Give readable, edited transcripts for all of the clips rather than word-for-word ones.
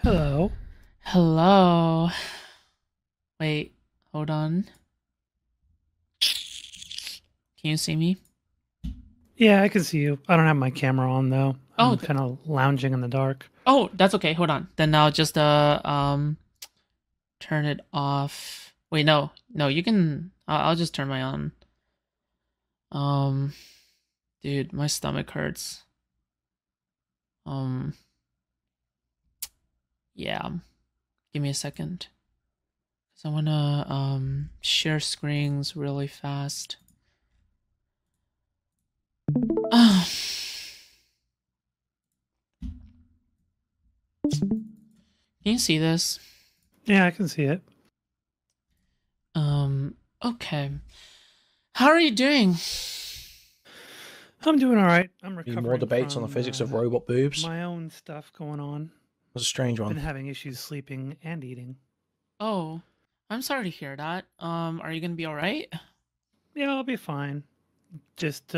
Hello. Hello. Wait, hold on. Can you see me? Yeah, I can see you. I don't have my camera on though. Oh, I'm kind of lounging in the dark. that's okay. Hold on. Then I'll just turn it off. Wait, no, you can. I'll just turn my on. Um, dude, my stomach hurts. Um, yeah. Give me a second, cause I wanna share screens really fast. Ah, can you see this? Yeah, I can see it. Okay. How are you doing? I'm doing all right. I'm Need more recovering debates on the from physics of robot boobs? my own stuff going on. That's a strange Been one. having issues sleeping and eating. Oh, I'm sorry to hear that. Are you gonna be all right? Yeah, I'll be fine. Just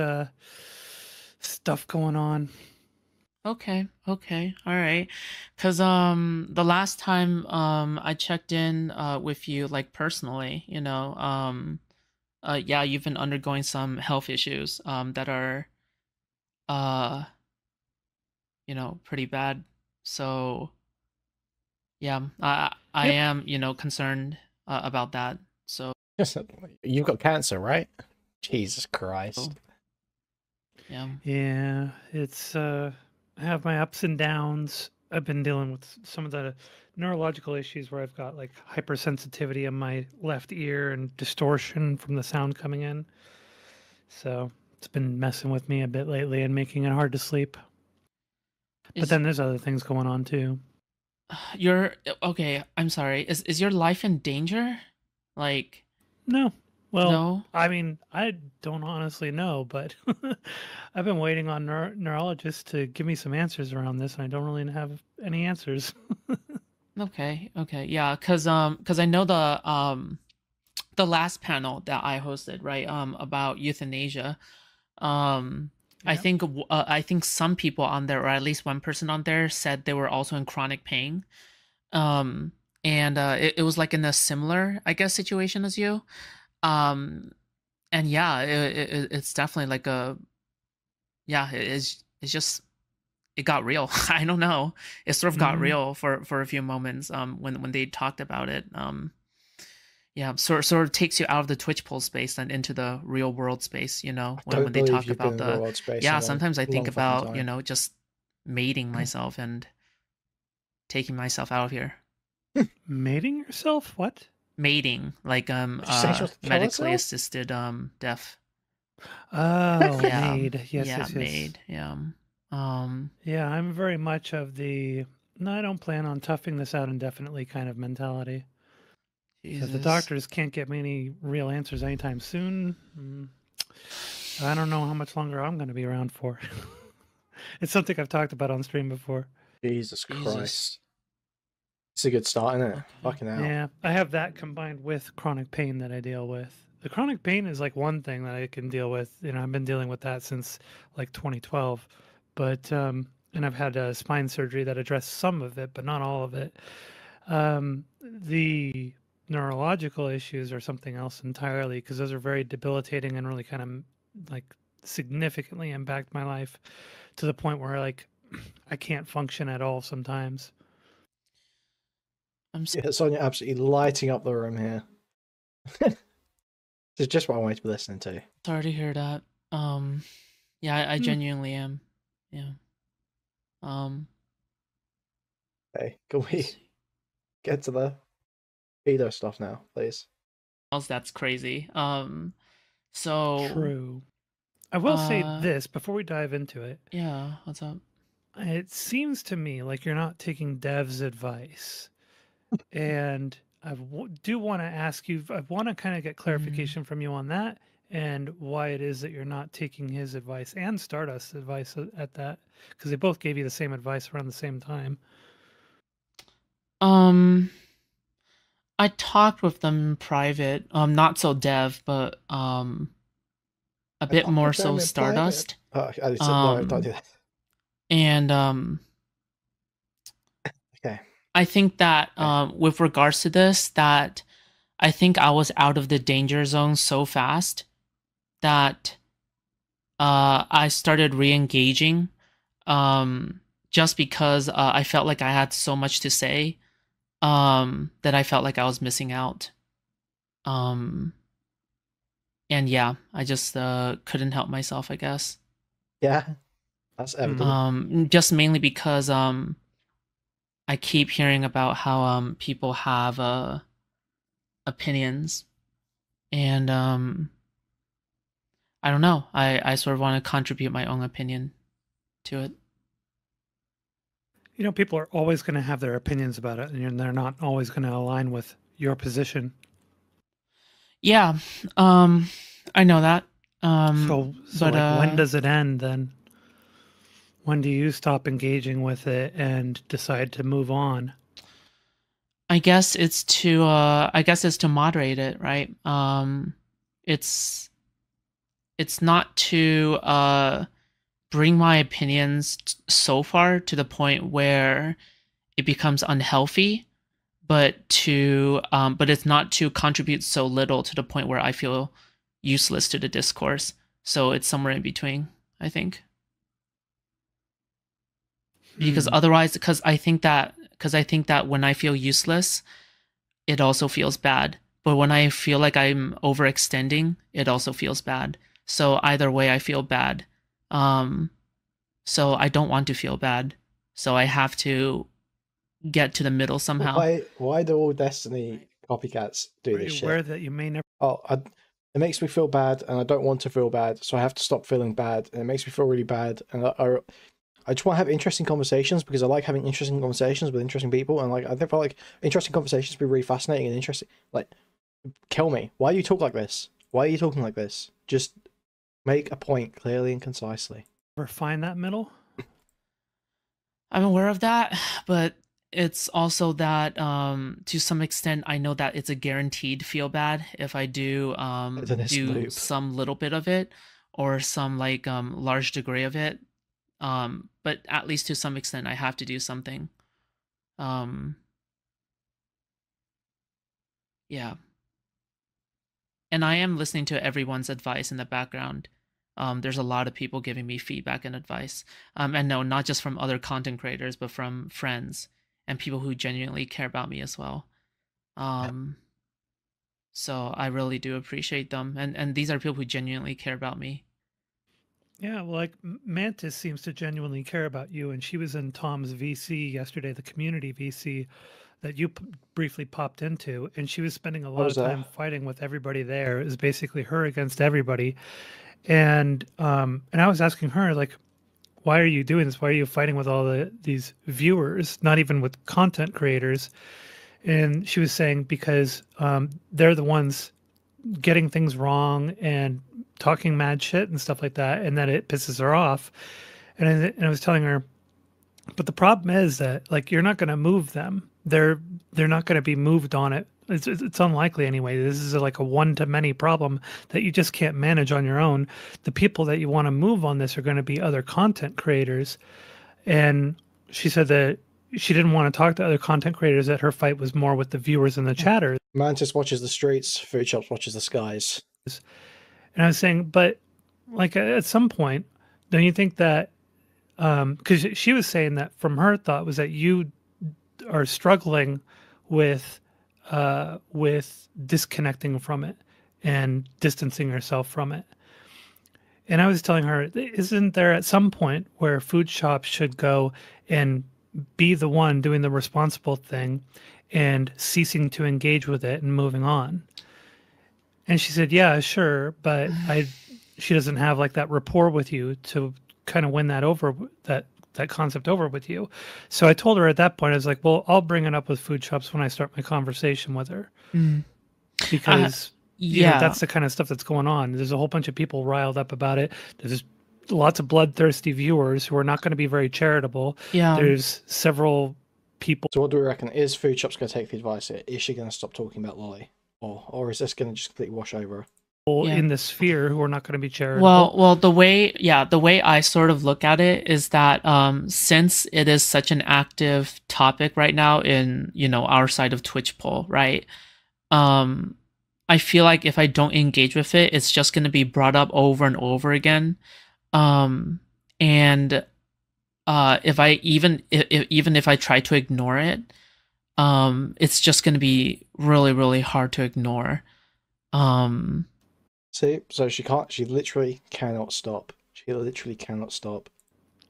stuff going on. Okay, all right. 'Cause the last time I checked in with you like personally, yeah, you've been undergoing some health issues that are uh pretty bad. So, yeah, I Yep. am, concerned about that. So, You've got cancer, right? Jesus Christ. yeah. Yeah, it's I have my ups and downs. I've been dealing with some of the neurological issues where I've got like hypersensitivity in my left ear and distortion from the sound coming in. So it's been messing with me a bit lately and making it hard to sleep. But Is then there's other things going on too. your okay, I'm sorry. Is your life in danger? Like, No. Well, no? I mean, I don't honestly know, but I've been waiting on neurologists to give me some answers around this, and I don't really have any answers. Okay, yeah, cause I know the last panel that I hosted, right, about euthanasia. Um, Yeah. I think some people on there, or at least one person on there, said they were also in chronic pain. Um, and it was like in a similar, I guess, situation as you. Um, and yeah, it's definitely like a yeah, it's just it got real. I don't know. It sort of got Hmm. real for a few moments when they talked about it. Yeah, sort of takes you out of the Twitch poll space and into the real world space, I when don't they believe talk you've been about in the real the world space in yeah, a long, sometimes I think long fucking about, time. just mating myself and taking myself out of here. Mating yourself? What? Mating, like Did you say she wants to kill medically herself? assisted death. Oh, Yeah. made. Yes, Yeah, yes, yes. made. Yeah. Um Yeah, I'm very much of the no, I don't plan on toughing this out indefinitely kind of mentality. So if the Jesus. doctors can't get me any real answers anytime soon, I don't know how much longer I'm going to be around for. It's something I've talked about on stream before. Jesus Jesus. Christ. It's a good start, isn't it? Okay. Fucking hell. Yeah, I have that combined with chronic pain that I deal with. The chronic pain is like one thing that I can deal with. I've been dealing with that since like 2012. But and I've had a spine surgery that addressed some of it, but not all of it. The neurological issues are something else entirely because those are very debilitating and really kind of like significantly impact my life to the point where like I can't function at all sometimes. I'm so Yeah, Sonia absolutely lighting up the room here. This is just what I wanted to be listening to. sorry to hear that. Yeah, I Hmm. genuinely am. Yeah. Um Hey, can let's we see. get to the pedo stuff now, please? Else that's crazy. So True. I will say uh this before we dive into it. yeah, what's up? It seems to me like you're not taking Dev's advice. And do want to ask you, I want to kind of get Mm. clarification from you on that and why it is that you're not taking his advice and Stardust's advice at that, because they both gave you the same advice around the same time. Um I talked with them in private. Not so Dev, but a I bit talked more with so them in private. Stardust. I said, no, don't Um do that. and Okay. I think that with regards to this, that I think I was out of the danger zone so fast that I started re-engaging, just because I felt like I had so much to say, that I felt like I was missing out. Um, and yeah, I just couldn't help myself, I guess. Yeah, that's evident. Just mainly because I keep hearing about how people have opinions, and I don't know. I sort of want to contribute my own opinion to it. You know, people are always going to have their opinions about it, and they're not always going to align with your position. Yeah, I know that. So But like, when does it end then? When do you stop engaging with it and decide to move on? I guess it's to moderate it, right? It's not to bring my opinions so far to the point where it becomes unhealthy, but it's not to contribute so little to the point where I feel useless to the discourse. So it's somewhere in between, I think. Because otherwise, because I think that when I feel useless, it also feels bad. But when I feel like I'm overextending, it also feels bad. So either way, I feel bad. So I don't want to feel bad. So I have to get to the middle somehow. Why do all Destiny copycats do Are this you shit? aware that you may never? It makes me feel bad, and I don't want to feel bad, so I have to stop feeling bad, and it makes me feel really bad, and I just want to have interesting conversations because I like having interesting conversations with interesting people, and like I feel like interesting conversations be really fascinating and interesting. Like, kill me. Why do you talk like this? Why are you talking like this? Just make a point clearly and concisely. Ever find that middle? I'm aware of that, but it's also that to some extent I know that it's a guaranteed feel bad if I do do some little bit of it or some like large degree of it. But at least to some extent I have to do something. Yeah. And I am listening to everyone's advice in the background. There's a lot of people giving me feedback and advice. And no, not just from other content creators, but from friends and people who genuinely care about me as well. So I really do appreciate them. And these are people who genuinely care about me. Yeah, well, like Mantis seems to genuinely care about you, and she was in Tom's VC yesterday, the community VC that you briefly popped into, and she was spending a lot of time fighting with everybody there. It was basically her against everybody, and I was asking her like, why are you doing this? Why are you fighting with all these viewers, not even with content creators? And she was saying because they're the ones getting things wrong and talking mad shit and stuff like that, and that it pisses her off. And I was telling her, but the problem is that like you're not going to move them. They're not going to be moved on it. It's unlikely anyway. This is like a one-to-many problem that you just can't manage on your own. The people that you want to move on this are going to be other content creators. And she said that she didn't want to talk to other content creators, that her fight was more with the viewers and the chatters. Mantis watches the streets, Foodshops watches the skies. And I was saying, but like at some point, don't you think that, because she was saying that from her thought was that you are struggling with disconnecting from it and distancing yourself from it. And I was telling her, isn't there at some point where food shops should go and be the one doing the responsible thing and ceasing to engage with it and moving on? And she said, yeah, sure, but she doesn't have like that rapport with you to kind of win that over, that concept over with you. So I told her at that point, I was like, well, I'll bring it up with food shops when I start my conversation with her. Because you know, that's the kind of stuff that's going on. There's a whole bunch of people riled up about it. There's lots of bloodthirsty viewers who are not going to be very charitable. Yeah. There's several people. So what do we reckon? Is Food Shops going to take the advice here? Is she going to stop talking about Lolly? Or is this going to just completely wash over her? in the sphere who are not going to be charitable. Well, the way I sort of look at it is that since it is such an active topic right now in, our side of Twitch poll, right? I feel like if I don't engage with it, it's just going to be brought up over and over again. And if I even if I try to ignore it, it's just going to be really, really hard to ignore. See, so she literally cannot stop. She literally cannot stop.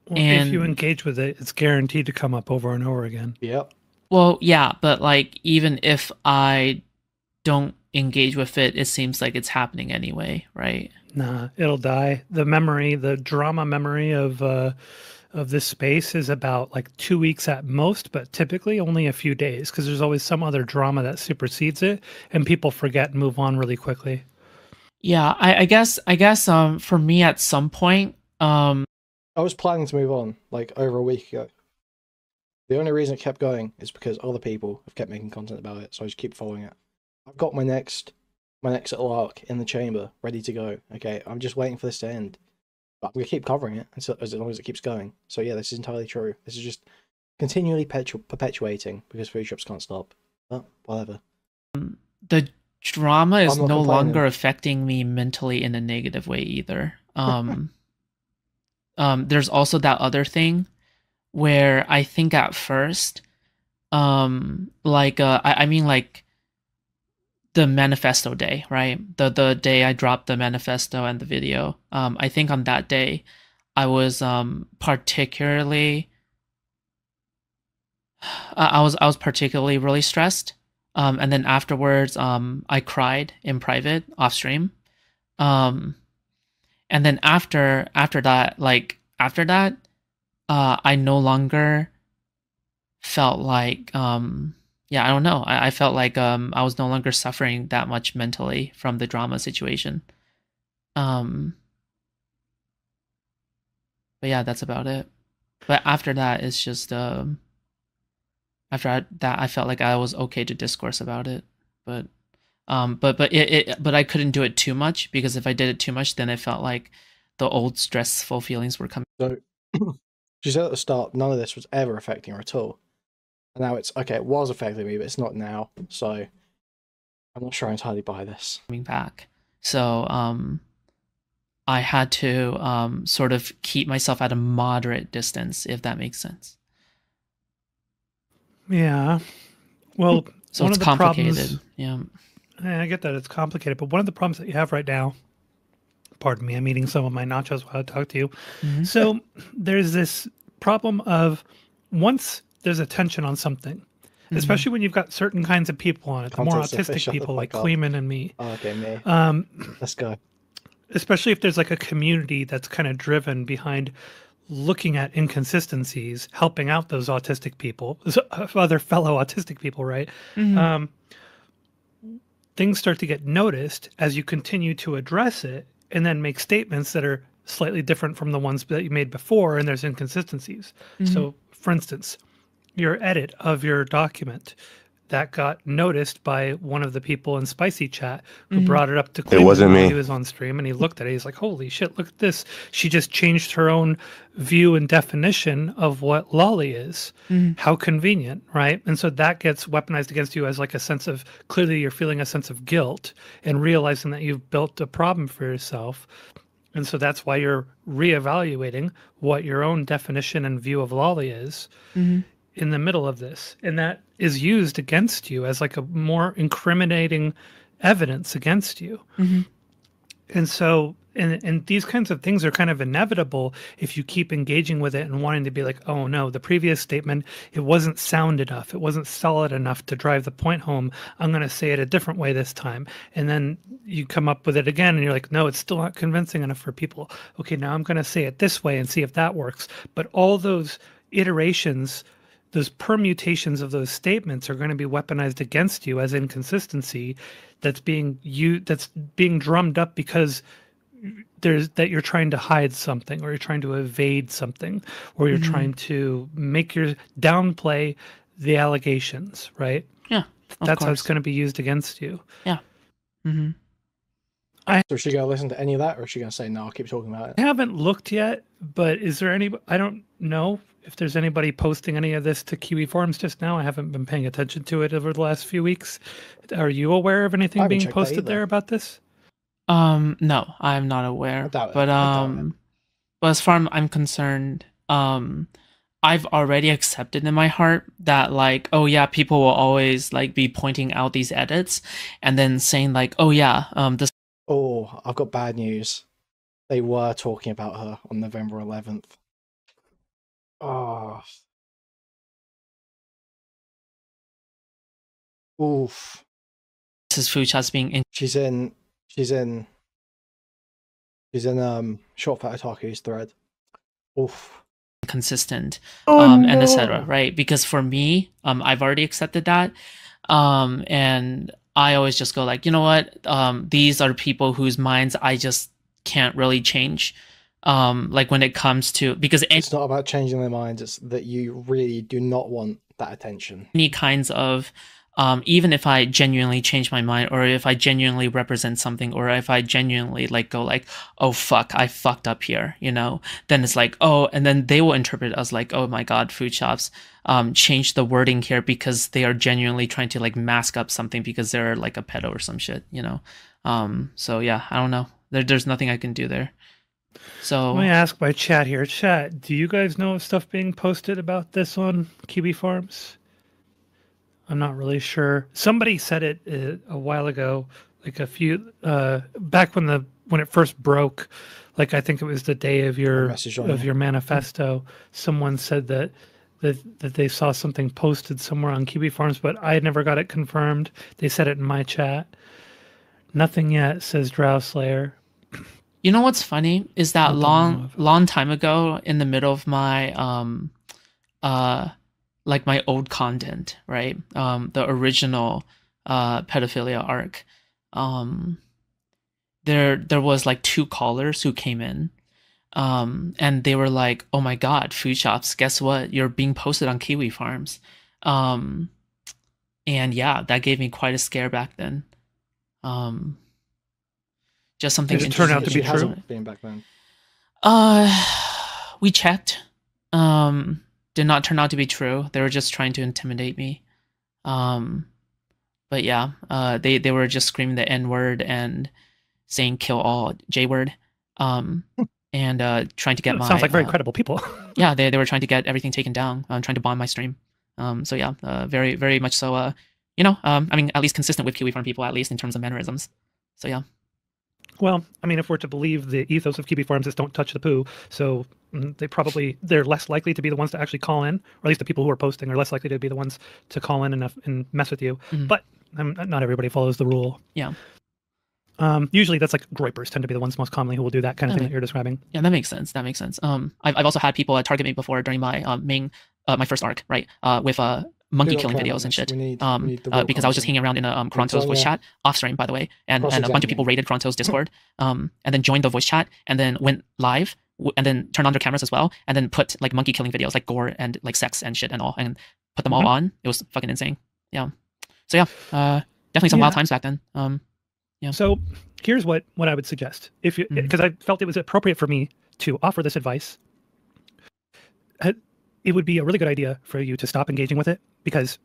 Well, if you engage with it, it's guaranteed to come up over and over again. Yep. Well, yeah, but like even if I don't engage with it, it seems like it's happening anyway, right? Nah, it'll die. The drama memory of this space is about like 2 weeks at most, but typically only a few days because there's always some other drama that supersedes it, and people forget and move on really quickly. Yeah, I guess for me at some point, I was planning to move on like over a week ago. The only reason it kept going is because other people have kept making content about it, so I just keep following it. I've got my next little arc in the chamber ready to go. Okay, I'm just waiting for this to end. But we keep covering it as long as it keeps going. So yeah, this is entirely true. This is just continually perpetuating because food shops can't stop. But whatever. The drama is no longer affecting me mentally in a negative way either. There's also that other thing where I think at first, I mean like the manifesto day, right? The day I dropped the manifesto and the video. I think on that day, I was particularly, I was particularly really stressed. And then afterwards, I cried in private off stream. And then after that, I no longer felt like, I don't know. I felt like I was no longer suffering that much mentally from the drama situation. But yeah, that's about it. But after that, it's just after that, I felt like I was okay to discourse about it. But I couldn't do it too much because if I did it too much, then it felt like the old stressful feelings were coming. So she said at the start, none of this was ever affecting her at all. And now it's okay. It was affecting me, but it's not now. So I'm not sure I entirely buy this. Coming back, so I had to sort of keep myself at a moderate distance, if that makes sense. Yeah. Well, so one it's of the complicated. Problems, yeah, I get that it's complicated, but one of the problems that you have right now. Pardon me, I'm eating some of my nachos while I talk to you. Mm-hmm. So there's this problem of once there's attention on something, especially when you've got certain kinds of people on it, the more autistic people like Kuihman and me. Oh, okay, me. Let's go. Especially if there's like a community that's kind of driven behind looking at inconsistencies, helping out those autistic people, other fellow autistic people, right? Mm-hmm. Things start to get noticed as you continue to address it and then make statements that are slightly different from the ones that you made before, and there's inconsistencies. Mm-hmm. So, for instance, your edit of your document that got noticed by one of the people in Spicy Chat who brought it up to Kuihman. It wasn't me. He was on stream and he looked at it. He's like, holy shit, look at this. She just changed her own view and definition of what lolly is. How convenient, right? And so that gets weaponized against you as like a sense of, clearly you're feeling a sense of guilt and realizing that you've built a problem for yourself. And so that's why you're reevaluating what your own definition and view of lolly is. In the middle of this, and that is used against you as like a more incriminating evidence against you. And so and these kinds of things are kind of inevitable if you keep engaging with it and wanting to be like, oh no, the previous statement, it wasn't sound enough, it wasn't solid enough to drive the point home, I'm going to say it a different way this time. And then you come up with it again and you're like, no, it's still not convincing enough for people. Okay, now I'm going to say it this way and see if that works. But all those iterations, those permutations of those statements are going to be weaponized against you as inconsistency that's being drummed up because you're trying to hide something, or you're trying to evade something, or you're trying to downplay the allegations, right? Yeah. That's how it's going to be used against you. Yeah. So is she gonna listen to any of that, or is she gonna say no? I'll keep talking about it. I haven't looked yet, but is there any? I don't know if there's anybody posting any of this to Kiwi Forums just now. I haven't been paying attention to it over the last few weeks. Are you aware of anything being posted there about this? No, I'm not aware. But but as far as I'm concerned, I've already accepted in my heart that like, oh yeah, people will always like be pointing out these edits and then saying like, oh yeah, this. Oh, I've got bad news. They were talking about her on November 11th. Oh. Oof. This is foodshops being in. She's in Short Fat Otaku's thread. Oof. Consistent, and etc. Right? Because for me, I've already accepted that, and I always just go like, you know what? These are people whose minds I just can't really change. Like when it comes to, because it's not about changing their minds, it's that you really do not want that attention. Any kinds of even if I genuinely change my mind, or if I genuinely represent something, or if I genuinely like go like, oh fuck, I fucked up here, you know, then it's like, oh, and then they will interpret it as like, oh my god, foodshops change the wording here because they are genuinely trying to like mask up something because they're like a pedo or some shit, you know. So yeah, I don't know. There's nothing I can do there. So let me ask my chat here. Chat, do you guys know of stuff being posted about this on Kiwi Farms? I'm not really sure. Somebody said it a while ago, like a few back when it first broke. Like I think it was the day of your manifesto. Someone said that they saw something posted somewhere on Kiwi Farms, but I never got it confirmed. They said it in my chat. Nothing yet, says Drow Slayer. You know what's funny is that long time ago, in the middle of my like my old content, right? The original pedophilia arc. There was like 2 callers who came in, and they were like, "Oh my god, foodshops! Guess what? You're being posted on Kiwi Farms." And yeah, that gave me quite a scare back then. Just something. Did it turn out to be true? Being back then. We checked. Did not turn out to be true. They were just trying to intimidate me. But yeah, they were just screaming the N-word and saying "kill all J-word," and trying to get my. Sounds like very credible people. Yeah, they were trying to get everything taken down. Trying to bomb my stream. So yeah, very very much so. You know, I mean, at least consistent with Kiwi Farm people, at least in terms of mannerisms. So yeah. Well, I mean, if we're to believe the ethos of Kiwi Farms is don't touch the poo, so they're less likely to be the ones to actually call in, or at least the people who are posting are less likely to be the ones to call in and mess with you. Mm-hmm. But not everybody follows the rule. Yeah. Usually that's like groypers tend to be the ones most commonly who will do that kind of thing that you're describing. Yeah, that makes sense. That makes sense. I've also had people target me before during my my first arc, right? With monkey killing videos and shit. We need because I was just hanging around in a Kronto's voice chat off stream, by the way, and a bunch of people raided Kronto's Discord, and then joined the voice chat, and then went live, and then turned on their cameras as well, and then put like monkey killing videos, like gore and like sex and shit and all, and put them all on. It was fucking insane. Yeah. So yeah, definitely some wild times back then. Yeah. So here's what I would suggest, if you, because I felt it was appropriate for me to offer this advice. It would be a really good idea for you to stop engaging with it, because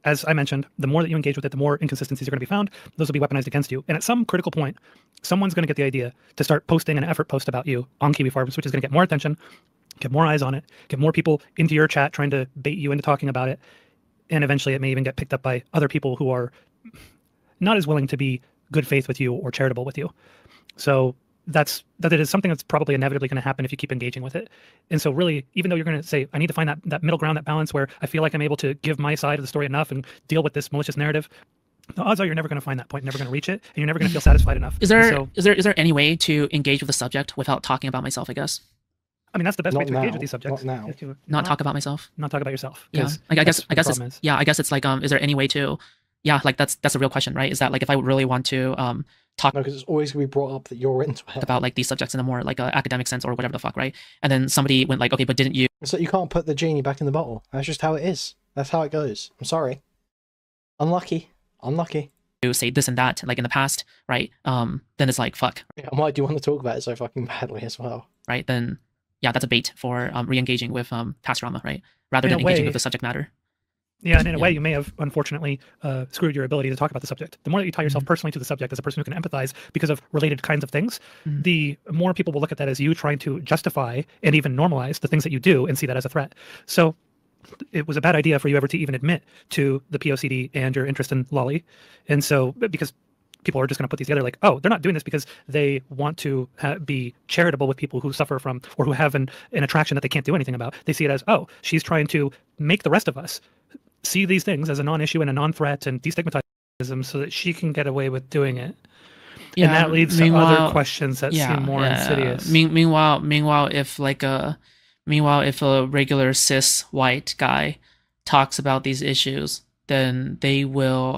as I mentioned, the more that you engage with it, the more inconsistencies are going to be found. Those will be weaponized against you. And at some critical point, someone's going to get the idea to start posting an effort post about you on Kiwi Farms, which is going to get more attention, get more eyes on it, get more people into your chat trying to bait you into talking about it. And eventually it may even get picked up by other people who are not as willing to be good faith with you or charitable with you. So that it is something that's probably inevitably going to happen if you keep engaging with it. And so really, even though you're going to say, I need to find that middle ground, that balance where I feel like I'm able to give my side of the story enough and deal with this malicious narrative, the odds are you're never going to find that point, never going to reach it, and you're never going to feel satisfied enough. Is there any way to engage with the subject without talking about myself, I guess? I mean, that's the best way to engage with these subjects. Not now. Not talk about myself. Not talk about yourself. Yeah. I guess it's like, is there any way to, like that's a real question, right? Is that like if I really want to talk, because it's always going to be brought up that you're into it, about like these subjects in a more like academic sense or whatever the fuck, right? And then somebody went like, okay, but didn't you? So you can't put the genie back in the bottle. That's just how it is. That's how it goes. I'm sorry. Unlucky. say this and that, like in the past, right? Then it's like, fuck. Yeah, why do you want to talk about it so fucking badly as well? Right? Then, yeah, that's a bait for re-engaging with past trauma, right? Rather In than a engaging way, with the subject matter. Yeah, and in a Yeah. way, you may have unfortunately screwed your ability to talk about the subject. The more that you tie yourself personally to the subject as a person who can empathize because of related kinds of things, the more people will look at that as you trying to justify and even normalize the things that you do and see that as a threat. So it was a bad idea for you ever to even admit to the POCD and your interest in lolly. And so, because people are just going to put these together like, oh, they're not doing this because they want to be charitable with people who suffer from or who have an attraction that they can't do anything about. They see it as, oh, she's trying to make the rest of us see these things as a non-issue and a non-threat and destigmatize them so that she can get away with doing it. Yeah, and that leads to other questions that seem more insidious. Meanwhile, if a regular cis white guy talks about these issues, then they will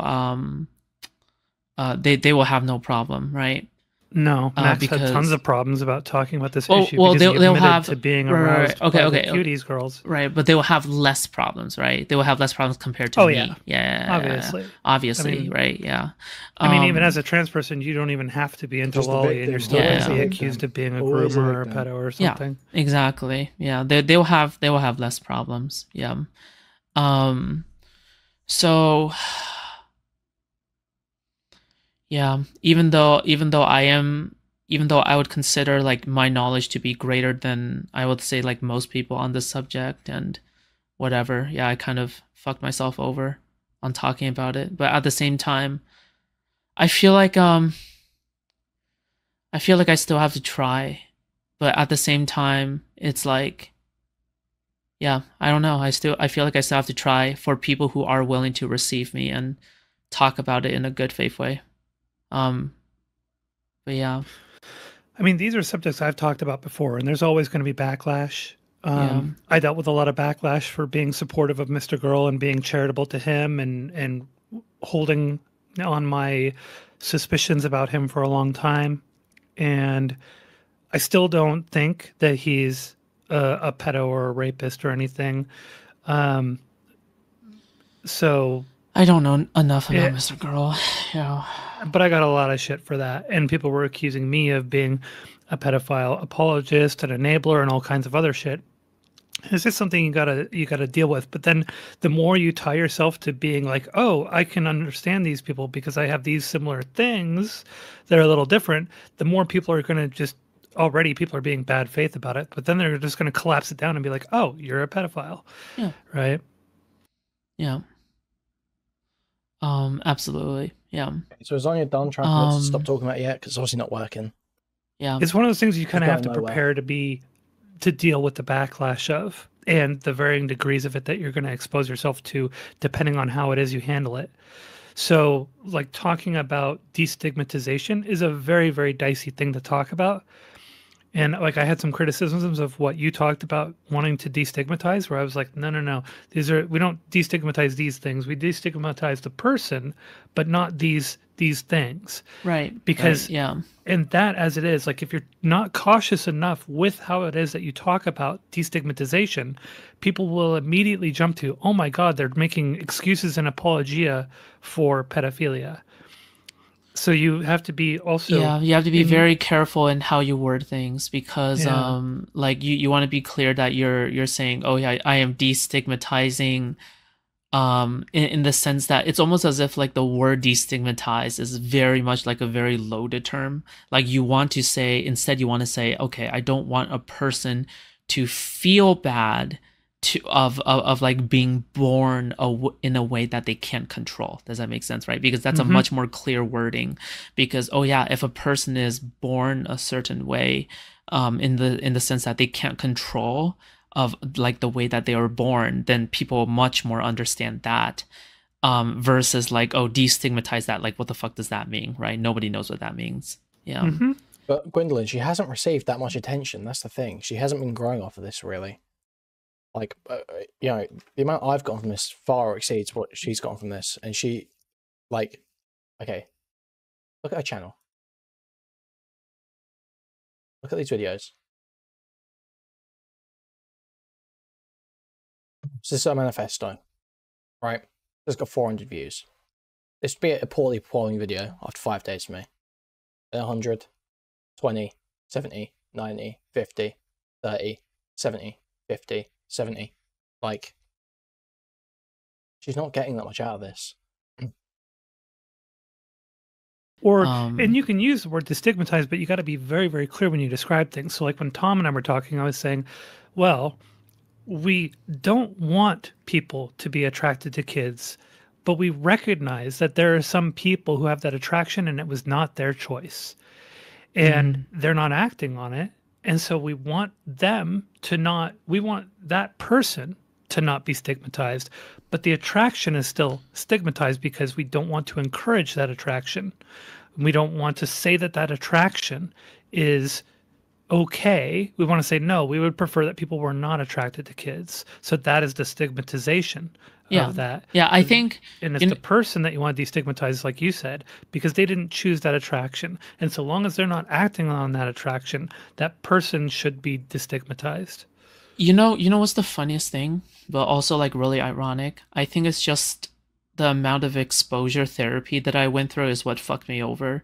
they will have no problem, right? No, Max had tons of problems about talking about this issue because he they'll admitted have to being aroused by the okay. cuties girls. Right, but they will have less problems, right? They will have less problems compared to me. Obviously, I mean, right? Yeah. I mean, even as a trans person, you don't even have to be into lolly, and you're still going to be accused of being a groomer or a pedo or something. Yeah, exactly. Yeah, they will have less problems. Yeah. So yeah, even though I would consider like my knowledge to be greater than I would say like most people on this subject and whatever, yeah, I kind of fucked myself over on talking about it. But at the same time, I feel like I still have to try. But at the same time, it's like, yeah, I don't know. I feel like I still have to try for people who are willing to receive me and talk about it in a good faith way. But yeah. I mean, these are subjects I've talked about before, and there's always going to be backlash. Yeah. I dealt with a lot of backlash for being supportive of Mr. Girl and being charitable to him and holding on my suspicions about him for a long time. And I still don't think that he's a pedo or a rapist or anything. So I don't know enough about Mr. Girl. Yeah. But I got a lot of shit for that. And people were accusing me of being a pedophile apologist, an enabler, and all kinds of other shit. It's just something you gotta deal with. But then the more you tie yourself to being like, oh, I can understand these people because I have these similar things that are a little different, the more people are gonna just already people are being bad faith about it. But then they're just gonna collapse it down and be like, oh, you're a pedophile. Yeah. Right? Yeah. Absolutely. Yeah. So is Zonia done trying to stop talking about it yet? Because it's obviously not working. Yeah. It's one of those things you kind of have to prepare to deal with the backlash of and the varying degrees of it that you're going to expose yourself to depending on how it is you handle it. So like talking about destigmatization is a very, very dicey thing to talk about. And like I had some criticisms of what you talked about wanting to destigmatize, where I was like, no. We don't destigmatize these things. We destigmatize the person, but not these things. Right. Because yeah. And that as it is, like if you're not cautious enough with how it is that you talk about destigmatization, people will immediately jump to, oh my God, they're making excuses and apologia for pedophilia. So you have to be also you have to be very careful in how you word things because like you want to be clear that you're saying, oh yeah, I am destigmatizing in the sense that it's almost as if like the word destigmatize is very much like a very loaded term. Like you want to say, instead you want to say, okay, I don't want a person to feel bad of like being born in a way that they can't control. Does that make sense? Right? Because that's a much more clear wording. Because oh yeah, if a person is born a certain way, in the sense that they can't control of like the way that they were born, then people much more understand that. Versus like, oh, destigmatize that. Like, what the fuck does that mean? Right? Nobody knows what that means. Yeah. But Gwendolyn, she hasn't received that much attention. That's the thing. She hasn't been growing off of this really. Like, you know, the amount I've gotten from this far exceeds what she's gotten from this. And she, like, okay, look at her channel. Look at these videos. So this is a manifesto, right? It's got 400 views. This would be a poorly performing video after 5 days for me. 100, 20, 70, 90, 50, 30, 70, 50, 70. Like, she's not getting that much out of this. Or, and you can use the word destigmatize, but you got to be very, very clear when you describe things. So like when Tom and I were talking, I was saying, well, we don't want people to be attracted to kids, but we recognize that there are some people who have that attraction and it was not their choice and they're not acting on it. And so we want them to not, we want that person to not be stigmatized, but the attraction is still stigmatized because we don't want to encourage that attraction. We don't want to say that that attraction is okay. We want to say, no, we would prefer that people were not attracted to kids. So that is the stigmatization of that. Yeah, I think... And it's the person that you want to destigmatize, like you said, because they didn't choose that attraction. And so long as they're not acting on that attraction, that person should be destigmatized. You know what's the funniest thing, but also like really ironic? I think it's just the amount of exposure therapy that I went through is what fucked me over.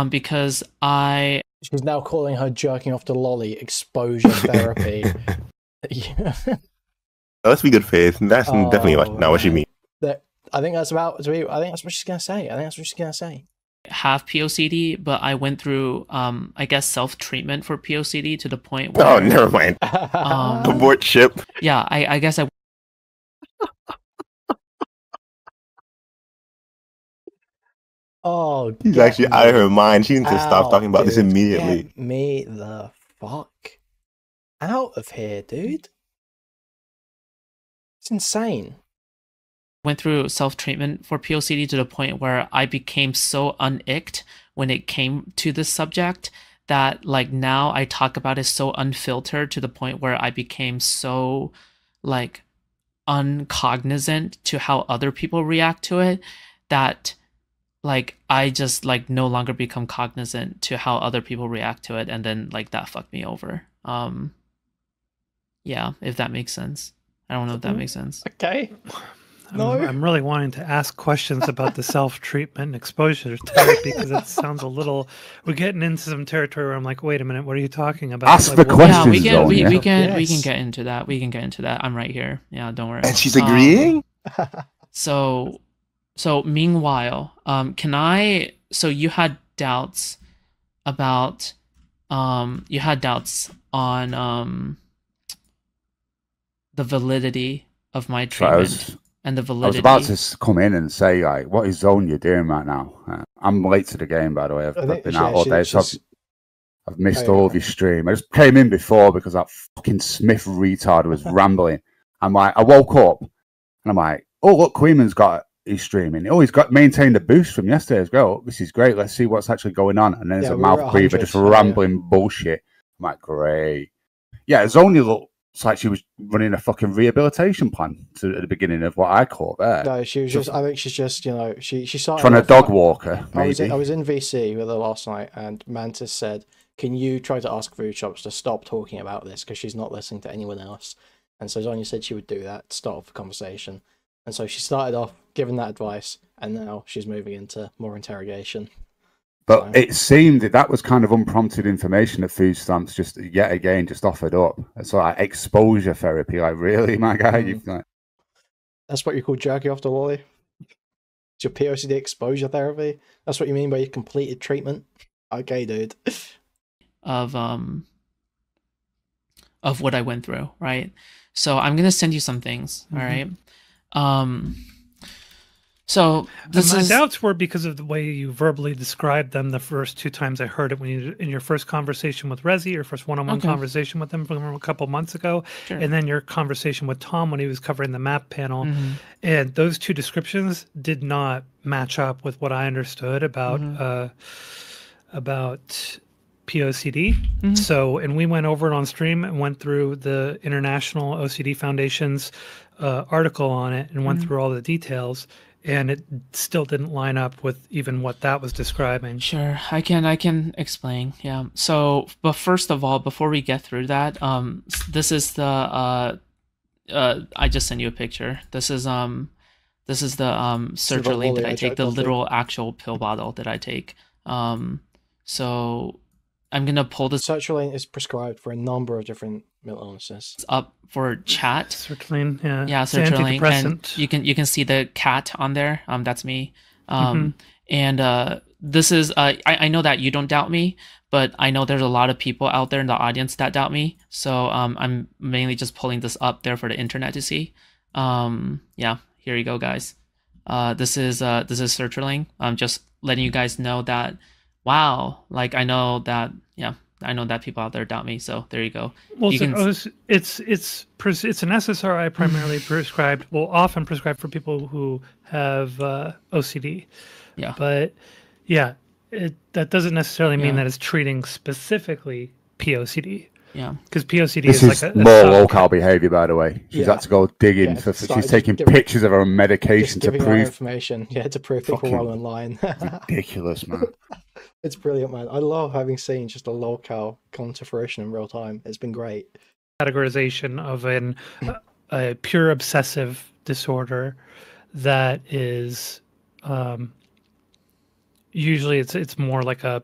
Because She's now calling her jerking off to lolly exposure therapy. Yeah. Let's be good faith. That's definitely not what she means. I think that's about to be. I think that's what she's gonna say. Have POCD, but I went through, I guess, self-treatment for POCD to the point where... Oh, never mind. Abort ship. Yeah, I guess I... Oh, she's actually out of her mind. She needs to stop talking about this immediately. Get me the fuck out of here, dude. It's insane. Went through self-treatment for POCD to the point where I became so unicked when it came to this subject that like now I talk about it so unfiltered to the point where I became so like uncognizant to how other people react to it that like I just like no longer become cognizant to how other people react to it, and then like that fucked me over. Yeah, if that makes sense. I don't know if that makes sense. Okay. I'm really wanting to ask questions about the self-treatment and exposure therapy because it sounds a little. We're getting into some territory where I'm like, wait a minute, what are you talking about? Ask like, the questions. Yeah, we can Yes. get into that. We can get into that. I'm right here. Yeah, don't worry. And she's agreeing? So meanwhile, can I? So you had doubts about, you had doubts on the validity of my treatment. And the validity. I was about to come in and say, like, what is Zonia doing right now? I'm late to the game, by the way. I've been out all day, so I've missed all of your stream. I just came in before because that fucking Smith retard was rambling. I'm like, I woke up and I'm like, oh, look, Kuihman's got his streaming. Oh, he's got maintained a boost from yesterday as well. This is great. Let's see what's actually going on. And then there's a mouth breather just rambling bullshit. I'm like, great. Yeah, Zonia looked like she was running a fucking rehabilitation plan at the beginning of what I call there. No, she was just. I think she's just. You know, she started trying to dog walk her. I was in VC with her last night, and Mantis said, "Can you try to ask foodshops to stop talking about this because she's not listening to anyone else?" And so Zonia said she would do that to start off the conversation, and so she started off giving that advice, and now she's moving into more interrogation. But it seemed that was kind of unprompted information that food stamps just yet again just offered up. So like exposure therapy, like really, my guy, you've like... That's what you call jerking off the lolly. It's your POCD exposure therapy. That's what you mean by your completed treatment. Okay, dude. Of what I went through, right? So I'm gonna send you some things. All right. So my doubts were because of the way you verbally described them the first two times I heard it when you in your first conversation with Rezi, your first one-on-one conversation with him from a couple months ago, and then your conversation with Tom when he was covering the map panel. And those two descriptions did not match up with what I understood about POCD. So, and we went over it on stream and went through the International OCD Foundation's article on it and went through all the details. And it still didn't line up with even what that was describing. Sure, I can explain. Yeah. So, but first of all, before we get through that, this is the I just sent you a picture. This is This is the sertraline that I take, the literal actual pill bottle that I take. So I'm gonna pull this. Sertraline is prescribed for a number of different mental illnesses. Up for chat. Sertraline, yeah. Yeah, sertraline, and you can see the cat on there. That's me. And this is I know that you don't doubt me, but I know there's a lot of people out there in the audience that doubt me. So I'm mainly just pulling this up there for the internet to see. Yeah, here you go, guys. This is sertraline. I'm just letting you guys know that. Wow, like I know that. Yeah, I know that people out there doubt me. So there you go. Well, it's an SSRI primarily prescribed. Well, often prescribed for people who have OCD. Yeah. But yeah, that doesn't necessarily mean that it's treating specifically POCD. Yeah. Because POCD is like a more low-cal behavior, by the way. She's had to go digging for. She's taking pictures of her medication to prove information. Yeah, to prove people wrong online. Ridiculous, man. It's brilliant, man. I love having seen just a low-cal come to fruition in real time. It's been great. Categorization of a pure obsessive disorder that is usually it's more like a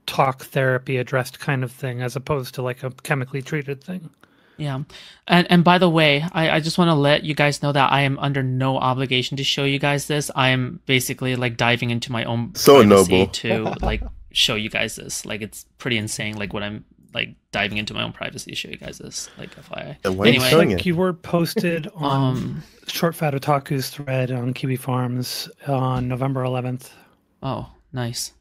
talk therapy addressed kind of thing as opposed to like a chemically treated thing. Yeah. And by the way, I just want to let you guys know that I am under no obligation to show you guys this. I am basically like diving into my own privacy to like show you guys this. Like it's pretty insane like what I'm like diving into my own privacy to show you guys this. Like FYI. Anyway, like keyword posted on Short Fat Otaku's thread on Kiwi Farms on November 11th. Oh, nice.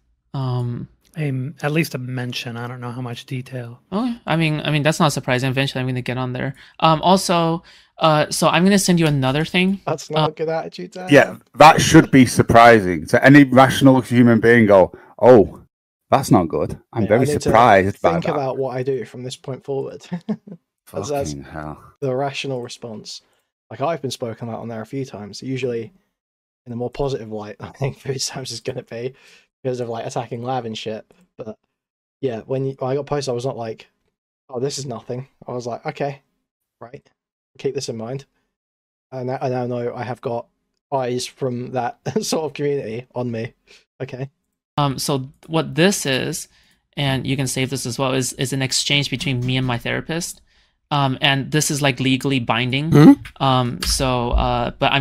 At least a mention. I don't know how much detail. Okay. I mean that's not surprising. Eventually I'm gonna get on there. Also, so I'm gonna send you another thing. That's not a good attitude, Dan. Yeah, that should be surprising. So any rational human being go, oh, that's not good. I'm very surprised by that. Think about what I do from this point forward. That's hell. The rational response. Like I've been spoken about on there a few times, usually in a more positive light. I think foodshops is gonna be. Because of like attacking lab and shit, but yeah, when I got posted, I was not like, "Oh, this is nothing." I was like, "Okay, right, keep this in mind." And I now know I have got eyes from that sort of community on me. Okay. So what this is, and you can save this as well, is an exchange between me and my therapist. And this is like legally binding. But I'm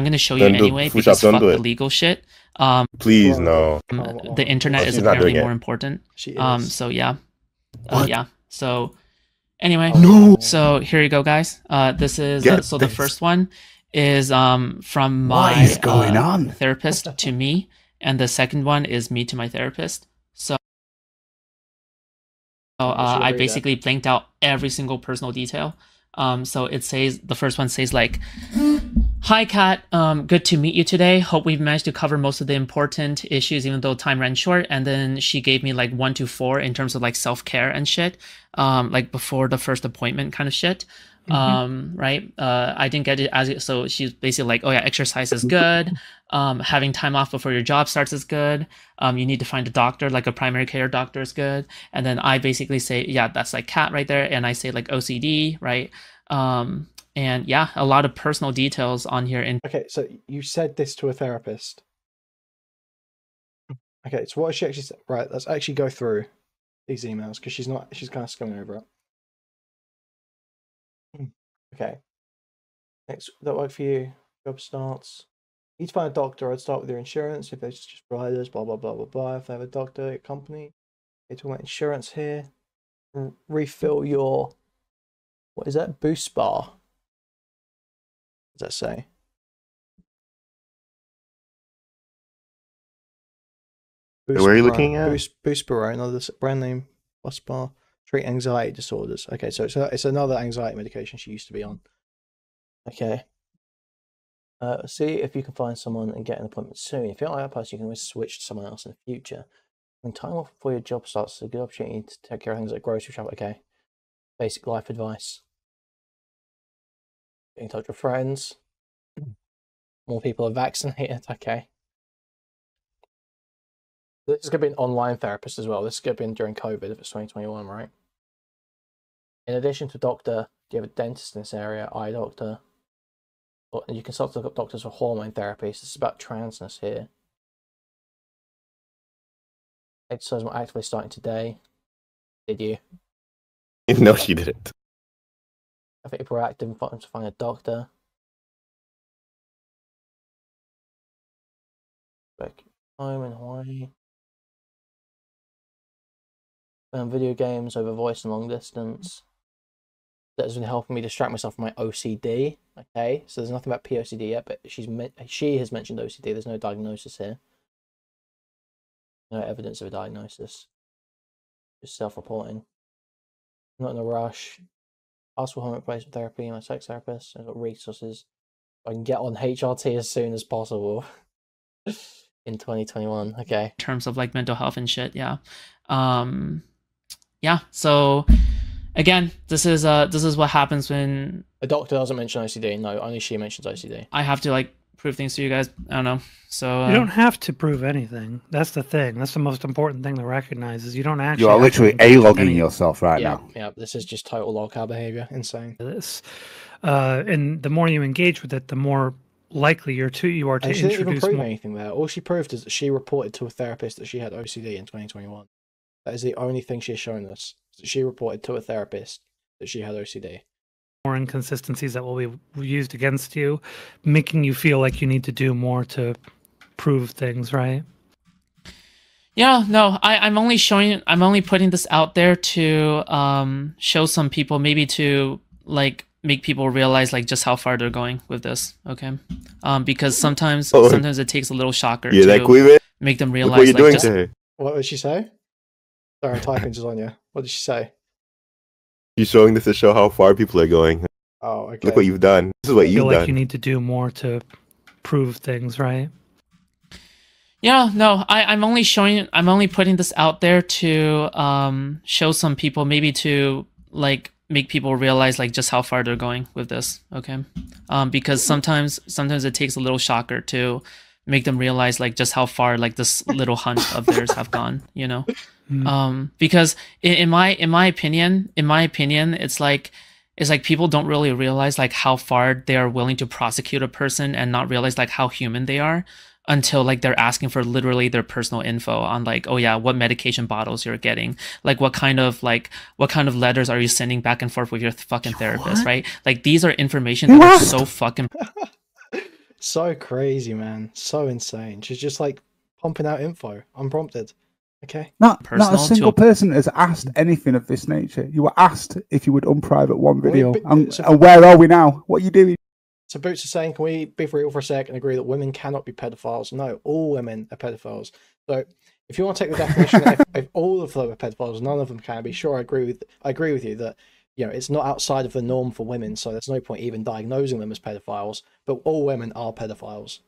gonna show you anyway because fuck the legal shit. Please no. The internet is apparently more important. So yeah. Yeah. So anyway. No. So here you go, guys. This is so the first one is from my therapist to me, and the second one is me to my therapist. So I basically blanked out every single personal detail. So it says, the first one says like, "Hi Kat, good to meet you today. Hope we've managed to cover most of the important issues even though time ran short." And then she gave me like 1 to 4 in terms of like self-care and shit, like before the first appointment kind of shit. Right? I didn't get it so she's basically like, "Oh yeah, exercise is good. Having time off before your job starts is good. You need to find a doctor, like a primary care doctor is good." And then I basically say, yeah, that's like Kat right there. And I say like OCD, right? And yeah, a lot of personal details on here. Okay, so you said this to a therapist. Okay, so what she actually said? Right, let's actually go through these emails because she's kind of skimming over it. Okay. Next, that work for you? Job starts. You need to find a doctor. I'd start with your insurance. If there's just providers, blah blah blah blah blah. If they have a doctor, a company. They talk about insurance here. Refill your, what is that? Boost bar. What does that say? Boost Where are you looking at? Boost Bar, another brand name. Boost Bar. Treat anxiety disorders. Okay, so it's another anxiety medication she used to be on. Okay. See if you can find someone and get an appointment soon. If you're not that person, you can always switch to someone else in the future. When time off before your job starts is a good opportunity to take care of things like grocery shop. Okay. Basic life advice. Get in touch with friends. More people are vaccinated. Okay. This is going to be an online therapist as well. This is going to be during COVID if it's 2021, right? In addition to doctor, do you have a dentist in this area? Eye doctor. And you can start to look up doctors for hormone therapy. So this is about transness here. Exercise more actively starting today. Did you? No, she didn't. I think you're proactive and to find a doctor. Back home in Hawaii. Video games over voice and long distance. That has been helping me distract myself from my OCD. Okay, so there's nothing about POCD yet, but she has mentioned OCD. There's no diagnosis here. No evidence of a diagnosis. Just self-reporting. Not in a rush. Ask for home replacement therapy. My sex therapist. I've got resources. I can get on HRT as soon as possible. In 2021. Okay. In terms of like mental health and shit, yeah. Yeah. So again, this is what happens when a doctor doesn't mention OCD. No, only she mentions OCD. I have to like prove things to you guys. I don't know. So you don't have to prove anything. That's the thing. That's the most important thing to recognize is you don't actually. You are literally A-logging yourself right now. Yeah, this is just total lolcow behavior. Insane. This, and the more you engage with it, the more likely you are to she introduce. Didn't even prove anything there. All she proved is that she reported to a therapist that she had OCD in 2021. That is the only thing she has shown us. She reported to a therapist that she had OCD. More inconsistencies that will be used against you, making you feel like you need to do more to prove things, right? Yeah, no, I'm only putting this out there to show some people, maybe to like make people realize like just how far they're going with this, okay? Because sometimes it takes a little shocker to make them realize. What are you doing to her? What did she say? Sorry, I'm typing to Zonia. What did she say? She's showing this to show how far people are going. Oh, okay. Look what you've done. This is what you've done. Like you need to do more to prove things, right? Yeah, no, I'm only putting this out there to show some people, maybe to like make people realize like just how far they're going with this, okay? Because sometimes it takes a little shocker to make them realize like just how far like this little hunt of theirs have gone, you know? Because in my opinion, it's like people don't really realize like how far they are willing to prosecute a person and not realize like how human they are until like they're asking for literally their personal info on like, oh yeah, what medication bottles you're getting, like what kind of letters are you sending back and forth with your fucking therapist, right? Like these are information that are so fucking so crazy, man, so insane. She's just like pumping out info unprompted. Okay. Not a single person has asked anything of this nature. You were asked if you would unprivate one video. And where are we now? What are you doing? So Boots is saying, can we be real for a sec and agree that women cannot be pedophiles? No, all women are pedophiles. So if you want to take the definition that if all of them are pedophiles, none of them can be. Sure, I agree with you that it's not outside of the norm for women, so there's no point even diagnosing them as pedophiles. But all women are pedophiles,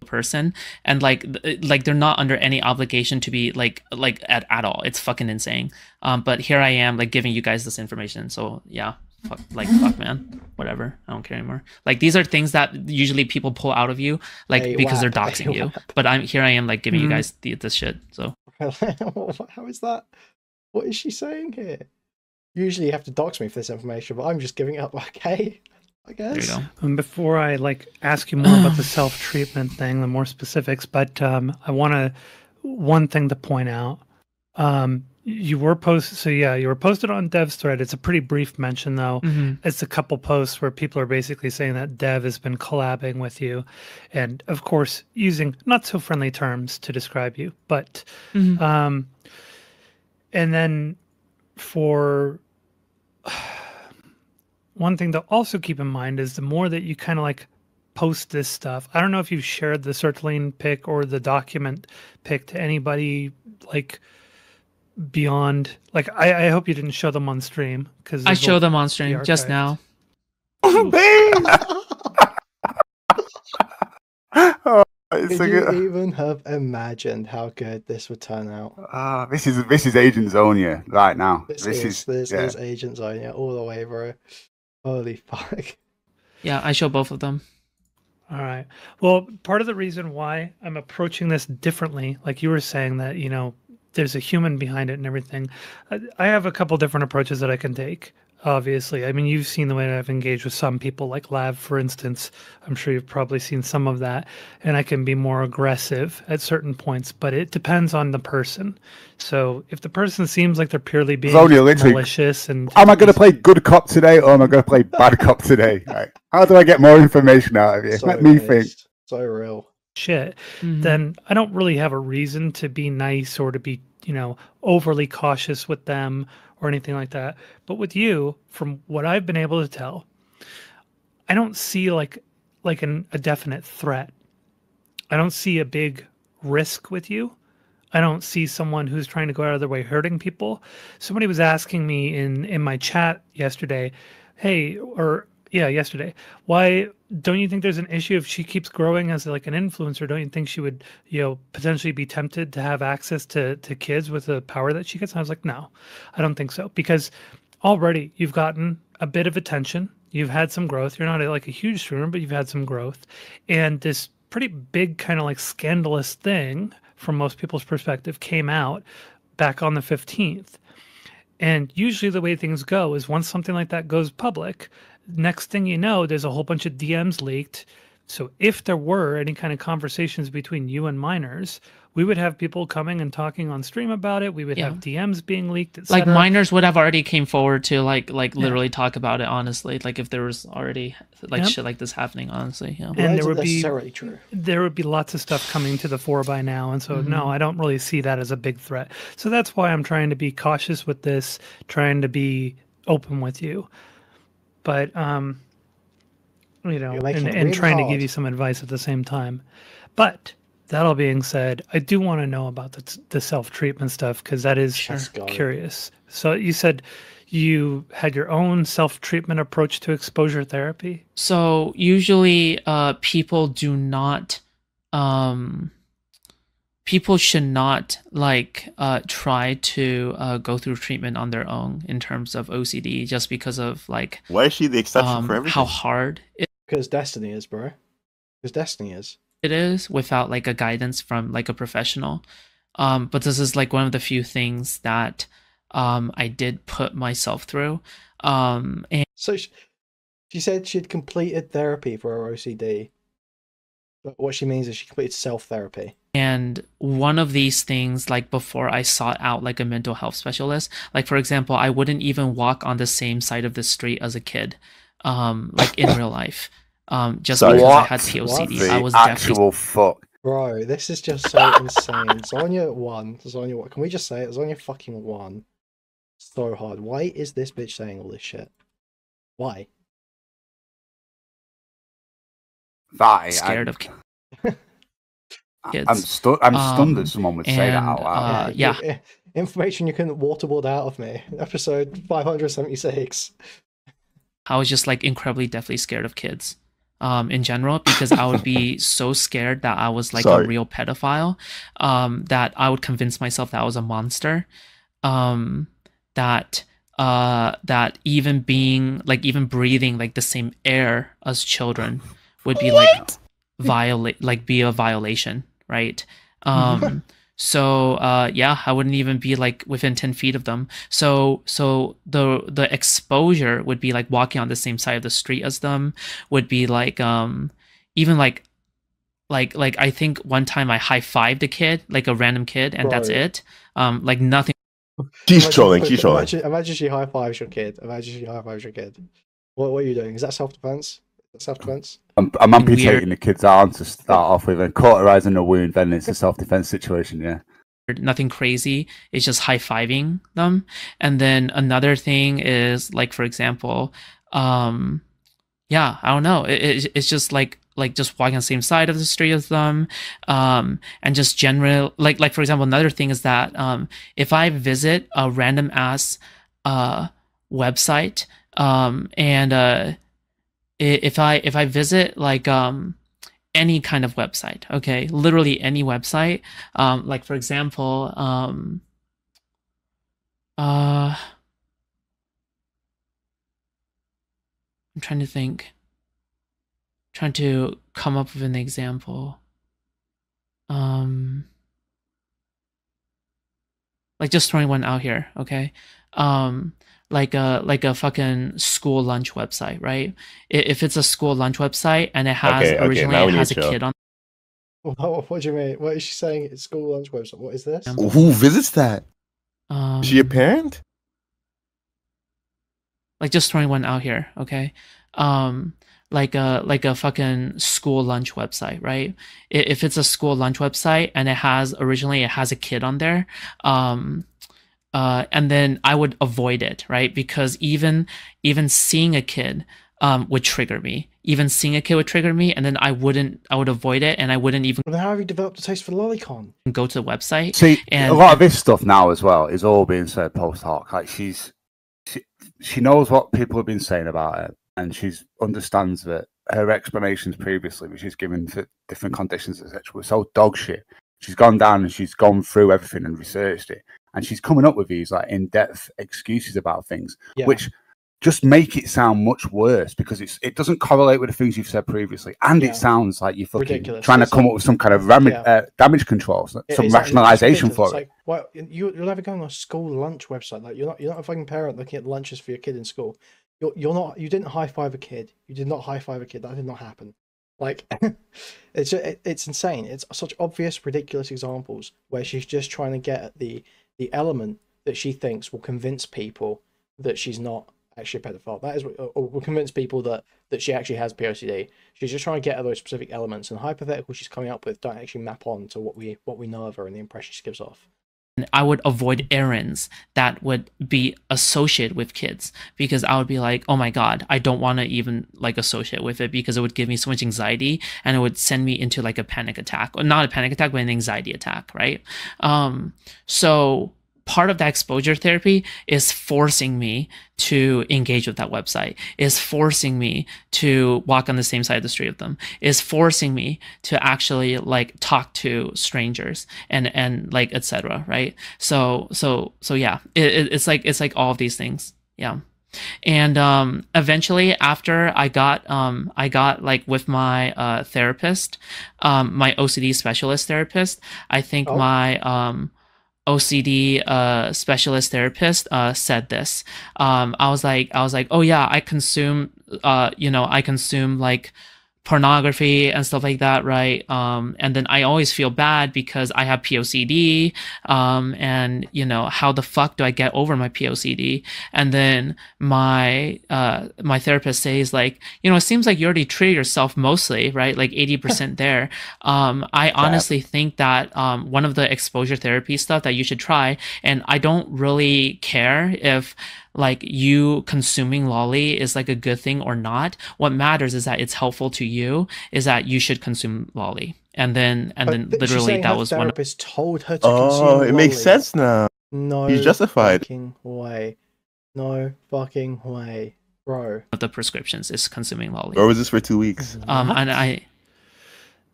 person, and like they're not under any obligation to be like at all. It's fucking insane. But here I am like giving you guys this information. So yeah, fuck man, whatever, I don't care anymore. Like these are things that usually people pull out of you like because they're doxing you. But I am like giving you guys this shit. So how is that? What is she saying here? Usually you have to dox me for this information, but I'm just giving it up. Okay, I guess. There you go. And before I ask you more about the self-treatment thing, the more specifics, but I want one thing to point out. You were posted on Dev's thread. It's a pretty brief mention though. It's a couple posts where people are basically saying that Dev has been collabing with you, and of course using not so friendly terms to describe you. But and then for one thing to also keep in mind is the more that you kind of like post this stuff. I don't know if you've shared the sertraline pic or the document pic to anybody like beyond. Like I hope you didn't show them on stream because I showed them on stream just now. Could you even have imagined how good this would turn out? This is Agent Zonia right now. This is Agent Zonia all the way, bro. Holy fuck. Yeah, I show both of them. All right. Well, part of the reason why I'm approaching this differently, like you were saying that, there's a human behind it and everything. I have a couple different approaches that I can take. obviously. I mean, you've seen the way I've engaged with some people, like Lav, for instance. I'm sure you've probably seen some of that. And I can be more aggressive at certain points, but it depends on the person. So if the person seems like they're purely being malicious and... Am I going to play good cop today, or am I going to play bad cop today? Right. How do I get more information out of you? So Let me think. So real. Shit, then I don't really have a reason to be nice or to be, overly cautious with them or anything like that. But with you, from what I've been able to tell, I don't see like a definite threat. I don't see a big risk with you. I don't see someone who's trying to go out of their way hurting people. Somebody was asking me in my chat yesterday, yesterday, why don't you think there's an issue if she keeps growing as like an influencer? Don't you think she would, potentially be tempted to have access to kids with the power that she gets? And I was like, no, I don't think so, because already you've gotten a bit of attention. You've had some growth. You're not like a huge streamer, but you've had some growth. And this pretty big kind of like scandalous thing from most people's perspective came out back on the 15th. And usually the way things go is once something like that goes public, next thing you know, there's a whole bunch of DMs leaked. So if there were any kind of conversations between you and minors, we would have people coming and talking on stream about it. We would have DMs being leaked, etc. Like minors would have already came forward to literally talk about it honestly. Like if there was already shit like this happening, honestly. Yeah. And there would be lots of stuff coming to the fore by now. And so no, I don't really see that as a big threat. So that's why I'm trying to be cautious with this, trying to be open with you. But and trying to give you some advice at the same time. But that all being said, I do want to know about the self-treatment stuff, because that is curious. So you said you had your own self-treatment approach to exposure therapy? So usually people do not people should not try to go through treatment on their own in terms of OCD, just because of why is she the exception for everything? How hard because Destiny is, bro. Because Destiny is. It is without a guidance from a professional. But this is one of the few things that I did put myself through. And so she said she'd completed therapy for her OCD. But what she means is she completed self-therapy. And one of these things, before I sought out a mental health specialist, for example, I wouldn't even walk on the same side of the street as a kid, in real life. Just because I had POCD. I was actual fuck. Bro, this is just so insane. Zonia won. Can we just say it? Zonia fucking won. So hard. Why is this bitch saying all this shit? Why? Scared of kids. I'm stunned that someone would say that out loud. Yeah. Information you couldn't waterboard out of me. Episode 576. I was just incredibly deathly scared of kids. In general, because I would be so scared that I was a real pedophile, that I would convince myself that I was a monster, that even being even breathing the same air as children would be be a violation, right? So I wouldn't even be within 10 feet of them. So the exposure would be walking on the same side of the street as them, would be even I think one time I high-fived a kid, a random kid, and that's it. Nothing. She's trolling. Imagine she high-fives your kid. What are you doing? Is that self-defense? Self-defense? I'm amputating the kid's arm to start off with and cauterizing the wound, then it's a self-defense situation, yeah. Nothing crazy. It's just high-fiving them. And then another thing is, for example, I don't know. It's just just walking on the same side of the street as them, and just general, for example, another thing is that if I visit a random ass website, and if I visit any kind of website, okay, literally any website, for example, I'm trying to think, trying to come up with an example, just throwing one out here, okay, like a fucking school lunch website, right? If it's a school lunch website and it has Okay, originally now we it need has to a chill. kid on. What do you mean? What is she saying? It's school lunch website. What is this? Who visits that? Is she a parent? Like just throwing one out here, okay? Like a fucking school lunch website, right? If it's a school lunch website and it has originally it has a kid on there, and then I would avoid it, right? Because even seeing a kid would trigger me. Even seeing a kid would trigger me, and then I would avoid it, and I wouldn't even. Well, then how have you developed a taste for lolicon? Go to the website. See, and a lot of this stuff now as well is all being said post hoc. Like she knows what people have been saying about it, and she understands that her explanations previously, which she's given for different conditions, etc., were so dog shit. She's gone down and she's gone through everything and researched it, and she's coming up with these like in-depth excuses about things, which just make it sound much worse because it doesn't correlate with the things you've said previously, and it sounds like you're fucking ridiculous. trying to come up with some kind of damage control, some rationalization for it. Like, well, you're never going on a school lunch website. Like you're not a fucking parent looking at lunches for your kid in school. You're not. You didn't high five a kid. You did not high five a kid. That did not happen. Like it's insane. It's such obvious, ridiculous examples where she's just trying to get at the element that she thinks will convince people that she's not actually a pedophile. That is, or will convince people that she actually has POCD. She's just trying to get at those specific elements, and hypotheticals she's coming up with don't actually map on to what we know of her and the impression she gives off. I would avoid errands that would be associated with kids because I would be like, oh my God, I don't want to even like associate with it because it would give me so much anxiety and it would send me into like a panic attack, or not a panic attack, but an anxiety attack, right? So part of that exposure therapy is forcing me to engage with that website, is forcing me to walk on the same side of the street with them, is forcing me to actually like talk to strangers and like etc. Right? So yeah, it's like all of these things, yeah. And eventually after I got like with my therapist, my OCD specialist therapist, I think my OCD specialist therapist said this. I was like, oh yeah, I consume like pornography and stuff like that, right? And then I always feel bad because I have POCD, and how the fuck do I get over my POCD? And then my therapist says like, it seems like you already treated yourself mostly, right? Like 80% there. I honestly think that one of the exposure therapy stuff that you should try, and I don't really care if like you consuming lolly is like a good thing or not. What matters is that it's helpful to you, is that you should consume lolly. And then literally that was one therapist told her to consume lolly. It makes sense now. No, he's justified. Fucking way. No fucking way, bro. of the prescriptions is consuming lolly. Or was this for 2 weeks?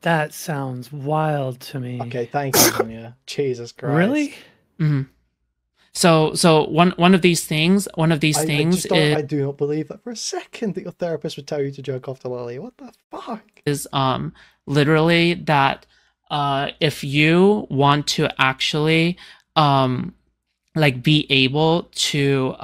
That sounds wild to me. Okay, thank you, Zonia. Jesus Christ. Really? Mm-hmm. So one of these things I do not believe that for a second that your therapist would tell you to jerk off to lolly. What the fuck? Is literally that if you want to actually like be able to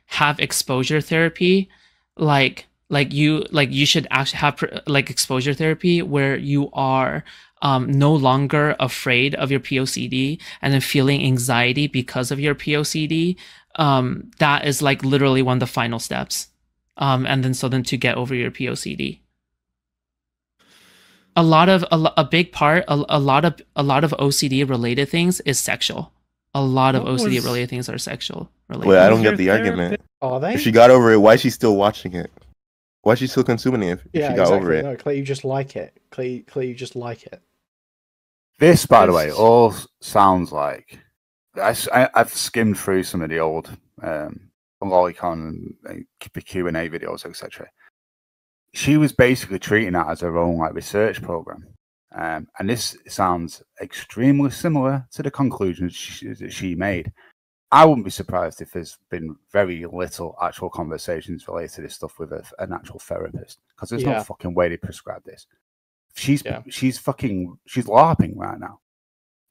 have exposure therapy, like you should actually have like exposure therapy where you are no longer afraid of your POCD and then feeling anxiety because of your POCD. That is like literally one of the final steps. And then to get over your POCD. A big part, a lot of OCD related things is sexual. A lot of OCD related things are sexual related. Well, I don't get the argument. Are they? If she got over it, why is she still watching it? Why is she still consuming it if she got over it? No, Clay, you just like it. Clay, you just like it. This, by the way, all sounds like I've skimmed through some of the old Lolicon and the Q&A videos, etc. She was basically treating that as her own like research program, and this sounds extremely similar to the conclusions that she made. I wouldn't be surprised if there's been very little actual conversations related to this stuff with an actual therapist, because there's no fucking way to prescribe this. She's LARPing right now.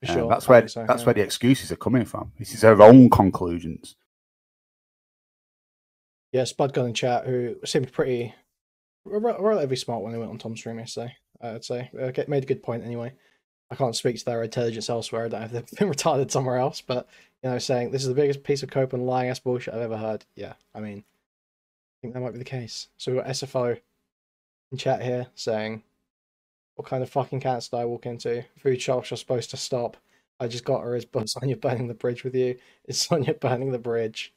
Sure. That's where the excuses are coming from. This is her own conclusions. Yeah, Spud got in chat, who seemed pretty relatively smart when they went on Tom's stream yesterday. I'd say made a good point anyway. I can't speak to their intelligence elsewhere. I don't know if they've been retarded somewhere else, but saying this is the biggest piece of cope and lying ass bullshit I've ever heard. Yeah, I mean, I think that might be the case. So we've got SFO in chat here saying, "What kind of fucking cats did I walk into? Food shops are supposed to stop. I just got her. Is Zonia burning the bridge with you? Is Zonia burning the bridge?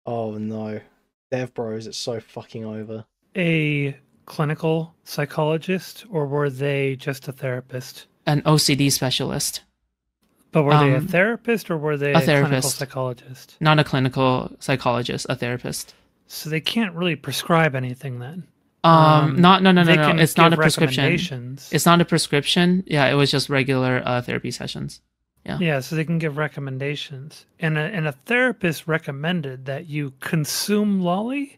Oh no, Dev Bros, it's so fucking over." A clinical psychologist, or were they just a therapist? An OCD specialist. But were they a therapist, or were they a clinical psychologist? Not a clinical psychologist, a therapist. So they can't really prescribe anything then. No. It's not a prescription. It's not a prescription. Yeah, it was just regular therapy sessions. Yeah. Yeah, so they can give recommendations, and a therapist recommended that you consume lolly.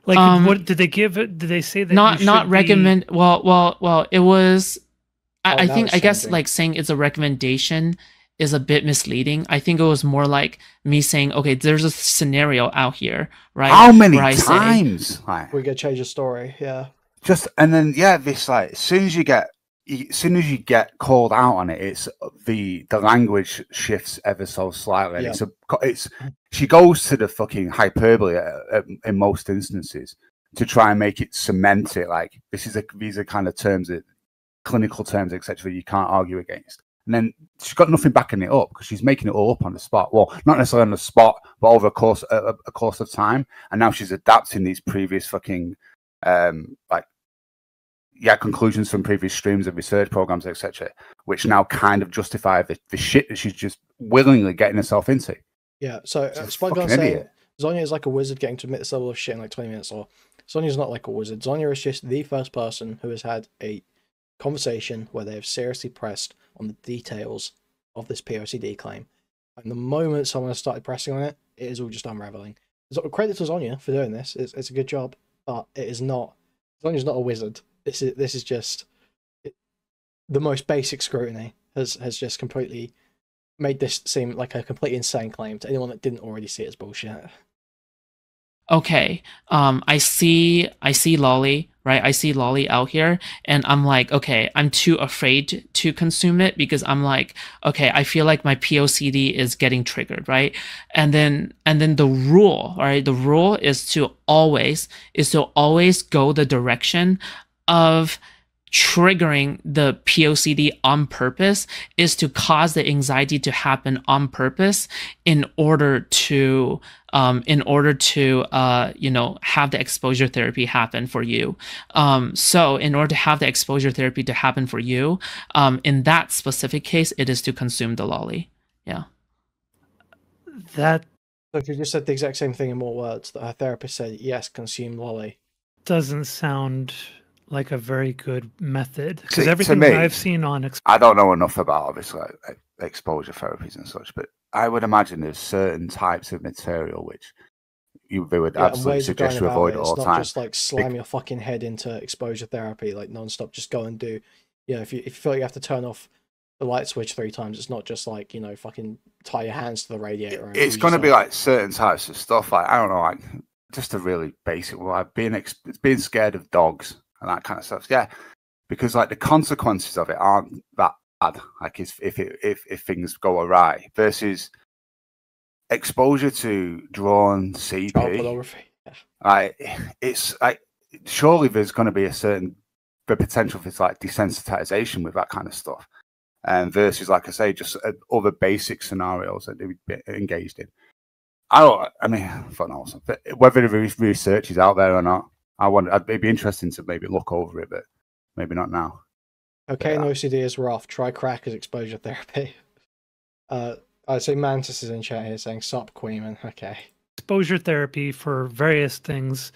Like, what did they give it? Did they say that? Not recommend. Well, it was. I guess like saying it's a recommendation is a bit misleading. I think it was more like me saying, okay, there's a scenario out here, right? How many times? We could change the story, yeah. And then this like as soon as you get called out on it, it's the language shifts ever so slightly. Yeah. She goes to the fucking hyperbole in most instances to try and make it cement it. Like these are kind of terms that clinical terms, etc. You can't argue against. And then she's got nothing backing it up because she's making it all up on the spot. Well, not necessarily on the spot, but over a course of time. And now she's adapting these previous fucking conclusions from previous streams of research programs, etc., which now kind of justify the shit that she's just willingly getting herself into. Yeah. So Spudgun's saying Zonia is like a wizard getting to admit this level of shit in like 20 minutes. Or Zonia's not like a wizard. Zonia is just the first person who has had a conversation where they have seriously pressed on the details of this POCD claim. And the moment someone has started pressing on it, it is all just unraveling. So credit to Zonia for doing this. It's a good job, but it is not. Zonia's not a wizard. This is just the most basic scrutiny has just completely made this seem like a completely insane claim to anyone that didn't already see it as bullshit. Okay, I see lolly, right? I see lolly out here, and I'm like, okay, I'm too afraid to consume it because I'm like, okay, I feel like my POCD is getting triggered, right? And then the rule, right? The rule is to always go the direction of triggering the POCD on purpose, is to cause the anxiety to happen on purpose in order to have the exposure therapy happen for you. So in order to have the exposure therapy to happen for you, in that specific case, it is to consume the lolly. Yeah. That. So if you just said the exact same thing in more words, that her therapist said, yes, consume lolly. Doesn't sound like a very good method, because everything that I've seen on I don't know enough about obviously exposure therapies and such, but I would imagine there's certain types of material which they would absolutely suggest you avoid at all times. It's not just like slam your fucking head into exposure therapy like non-stop. Just go and do, if you feel like you have to turn off the light switch 3 times, it's not just like fucking tie your hands to the radiator. It's going to be like certain types of stuff, like I don't know, like just a really basic one, like being scared of dogs and that kind of stuff. Yeah, because like the consequences of it aren't that bad. Like if things go awry, versus exposure to drawn CP. Child pornography. Like it's like surely there's going to be the potential for like desensitization with that kind of stuff, and versus like I say, just other basic scenarios that they would be engaged in. I mean, fuck knows. Whether the research is out there or not, it'd be interesting to maybe look over it, but maybe not now. Okay, and OCD is rough. Try crack as exposure therapy. I'd say Mantis is in chat here saying, "Sup, Kuihman." Okay. Exposure therapy for various things,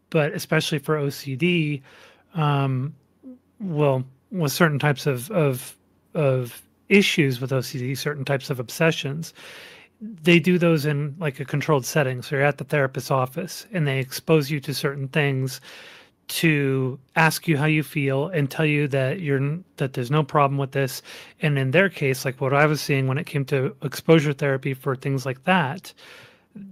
but especially for OCD, with certain types of issues with OCD, certain types of obsessions, they do those in like a controlled setting. So you're at the therapist's office and they expose you to certain things to ask you how you feel and tell you that there's no problem with this. And in their case, like what I was seeing when it came to exposure therapy for things like that,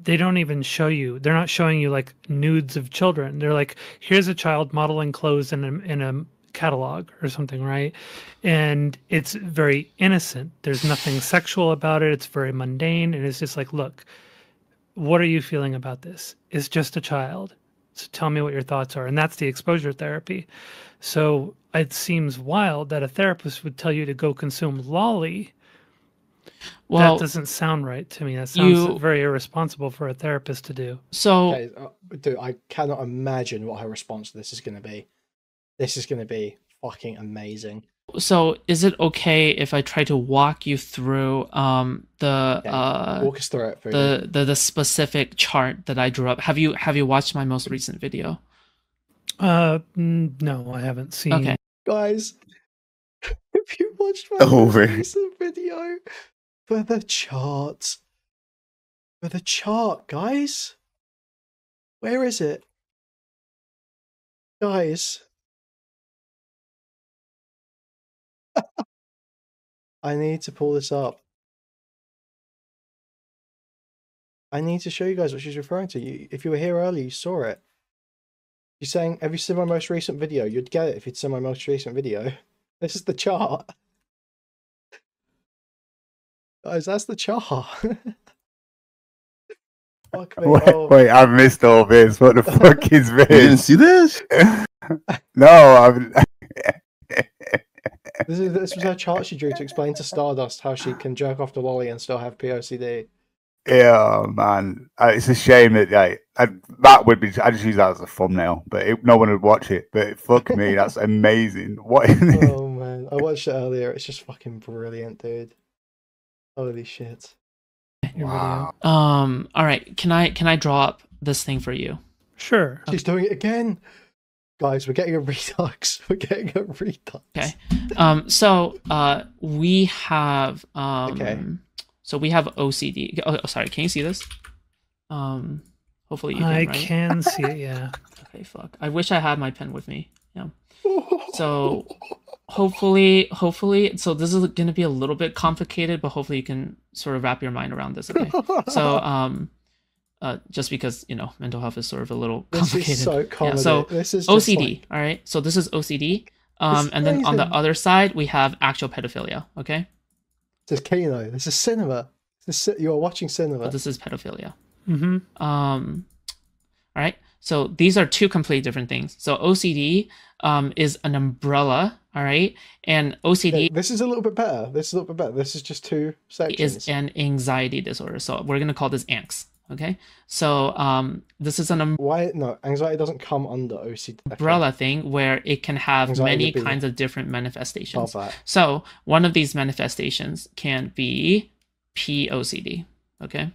they don't even show you. They're not showing you like nudes of children. They're like, here's a child modeling clothes in a catalog or something, right? And it's very innocent. There's nothing sexual about it. It's very mundane, and it's just like, look, what are you feeling about this? It's just a child. So tell me what your thoughts are. And that's the exposure therapy. So it seems wild that a therapist would tell you to go consume lolly. Well, that doesn't sound right to me. That sounds very irresponsible for a therapist to do. So, okay, dude, I cannot imagine what her response to this is going to be. This is going to be fucking amazing. So, is it okay if I try to walk you through walk us through it. The specific chart that I drew up? Have you watched my most recent video? No, I haven't seen. Okay, guys, if you watched my most recent video for the chart, guys, where is it, guys? I need to pull this up. I need to show you guys what she's referring to. If you were here earlier, you saw it. She's saying, have you seen my most recent video? You'd get it if you'd seen my most recent video. This is the chart. Guys, that's the chart. Fuck me. Wait, I've missed all this. What the fuck is this? You didn't see this? No, I've... This was her chart she drew to explain to Stardust how she can jerk off the lolly and still have POCD. Yeah, man, it's a shame that that would be. I just use that as a thumbnail, but no one would watch it. But fuck me, that's amazing. What? Oh man, I watched it earlier. It's just fucking brilliant, dude. Holy shit! Wow. All right. Can I draw up this thing for you? Sure. She's doing it again. Guys, we're getting a redux. We're getting a redux. Okay. So we have okay. So we have OCD. Oh, sorry. Can you see this? Hopefully you can. I right? can see it. Yeah. Okay. Fuck. I wish I had my pen with me. Yeah. So hopefully. So this is going to be a little bit complicated, but hopefully you can sort of wrap your mind around this. Okay. So just because mental health is sort of a little complicated. This is so complicated. Yeah, so this is OCD. All right. So this is OCD. And then on the other side we have actual pedophilia. Okay. This is Kino. This is cinema. You are watching cinema. But this is pedophilia. Mm-hmm. All right. So these are two completely different things. So OCD is an umbrella. All right. And OCD. This is a little bit better. This is just two sections. Is an anxiety disorder. So we're gonna call this angst. Okay. So this is an why no anxiety doesn't come under OCD umbrella thing where it can have many kinds of different manifestations. That. So one of these manifestations can be POCD. Okay.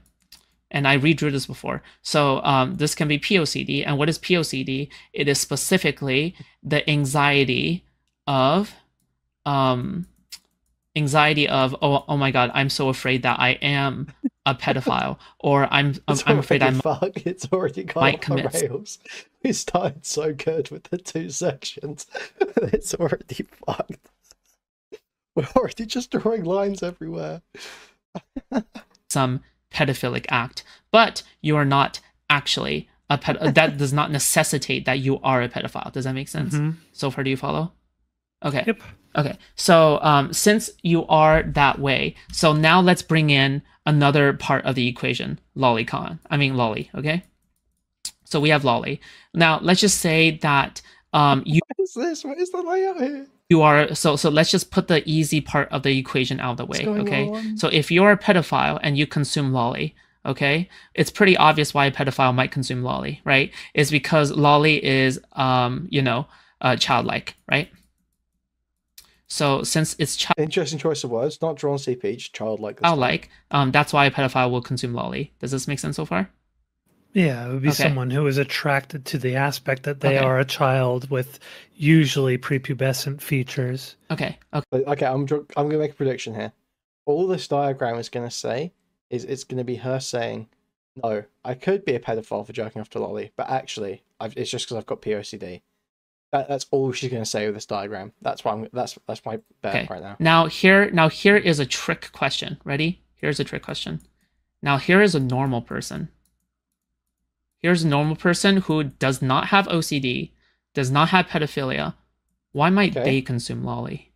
And I redrew this before. So this can be POCD. And what is POCD? It is specifically the anxiety of oh my god, I'm so afraid that I am a pedophile, or I'm afraid it's already gone off the rails. We started so good with the two sections. It's already fucked. We're already just drawing lines everywhere. Some pedophilic act, but you are not actually a that does not necessitate that you are a pedophile. Does that make sense? Mm-hmm. So far, do you follow? Okay. Yep. Okay. So since you are that way, so now let's bring in another part of the equation, lolly. Okay. So we have lolly. Now let's just say that you. What is this? What is the layout here? You are so let's just put the easy part of the equation out of the way. Okay. On? So if you're a pedophile and you consume lolly, okay, it's pretty obvious why a pedophile might consume lolly, right? It's because lolly is childlike, right? So since it's interesting choice of words, not drawn CP, just childlike. Childlike, that's why a pedophile will consume lolly. Does this make sense so far? Yeah, it would be someone who is attracted to the aspect that they are a child with usually prepubescent features. Okay. I'm gonna make a prediction here. All this diagram is gonna say is it's gonna be her saying, "No, I could be a pedophile for jerking off to lolly, but actually, it's just because I've got POCD." That's all she's going to say with this diagram. That's why that's my bet right now. Now here is a trick question. Ready? Here's a trick question. Now here is a normal person. here's a normal person who does not have OCD, does not have pedophilia. Why might they consume lolly?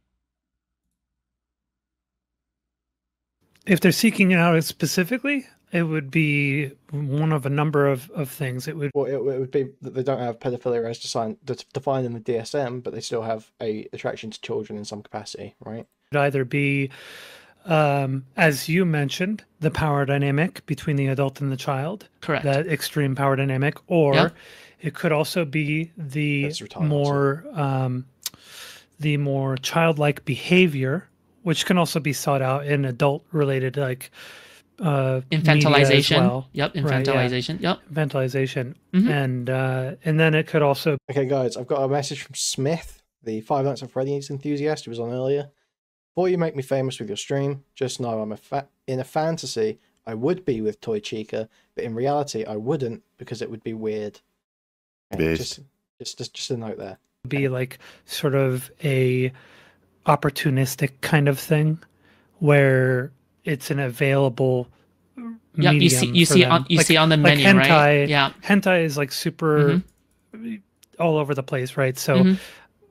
If they're seeking it out specifically, it would be one of a number of things. It would be that they don't have pedophilia as defined in the DSM, but they still have a attraction to children in some capacity, right? It would either be, as you mentioned, the power dynamic between the adult and the child. Correct. That extreme power dynamic, or it could also be the more childlike behavior, which can also be sought out in adult-related infantilization. Well. Yep, infantilization. Right, infantilization, and then it could also. Okay, guys, I've got a message from Smith, the Five Nights at Freddy's enthusiast who was on earlier. Before you make me famous with your stream, just know I'm in a fantasy. I would be with Toy Chica, but in reality, I wouldn't because it would be weird. Okay, just a note there. Be like sort of a opportunistic kind of thing where it's an available medium. You see on the menu, hentai, right? Yeah, hentai is like super all over the place, right? So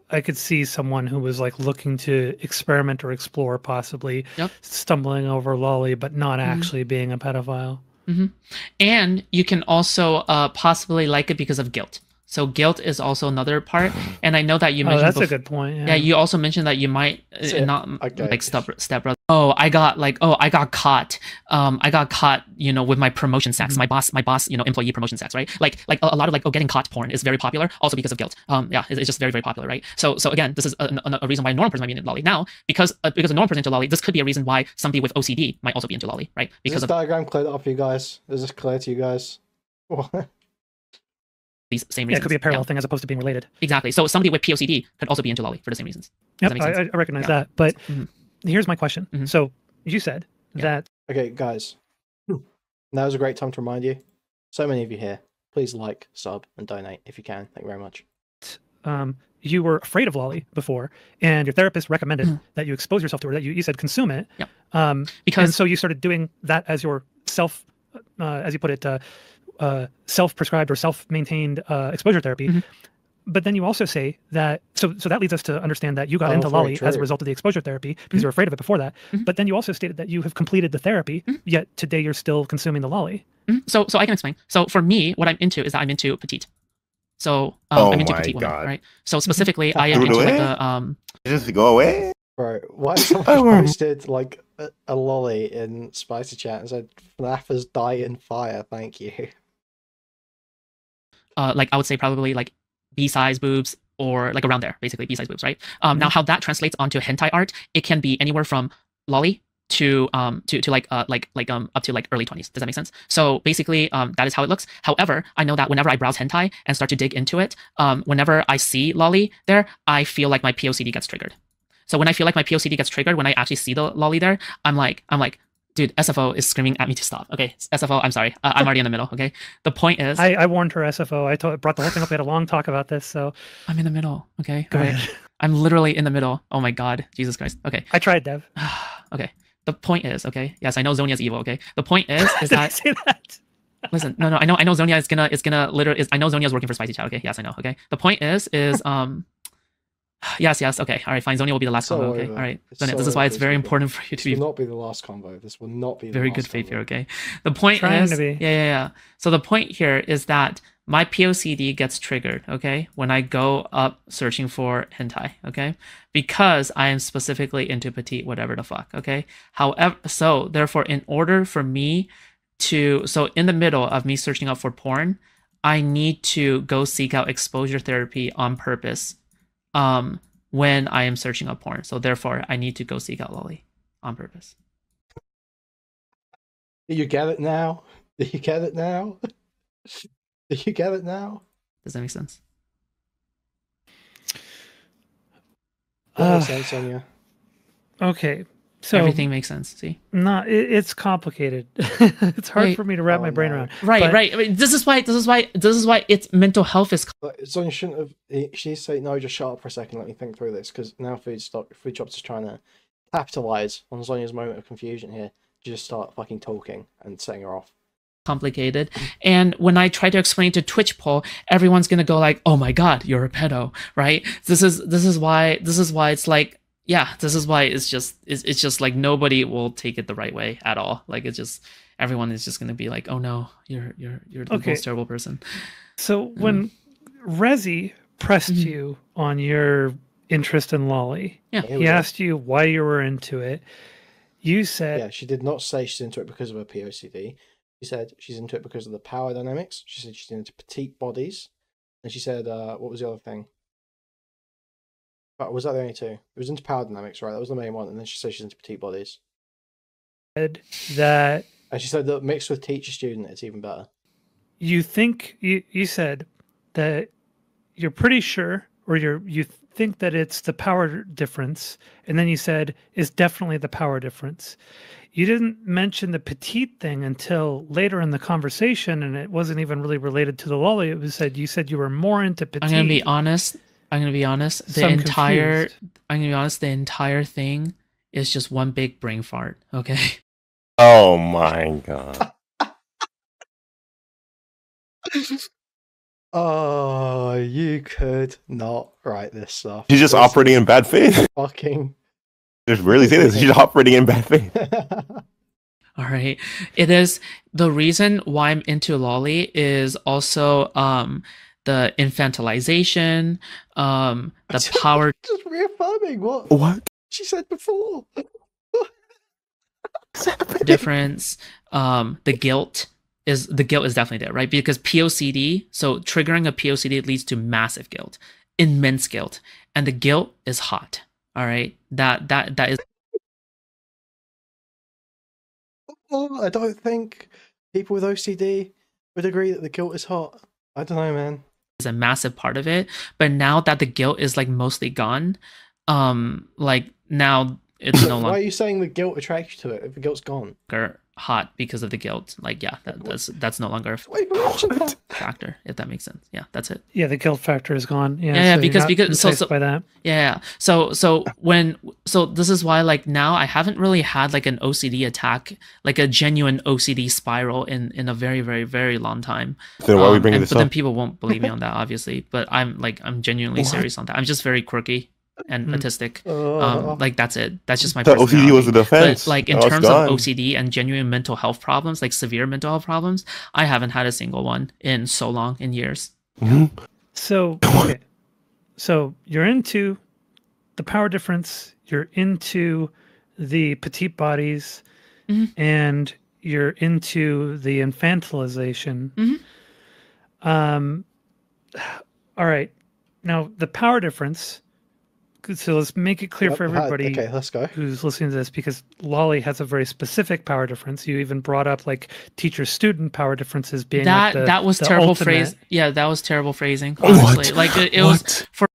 I could see someone who was like looking to experiment or explore, possibly stumbling over lolly, but not actually being a pedophile. And you can also possibly like it because of guilt. So guilt is also another part, and I know that you mentioned. Oh, that's a good point. Yeah, you also mentioned that you might not like stepbrother. I got caught. I got caught. With my promotion sex, my boss, employee promotion sex, right? Like a lot of getting caught porn is very popular, also because of guilt. It's just very, very popular, right? So again, this is a reason why a normal person might be into lolly. Now, because a normal person into lolly, this could be a reason why somebody with OCD might also be into lolly, right? Because this diagram cleared up for you guys. Is this clear to you guys? These same reasons. It could be a parallel thing as opposed to being related. Exactly. So somebody with POCD could also be into lolly for the same reasons. Yep, I recognize that. But here's my question. So you said that. Okay, guys. That was a great time to remind you. So many of you here. Please like, sub, and donate if you can. Thank you very much. You were afraid of lolly before, and your therapist recommended that you expose yourself to it, that you said consume it. Yep. And so you started doing that as your self, as you put it, self-prescribed or self-maintained exposure therapy. But then you also say that, so that leads us to understand that you got into lolly as a result of the exposure therapy because you were afraid of it before that. But then you also stated that you have completed the therapy, yet today you're still consuming the lolly. So I can explain. So for me, what I'm into is that I'm into petite. So I'm into petite women, right? So specifically, I am into like the Just go away. Bro, why someone posted like a lolly in Spicy Chat and said FNAFers die in fire, thank you. Like I would say probably like B-size boobs or like around there, basically B-size boobs, right? Now how that translates onto hentai art, it can be anywhere from lolly to up to like early 20s. Does that make sense? So basically that is how it looks. However, I know that whenever I browse hentai and start to dig into it, whenever I see lolly there, I feel like my POCD gets triggered. So when I feel like my POCD gets triggered, when I actually see the lolly there, I'm like, dude, SFO is screaming at me to stop. Okay, SFO, I'm sorry. I'm already in the middle, okay? The point is... I warned her, SFO. I brought the whole thing up. We had a long talk about this, so... I'm in the middle, okay? Go ahead. I'm literally in the middle. Oh my god. Jesus Christ. Okay. I tried, Dev. Okay. The point is, okay? Yes, I know Zonia's evil, okay? The point is that... I say that? Listen, no, I know Zonia is gonna literally... I know Zonia's working for Spicy Chat, okay? Yes, I know, okay? The point is Yes, okay. All right, fine. Zonia will be the last combo, okay? All right. Zonia, this is why it's very important for you to be... This will not be the last combo. This will not be the very last good faith combo. here, okay? The point is... Yeah. So the point here is that my POCD gets triggered, okay? When I go up searching for hentai, okay? Because I am specifically into petite whatever the fuck, okay? However, so therefore, in order for me to... So in the middle of me searching up for porn, I need to go seek out exposure therapy on purpose when I am searching up porn. So therefore, I need to go seek out lolly on purpose. Do you get it now? Do you get it now? Do you get it now? Does that make sense? That makes sense, Sonia. Okay. So everything makes sense. See, it's complicated. It's hard for me to wrap my brain around. Right. I mean, this is why it's mental health is. Sonia shouldn't have. She said no. Just shut up for a second. Let me think through this, because now foodshops is trying to capitalize on Sonia's moment of confusion here. Just start fucking talking and setting her off. complicated. And when I try to explain to Twitch poll, everyone's gonna go like, "Oh my god, you're a pedo," right? This is why it's like, yeah, this is why it's just like nobody will take it the right way at all. Like it's just everyone is just gonna be like, "Oh no, you're the most terrible person." So when Rezi pressed you on your interest in Lolly, he asked you why you were into it. You said, yeah, she did not say she's into it because of her POCD. She said she's into it because of the power dynamics. She said she's into petite bodies. And she said, what was the other thing? Was that the only two? It was into power dynamics, right? That was the main one. And then she said she's into petite bodies. That. And she said that mixed with teacher-student, it's even better. You think, you said that you're pretty sure, or you think that it's the power difference. And then you said, it's definitely the power difference. You didn't mention the petite thing until later in the conversation, and it wasn't even really related to the lolly. It was said you said you were more into petite. I'm gonna be honest. The entire thing is just one big brain fart. Okay. Oh my god. Oh, you could not write this stuff. She's just operating in bad faith. Fucking. Just really say this. She's operating in bad faith. All right. It is the reason why I'm into lolly is also the infantilization, the power. Just reaffirming what she said before. Difference. The guilt is definitely there, right? Because POCD, so triggering a POCD leads to massive guilt, immense guilt, and the guilt is hot. All right, that is. I don't think people with OCD would agree that the guilt is hot. I don't know, man. Is a massive part of it, but now that the guilt is like mostly gone, like now it's no longer. Why are you saying the guilt attracts you to it if the guilt's gone? Hot because of the guilt. Like, yeah, that's no longer a factor, if that makes sense. Yeah, that's it. Yeah, the guilt factor is gone. Yeah, so because so by that. Yeah. So this is why, like, now I haven't really had like an OCD attack, like a genuine OCD spiral in a very, very, very long time. Then why are we bringing this up? But then people won't believe me on that, obviously. But I'm genuinely serious on that. I'm just very quirky and autistic. Like that's it. That's just my personality. OCD was the defense. But like in terms of OCD and genuine mental health problems, like severe mental health problems, I haven't had a single one in so long, in years. Mm-hmm. So okay. So you're into the power difference, you're into the petite bodies, and you're into the infantilization. All right. Now the power difference. So let's make it clear for everybody let's go. Who's listening to this, because Lolly has a very specific power difference. You even brought up like teacher-student power differences being that was terrible phrase. Yeah, that was terrible phrasing. Honestly, like it was for.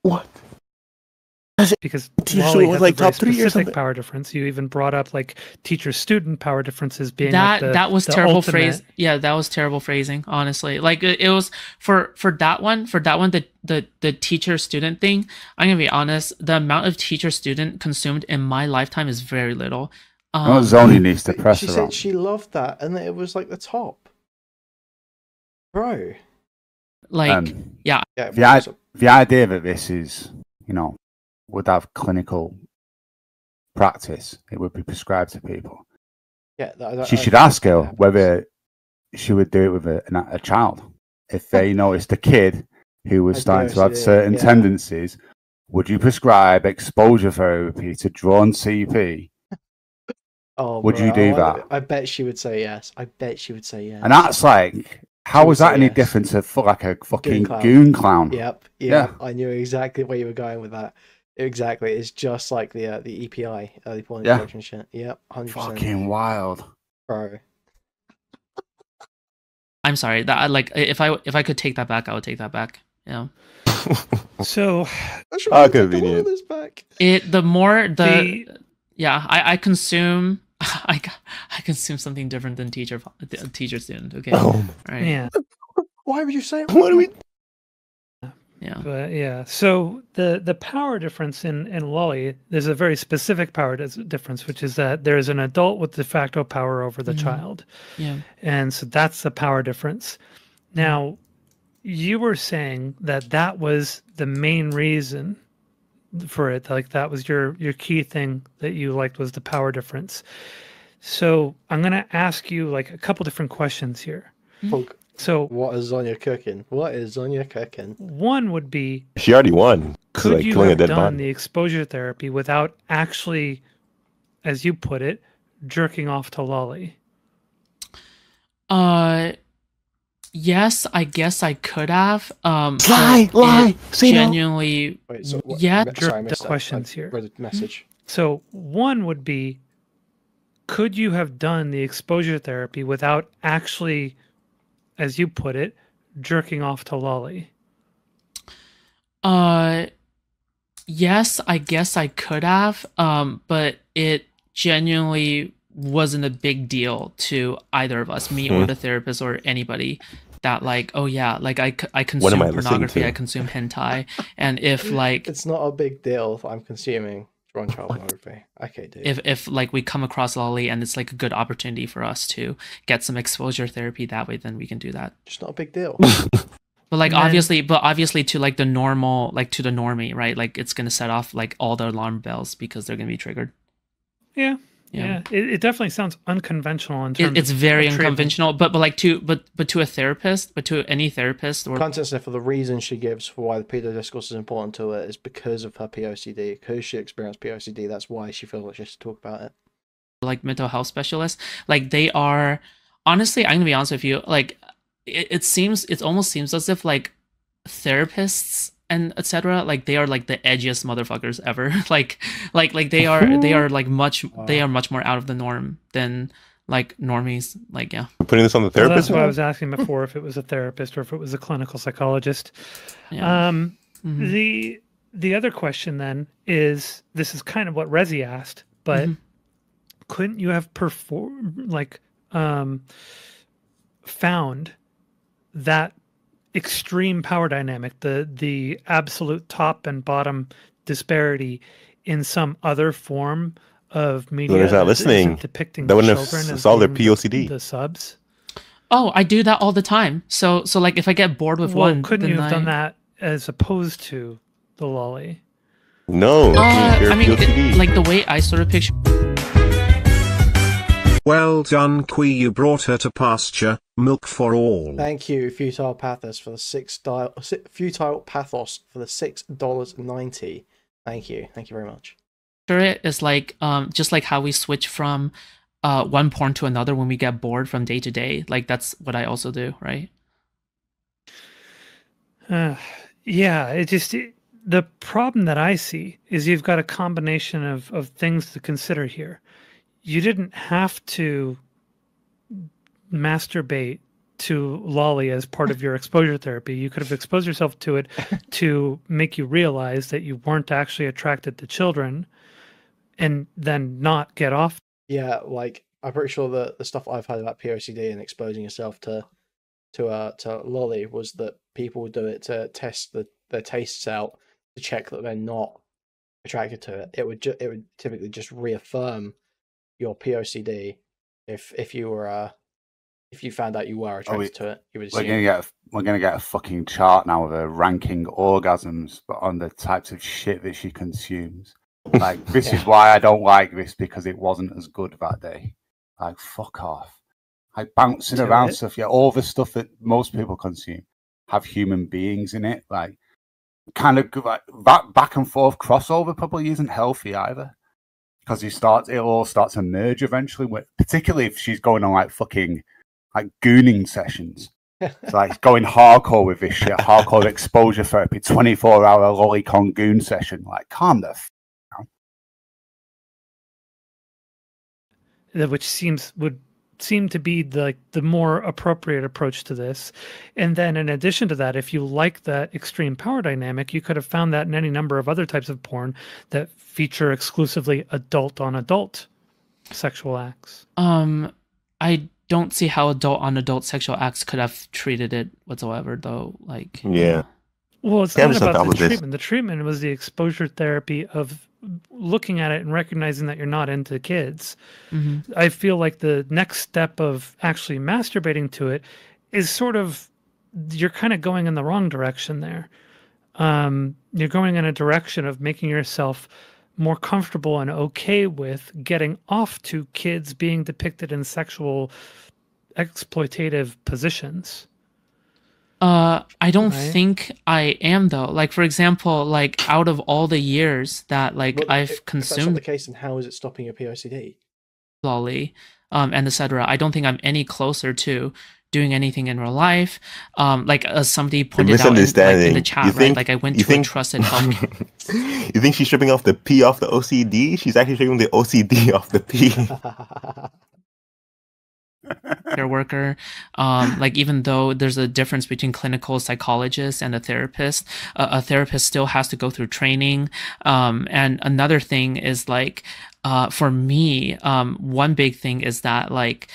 What? Because Lolly has like a very specific power difference. You even brought up like teacher-student power differences being that was terrible phrase. Yeah, that was terrible phrasing. Honestly, like it was for that one. The teacher-student thing. I'm gonna be honest. The amount of teacher-student consumed in my lifetime is very little. Zonia needs to press. She said she loved that, and it was like the top, bro. Like yeah. The idea that this is, would have clinical practice, it would be prescribed to people. Yeah, she should ask her whether she would do it with a child. If they noticed a kid who was starting to have certain tendencies, would you prescribe exposure therapy to drawn CP? Would you do that? I bet she would say yes. And that's like, how is that any different to like a fucking goon clown? Yep. Yeah. I knew exactly where you were going with that. Exactly. It's just like the EPI, early point introduction shit. Yep. 100%. Fucking wild, bro. I'm sorry. That like if I could take that back, I would take that back. Yeah. So convenient. I consume. I consume something different than teacher student. Okay. Oh. Right. Yeah. Why would you say? What do we? Yeah. But yeah, so the power difference in lolly, there's a very specific power difference, which is that there's an adult with de facto power over the child. Yeah. And so that's the power difference. Now, you were saying that that was the main reason for it, like that was your key thing that you liked was the power difference. So I'm gonna ask you like a couple different questions here. So what is Zonia cooking? What is Zonia cooking? One would be, she already won. Could like you killing have a dead done body. the exposure therapy without actually, as you put it, jerking off to lolly? Yes, I guess I could have. Lie. Say genuinely. Wait, so what, yeah. Sorry, I missed the questions here. Read a message. So one would be, could you have done the exposure therapy without actually, as you put it, jerking off to lolly? Yes, I guess I could have. But it genuinely wasn't a big deal to either of us, me or the therapist or anybody. That like, oh yeah, like I consume pornography, I consume hentai, and if like it's not a big deal if I'm consuming child pornography. Okay, dude. If like we come across lolly and it's like a good opportunity for us to get some exposure therapy that way, then we can do that. Just not a big deal. But like obviously to like the normal, like to the normie, right? Like it's gonna set off like all the alarm bells because they're gonna be triggered. Yeah. It definitely sounds unconventional in terms. It's very unconventional, but to a therapist, but to any therapist or context for the reason she gives for why the pedo discourse is important to her is because of her POCD, because she experienced POCD. That's why she feels like she has to talk about it. Like mental health specialists, like they are. Honestly, I'm gonna be honest with you. Like it almost seems as if like therapists and etc. like they are like the edgiest motherfuckers ever. like they are like much more out of the norm than like normies. Like yeah. Putting this on the therapist. Well, that's what I was asking before, if it was a therapist or if it was a clinical psychologist. Yeah. The other question then is, this is kind of what Rezi asked, but couldn't you have found that extreme power dynamic, the absolute top and bottom disparity in some other form of media not listening, depicting that wouldn't children have as solved their being POCD. the subs? Oh, I do that all the time. So like if I get bored with one, couldn't you have done that as opposed to the lolly? No, I mean, like the way I sort of picture. Well done, Kui. You brought her to pasture. Milk for all. Thank you, Futile Pathos, for the $6.90. Thank you very much. It is like just like how we switch from one porn to another when we get bored from day to day. Like that's what I also do, right? Yeah, the problem that I see is you've got a combination of things to consider here. You didn't have to masturbate to lolly as part of your exposure therapy. You could have exposed yourself to it to make you realize that you weren't actually attracted to children and then not get off. Yeah, like I'm pretty sure the stuff I've heard about POCD and exposing yourself to lolly was that people would do it to test their tastes out to check that they're not attracted to it. It would typically just reaffirm your POCD if you were if you found out you were attracted to it. You would assume. We're gonna get a fucking chart now of her ranking orgasms, but on the types of shit that she consumes. Like this is why I don't like this, because it wasn't as good that day. Like fuck off. Like bouncing around stuff. Yeah, all the stuff that most people consume have human beings in it. Like kind of like that back and forth crossover probably isn't healthy either. Because it'll all start to merge eventually, particularly if she's going on like fucking like gooning sessions. It's like going hardcore with this shit, hardcore exposure therapy, 24-hour lolicon goon session. Like, calm the f down. Which would seem to be the more appropriate approach to this. And then in addition to that, if you like that extreme power dynamic, you could have found that in any number of other types of porn that feature exclusively adult on adult sexual acts. I don't see how adult on adult sexual acts could have treated it whatsoever, though. Like yeah. Well, it's not about the treatment. The treatment was the exposure therapy of looking at it and recognizing that you're not into kids. Mm-hmm. I feel like the next step of actually masturbating to it is sort of, you're kind of going in the wrong direction there. You're going in a direction of making yourself more comfortable and okay with getting off to kids being depicted in sexual exploitative positions. I don't think I am though. Like, for example, like out of all the years that I've consumed, if that's not the case, then how is it stopping your POCD? Lolly, and etc. I don't think I'm any closer to doing anything in real life. Like as somebody pointed out in the chat, right? Like I went to a trusted help. You think she's stripping off the P off the OCD? She's actually stripping the OCD off the P. Worker, like even though there's a difference between clinical psychologists and a therapist still has to go through training. And another thing is like, for me, one big thing is that like,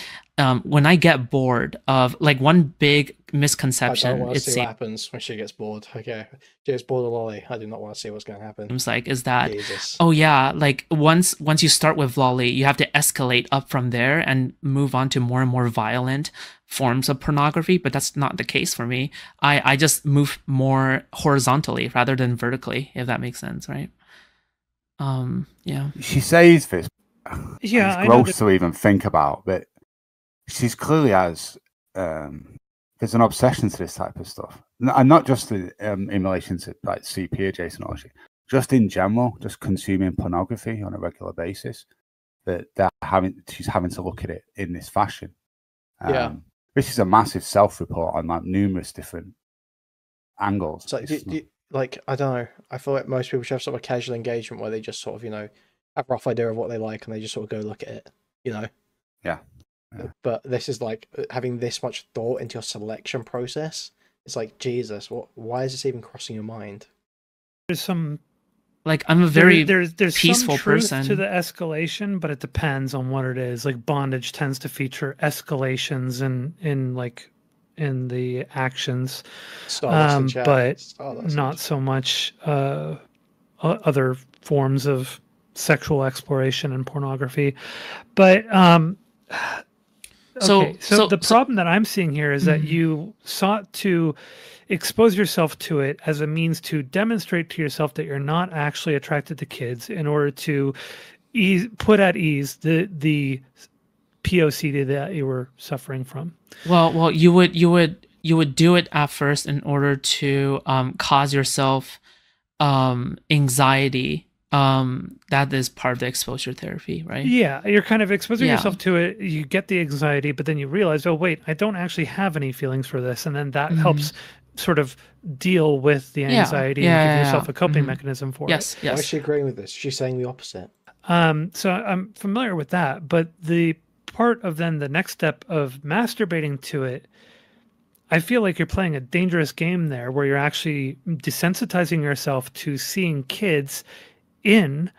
when I get bored of like one big misconception, I don't want to see what happens when she gets bored. Okay, she gets bored of Lolly. I do not want to see what's going to happen. It's like, is that Jesus. Oh yeah, like once you start with Lolly, you have to escalate up from there and move on to more and more violent forms of pornography. But that's not the case for me. I just move more horizontally rather than vertically, if that makes sense, right? Yeah. She says this. Yeah, it's gross to even think about, but she's clearly has there's an obsession to this type of stuff, and not just in relation to like CP adjacent or just in general, just consuming pornography on a regular basis. That she's having to look at it in this fashion. This is a massive self-report on like numerous different angles. So, like, I don't know. I feel like most people should have sort of a casual engagement where they just sort of, have a rough idea of what they like and they just sort of go look at it, Yeah. But this is like having this much thought into your selection process. It's like, Jesus, why is this even crossing your mind? There's some, like, I'm a very there's peaceful some truth person to the escalation, but it depends on what it is. Like bondage tends to feature escalations in the actions, but not so much other forms of sexual exploration and pornography. But okay, so the problem that I'm seeing here is that you sought to expose yourself to it as a means to demonstrate to yourself that you're not actually attracted to kids in order to put at ease the POCD that you were suffering from. Well, you would do it at first in order to cause yourself anxiety. That is part of the exposure therapy, right? Yeah, you're kind of exposing yourself to it. You get the anxiety, but then you realize, oh wait, I don't actually have any feelings for this, and then that helps sort of deal with the anxiety and give yourself a coping mechanism for it. Yes. Why is she agreeing with this? She's saying the opposite. So I'm familiar with that, but the part of then the next step of masturbating to it, I feel like you're playing a dangerous game there where you're actually desensitizing yourself to seeing kids in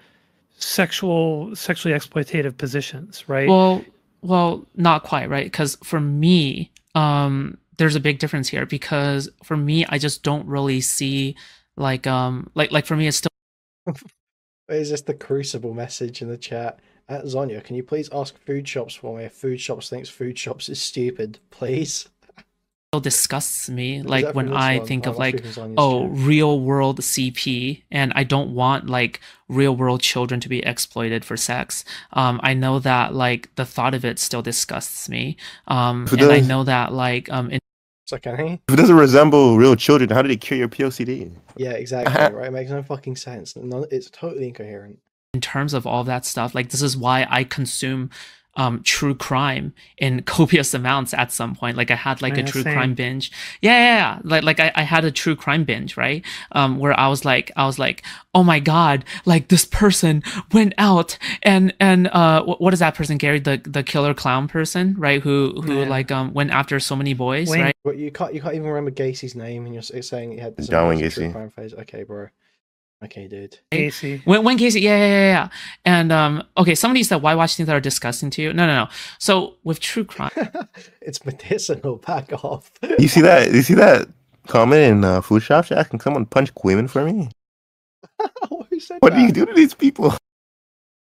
sexually exploitative positions, right? Well, not quite, right? Because for me, there's a big difference here, because for me, I just don't really see like for me, it's still. Is this the Crucible message in the chat? At Zonia, can you please ask Food Shops for me if Food Shops thinks Food Shops is stupid, please? Disgusts me, like when I think of like, real world CP, and I don't want like real world children to be exploited for sex. I know that like the thought of it still disgusts me. And I know that like it's like, if it doesn't resemble real children, how did it cure your POCD? Yeah, exactly, right? It makes no fucking sense. It's totally incoherent. In terms of all that stuff, like this is why I consume true crime in copious amounts at some point. Like I had like a true crime binge. Yeah. Like I had a true crime binge, right? Where I was like, oh my God, like this person went out and what is that person, Gary, the killer clown person, right? Who like went after so many boys, right? But you can't even remember Gacy's name, and you're saying he had this true crime phase. Okay, bro. Okay, dude. Casey. When Casey, yeah. And okay, somebody said, why watch things that are disgusting to you? No. So with true crime, it's medicinal. Back off. You see that? comment in food shop chat? Can someone punch Kuihman for me? Who said What that? do you do to these people?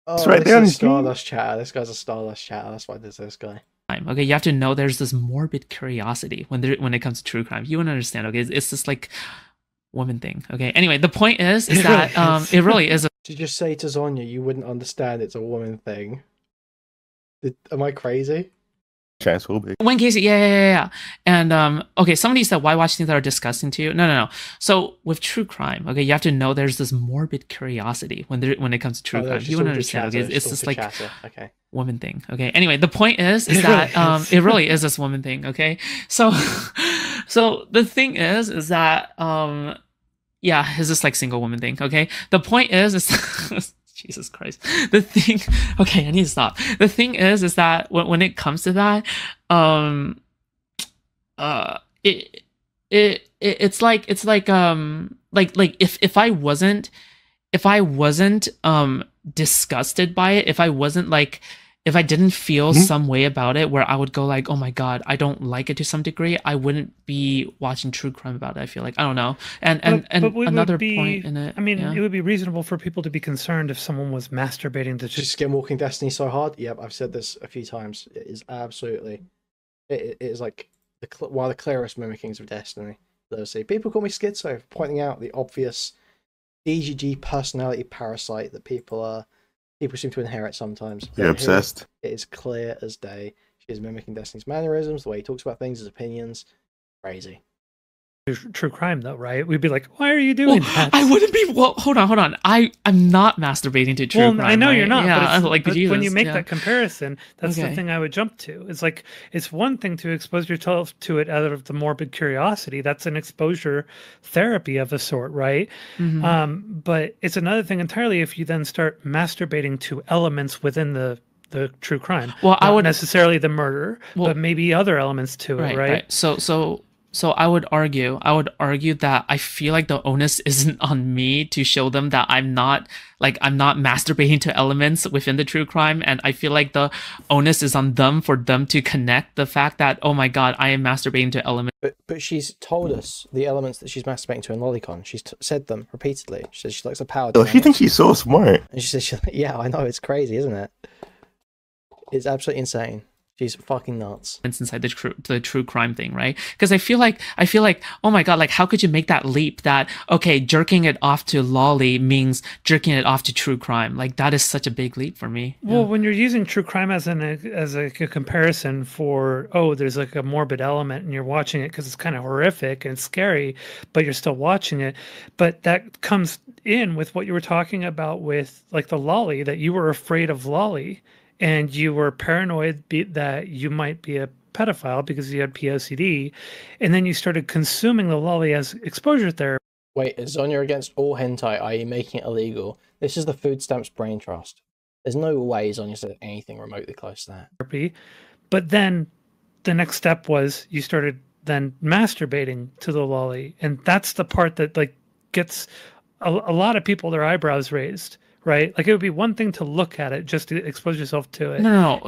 Oh, right there on the screen. Stardust chatter. This guy's a Stardust chatter. That's why there's this guy. Okay, you have to know there's this morbid curiosity when it comes to true crime. You wouldn't understand. Okay, it's this like woman thing. Okay. Anyway, the point is that it really is. Did you just say to Zonia you wouldn't understand it's a woman thing? Am I crazy? Transphobic. When Casey, yeah. And okay, somebody said, why watch things that are disgusting to you? No. So with true crime, okay, you have to know there's this morbid curiosity when it comes to true crime. You wouldn't understand. Okay, it's this like woman thing. Okay. Anyway, the point is that it really is this woman thing. Okay. So the thing is that yeah, is this like single woman thing? Okay. The point is Jesus Christ. The thing, okay, I need to stop. The thing is that when it comes to that, it's like if I wasn't disgusted by it, if I didn't feel some way about it where I would go like, oh my God, I don't like it to some degree, I wouldn't be watching true crime about it. I feel like, I don't know. And another point in it. I mean, it would be reasonable for people to be concerned if someone was masturbating to just skinwalking Destiny so hard. Yep, I've said this a few times. It is absolutely, it is like one of the clearest mimickings of Destiny. Let's see, people call me schizo for pointing out the obvious DGG personality parasite that people seem to inherit sometimes. You're obsessed. It is clear as day. She is mimicking Destiny's mannerisms, the way he talks about things, his opinions. Crazy. True crime, though, right? We'd be like, why are you doing that? I wouldn't be. Well, hold on. I'm not masturbating to true crime. I know you're not. Yeah, but, like, but Jesus, when you make that comparison, that's the thing I would jump to. It's like, it's one thing to expose yourself to it out of the morbid curiosity. That's an exposure therapy of a sort, right? Mm-hmm. But it's another thing entirely if you then start masturbating to elements within the true crime. Well, I would necessarily the murder, but maybe other elements to it, right? So I would argue that I feel like the onus isn't on me to show them that I'm not masturbating to elements within the true crime, and I feel like the onus is on them for them to connect the fact that, oh my God, I am masturbating to elements. But she's told us the elements that she's masturbating to in Lolicon. She's said them repeatedly. She says she likes the power. Oh, she thinks she's so smart. And she says, yeah, I know, it's crazy, isn't it? It's absolutely insane. She's fucking nuts. Inside the true crime thing, right? Because I feel like, oh my God, like how could you make that leap that, okay, jerking it off to lolly means jerking it off to true crime? Like that is such a big leap for me. Well, when you're using true crime as a comparison for, oh, there's like a morbid element and you're watching it because it's kind of horrific and scary, but you're still watching it. But that comes in with what you were talking about with like the lolly, that you were afraid of lolly. And you were paranoid that you might be a pedophile because you had POCD, and then you started consuming the lolly as exposure therapy. Wait, is Zonia against all hentai, i.e. making it illegal? This is the Food Stamps Brain Trust. There's no way Zonia said anything remotely close to that. But then the next step was you started then masturbating to the lolly, and that's the part that like gets a lot of people their eyebrows raised. Right, like it would be one thing to look at it, just to expose yourself to it. No,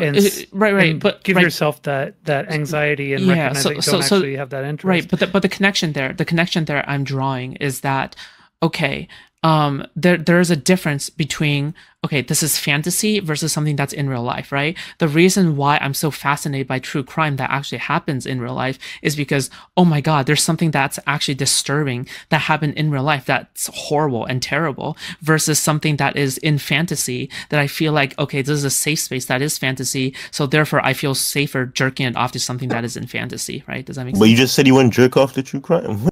right, but give yourself that anxiety and recognize that you don't actually have that interest. Right, but the connection there I'm drawing is that, okay, there is a difference between, okay, this is fantasy versus something that's in real life, right? The reason why I'm so fascinated by true crime that actually happens in real life is because, oh my God, there's something that's actually disturbing that happened in real life that's horrible and terrible versus something that is in fantasy that I feel like, okay, this is a safe space that is fantasy, so therefore I feel safer jerking it off to something that is in fantasy, right? Does that make sense? But you just said you wouldn't jerk off to true crime.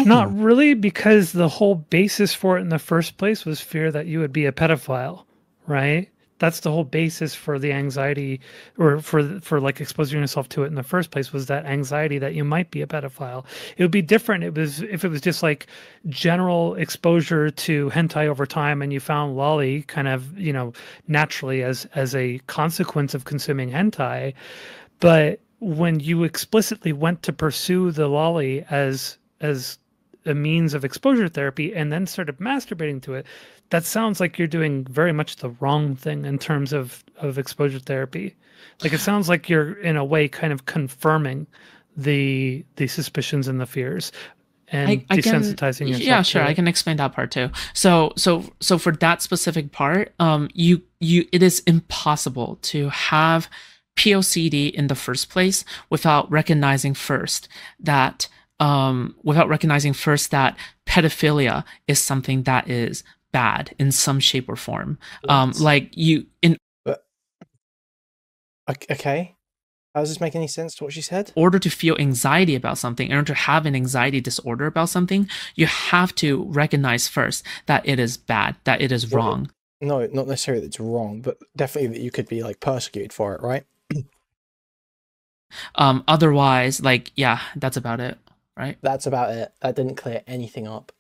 Not really, because the whole basis for it in the first place was fear that you would be a pedophile, right? That's the whole basis for the anxiety, or for like exposing yourself to it in the first place, was that anxiety that you might be a pedophile. It would be different if it was just like general exposure to hentai over time and you found lolly kind of, naturally as a consequence of consuming hentai. But when you explicitly went to pursue the lolly as a means of exposure therapy and then started masturbating to it, that sounds like you're doing very much the wrong thing in terms of exposure therapy. Like it sounds like you're in a way kind of confirming the suspicions and the fears, and I desensitizing yourself. Yeah, sure, I can explain that part too. So for that specific part, it is impossible to have POCD in the first place without recognizing first that pedophilia is something that is bad in some shape or form. Okay. How does this make any sense to what she said? In order to feel anxiety about something, in order to have an anxiety disorder about something, you have to recognize first that it is bad, that it is wrong. No, not necessarily that it's wrong, but definitely that you could be like persecuted for it, right? Otherwise, that's about it, right? That's about it. That didn't clear anything up.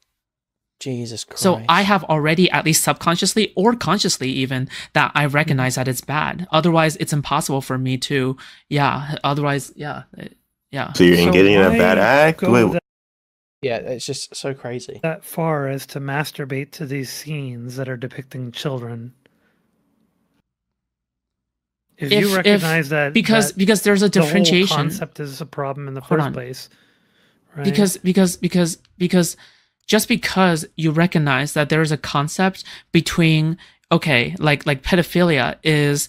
Jesus Christ. So I have already, at least subconsciously or consciously even, that I recognize that it's bad. Otherwise, it's impossible for me to, yeah. So you're engaging in a bad act? Yeah, it's just so crazy. That far as to masturbate to these scenes that are depicting children. If you recognize that because there's a differentiation. The whole concept is a problem in the first place. Right? Because just because you recognize that there is a concept between, okay, like pedophilia is,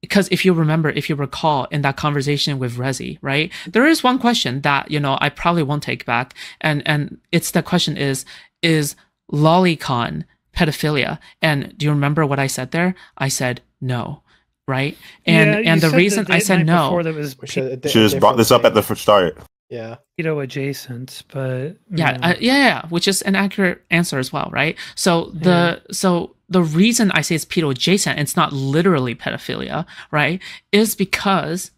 because if you recall in that conversation with Rezi, right, there is one question that, I probably won't take back. And it's the question is lolicon pedophilia? And do you remember what I said there? I said no. Right. And the reason I said no, she just brought this up at the start. Yeah. Adjacent, but which is an accurate answer as well, right? So the reason I say it's pedo adjacent, it's not literally pedophilia, right? Is because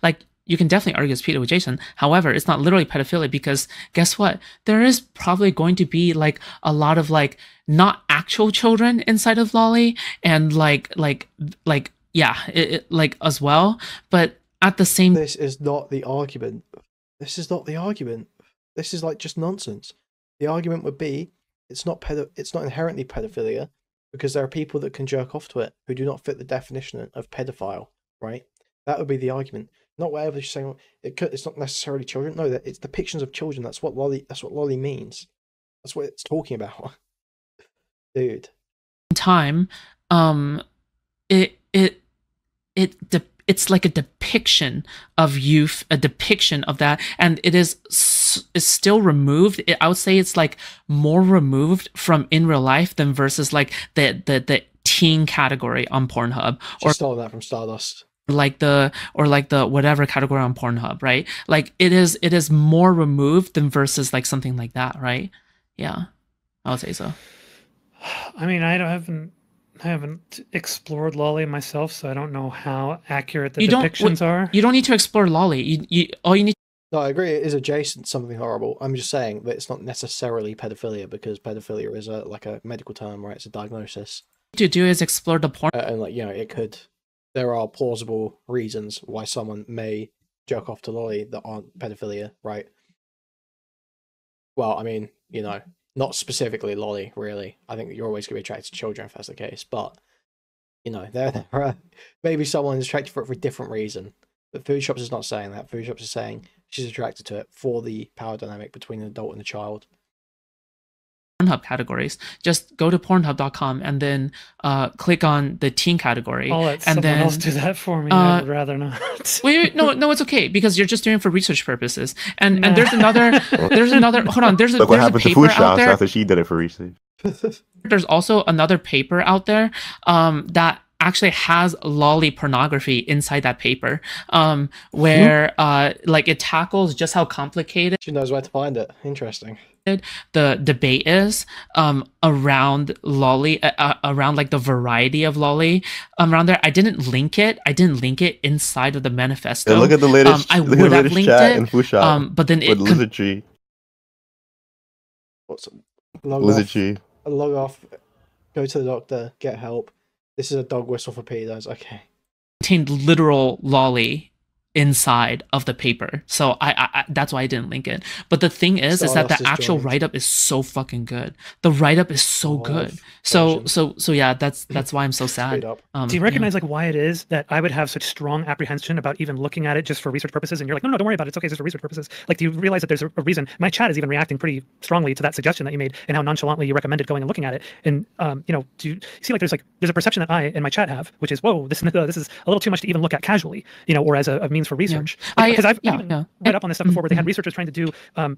like you can definitely argue it's pedo adjacent. However, it's not literally pedophilia because guess what? There is probably going to be like a lot of like not actual children inside of Lolly and like as well, but at the same, this is not the argument. This is like just nonsense. The argument would be it's not inherently pedophilia because there are people that can jerk off to it who do not fit the definition of pedophile, right? That would be the argument. Not whatever she's saying. It's not necessarily children. No, it's depictions of children. That's what Lolly means. That's what it's talking about, dude. Time, it's like a depiction of youth, a depiction of that, and it is still removed. I would say it's like more removed from in real life than versus like the teen category on Pornhub. She stole that from Stardust. Like the whatever category on Pornhub, right? Like it is more removed than versus like something like that, right? Yeah, I would say so. I mean, I haven't explored Lolly myself, so I don't know how accurate the depictions are. You don't need to explore Lolly. All you need. No, I agree. It is adjacent to something horrible. I'm just saying that it's not necessarily pedophilia because pedophilia is a medical term, right? It's a diagnosis. What to do is explore the porn, and it could. There are plausible reasons why someone may jerk off to Lolly that aren't pedophilia, right? Well, I mean, not specifically Lolly, really. I think you're always going to be attracted to children if that's the case. But, there are maybe someone is attracted for it for a different reason. But Foodshops is not saying that. Foodshops is saying she's attracted to it for the power dynamic between an adult and a child. Pornhub categories. Just go to pornhub.com and then click on the teen category. I'll let someone else do that for me. I would rather not. wait, no, it's okay because you're just doing it for research purposes. And there's another. Hold on. There's what happened a to paper Foodshops out there. after she did it for research. There's also another paper out there that actually has lolly pornography inside that paper, where it tackles just how complicated. She knows where to find it. Interesting. The debate is around lolly, around like the variety of lolly around there. I didn't link it inside of the manifesto. Yeah, look at the latest. I would have linked it, but then it lizard tree. Lizard tree. Log off. Go to the doctor. Get help. This is a dog whistle for pedos. Okay. Contained literal lolly inside of the paper. So I that's why I didn't link it. But the thing is that the actual write-up is so fucking good. The write-up is so good. So yeah, that's why I'm so sad. Do you recognize like why it is that I would have such strong apprehension about even looking at it just for research purposes? And you're like, no, don't worry about it. It's okay, it's just for research purposes. Like, do you realize that there's a reason? My chat is even reacting pretty strongly to that suggestion that you made and how nonchalantly you recommended going and looking at it. And you know, do you see like there's a perception that I and my chat have, which is, whoa, this is a little too much to even look at casually, you know, or as a means for research. Because I've even read up on this stuff before where they had researchers trying to do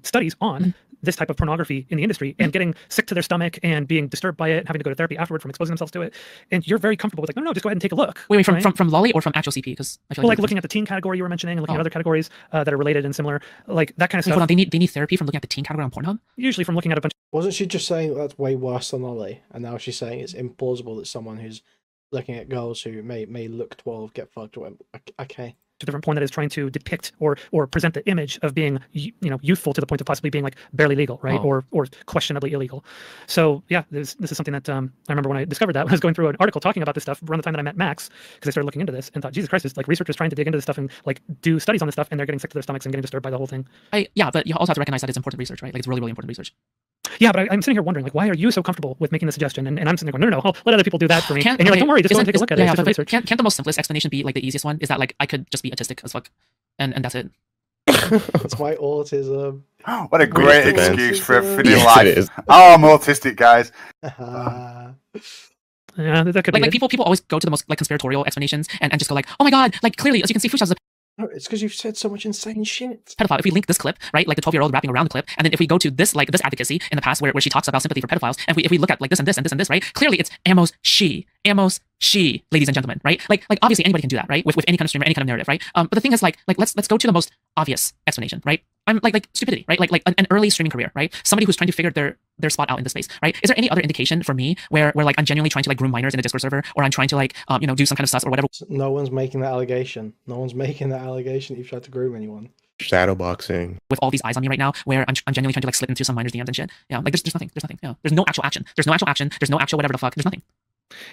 studies on this type of pornography in the industry and getting sick to their stomach and being disturbed by it and having to go to therapy afterward from exposing themselves to it. And you're very comfortable with like, no, just go ahead and take a look. Wait, from Lolly or from actual CP? Because I feel like looking at the teen category you were mentioning and looking at other categories that are related and similar, like that kind of stuff. Hold on, they need therapy from looking at the teen category on Pornhub? Usually from looking at a bunch. Wasn't she just saying that's way worse than Lolly? And now she's saying it's implausible that someone who's looking at girls who may look 12 get fucked. Okay. Different porn that is trying to depict or present the image of being, you know, youthful to the point of possibly being like barely legal, right? Or questionably illegal. So yeah, this is something that I remember when I discovered that when I was going through an article talking about this stuff around the time that I met Max, because I started looking into this and thought, Jesus Christ, it's like researchers trying to dig into this stuff and like do studies on this stuff, and they're getting sick to their stomachs and getting disturbed by the whole thing. Yeah, but you also have to recognize that it's important research, right? Like it's really, really important research. Yeah, but I'm sitting here wondering, like, why are you so comfortable with making the suggestion? And I'm sitting there going, no, I'll let other people do that for me. And you're like, don't worry, just go and take a look at it. Yeah, but can't the most simplest explanation be like the easiest one? Is that like I could just be autistic as fuck, and that's it. That's my autism. What a great excuse for a fitting life. Oh, I'm autistic, guys. Yeah, that could be like people always go to the most like conspiratorial explanations and just go like, oh my god, like clearly as you can see, foodshops is a no, it's because you've said so much insane shit. Pedophile. If we link this clip, right, like the 12-year-old rapping around the clip, and then if we go to this, like this advocacy in the past where she talks about sympathy for pedophiles, and if we look at like this and this and this and this, right, clearly it's Ammo's she, ladies and gentlemen, right? Like obviously anybody can do that, right? With any kind of stream or any kind of narrative, right? But the thing is like let's go to the most obvious explanation, right? I'm like stupidity, right? Like an early streaming career, right? Somebody who's trying to figure their spot out in the space, right? Is there any other indication for me where like I'm genuinely trying to like groom minors in a Discord server, or I'm trying to like you know, do some kind of sus or whatever? No one's making that allegation. No one's making that allegation that you've tried to groom anyone. Shadowboxing. With all these eyes on me right now, where I'm genuinely trying to like slip into some minors DMs and shit. Yeah, like there's nothing. Yeah, there's no actual action. There's no actual whatever the fuck. There's nothing.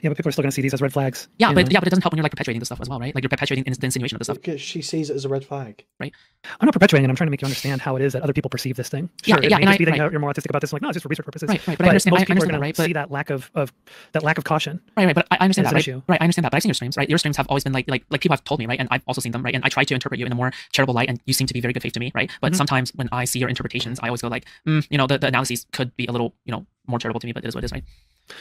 Yeah, but people are still going to see these as red flags. Yeah, but it doesn't help when you're like perpetuating this stuff as well, right? Like you're perpetuating the insinuation of this stuff. Because she sees it as a red flag, right? I'm not perpetuating it. I'm trying to make you understand how it is that other people perceive this thing. Sure, yeah, and you're more autistic about this. I'm like, no, it's just for research purposes. Right. But I understand. Most people are going to see that lack of caution. Right. But I understand that. Issue. Right. I understand that. But I've seen your streams. Right. Your streams have always been like people have told me, right, and I've also seen them, right, and I try to interpret you in a more charitable light, and you seem to be very good faith to me, right. But sometimes when I see your interpretations, I always go like, you know, the analyses could be a little, you know, more charitable to me, but it is what it is, right.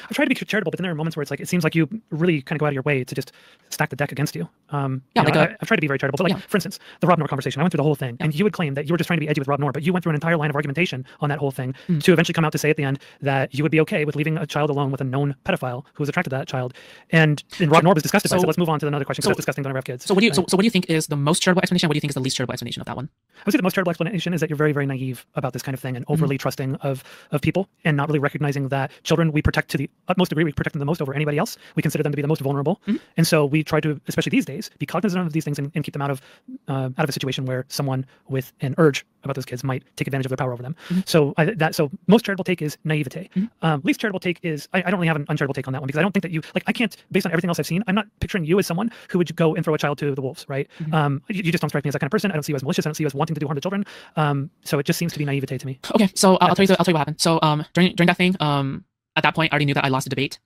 I try to be charitable, but then there are moments where it's like it seems like you really kind of go out of your way to just stack the deck against you. I've tried to be very charitable. But like, for instance, the Rob Noor conversation, I went through the whole thing, and you would claim that you were just trying to be edgy with Rob Noor, but you went through an entire line of argumentation on that whole thing to eventually come out to say at the end that you would be okay with leaving a child alone with a known pedophile who was attracted to that child. And Rob Noor was disgusted by it. So let's move on to another question, because that's disgusting. Don't ever have kids. So what do you think is the most charitable explanation? What do you think is the least charitable explanation of that one? I would say the most charitable explanation is that you're very, very naive about this kind of thing and overly trusting of people, and not really recognizing that children we protect to the utmost degree. We protect them the most over anybody else. We consider them to be the most vulnerable. And so we try to, especially these days, be cognizant of these things and keep them out of a situation where someone with an urge about those kids might take advantage of their power over them. So most charitable take is naivete. Least charitable take is, I don't really have an uncharitable take on that one, because I don't think that you, like, I can't, based on everything else I've seen, I'm not picturing you as someone who would go and throw a child to the wolves, right? You just don't strike me as that kind of person. I don't see you as malicious. I don't see you as wanting to do harm to children. So it just seems to be naivete to me. Okay, so I'll tell you what happened. So during that thing, at that point, I already knew that I lost the debate.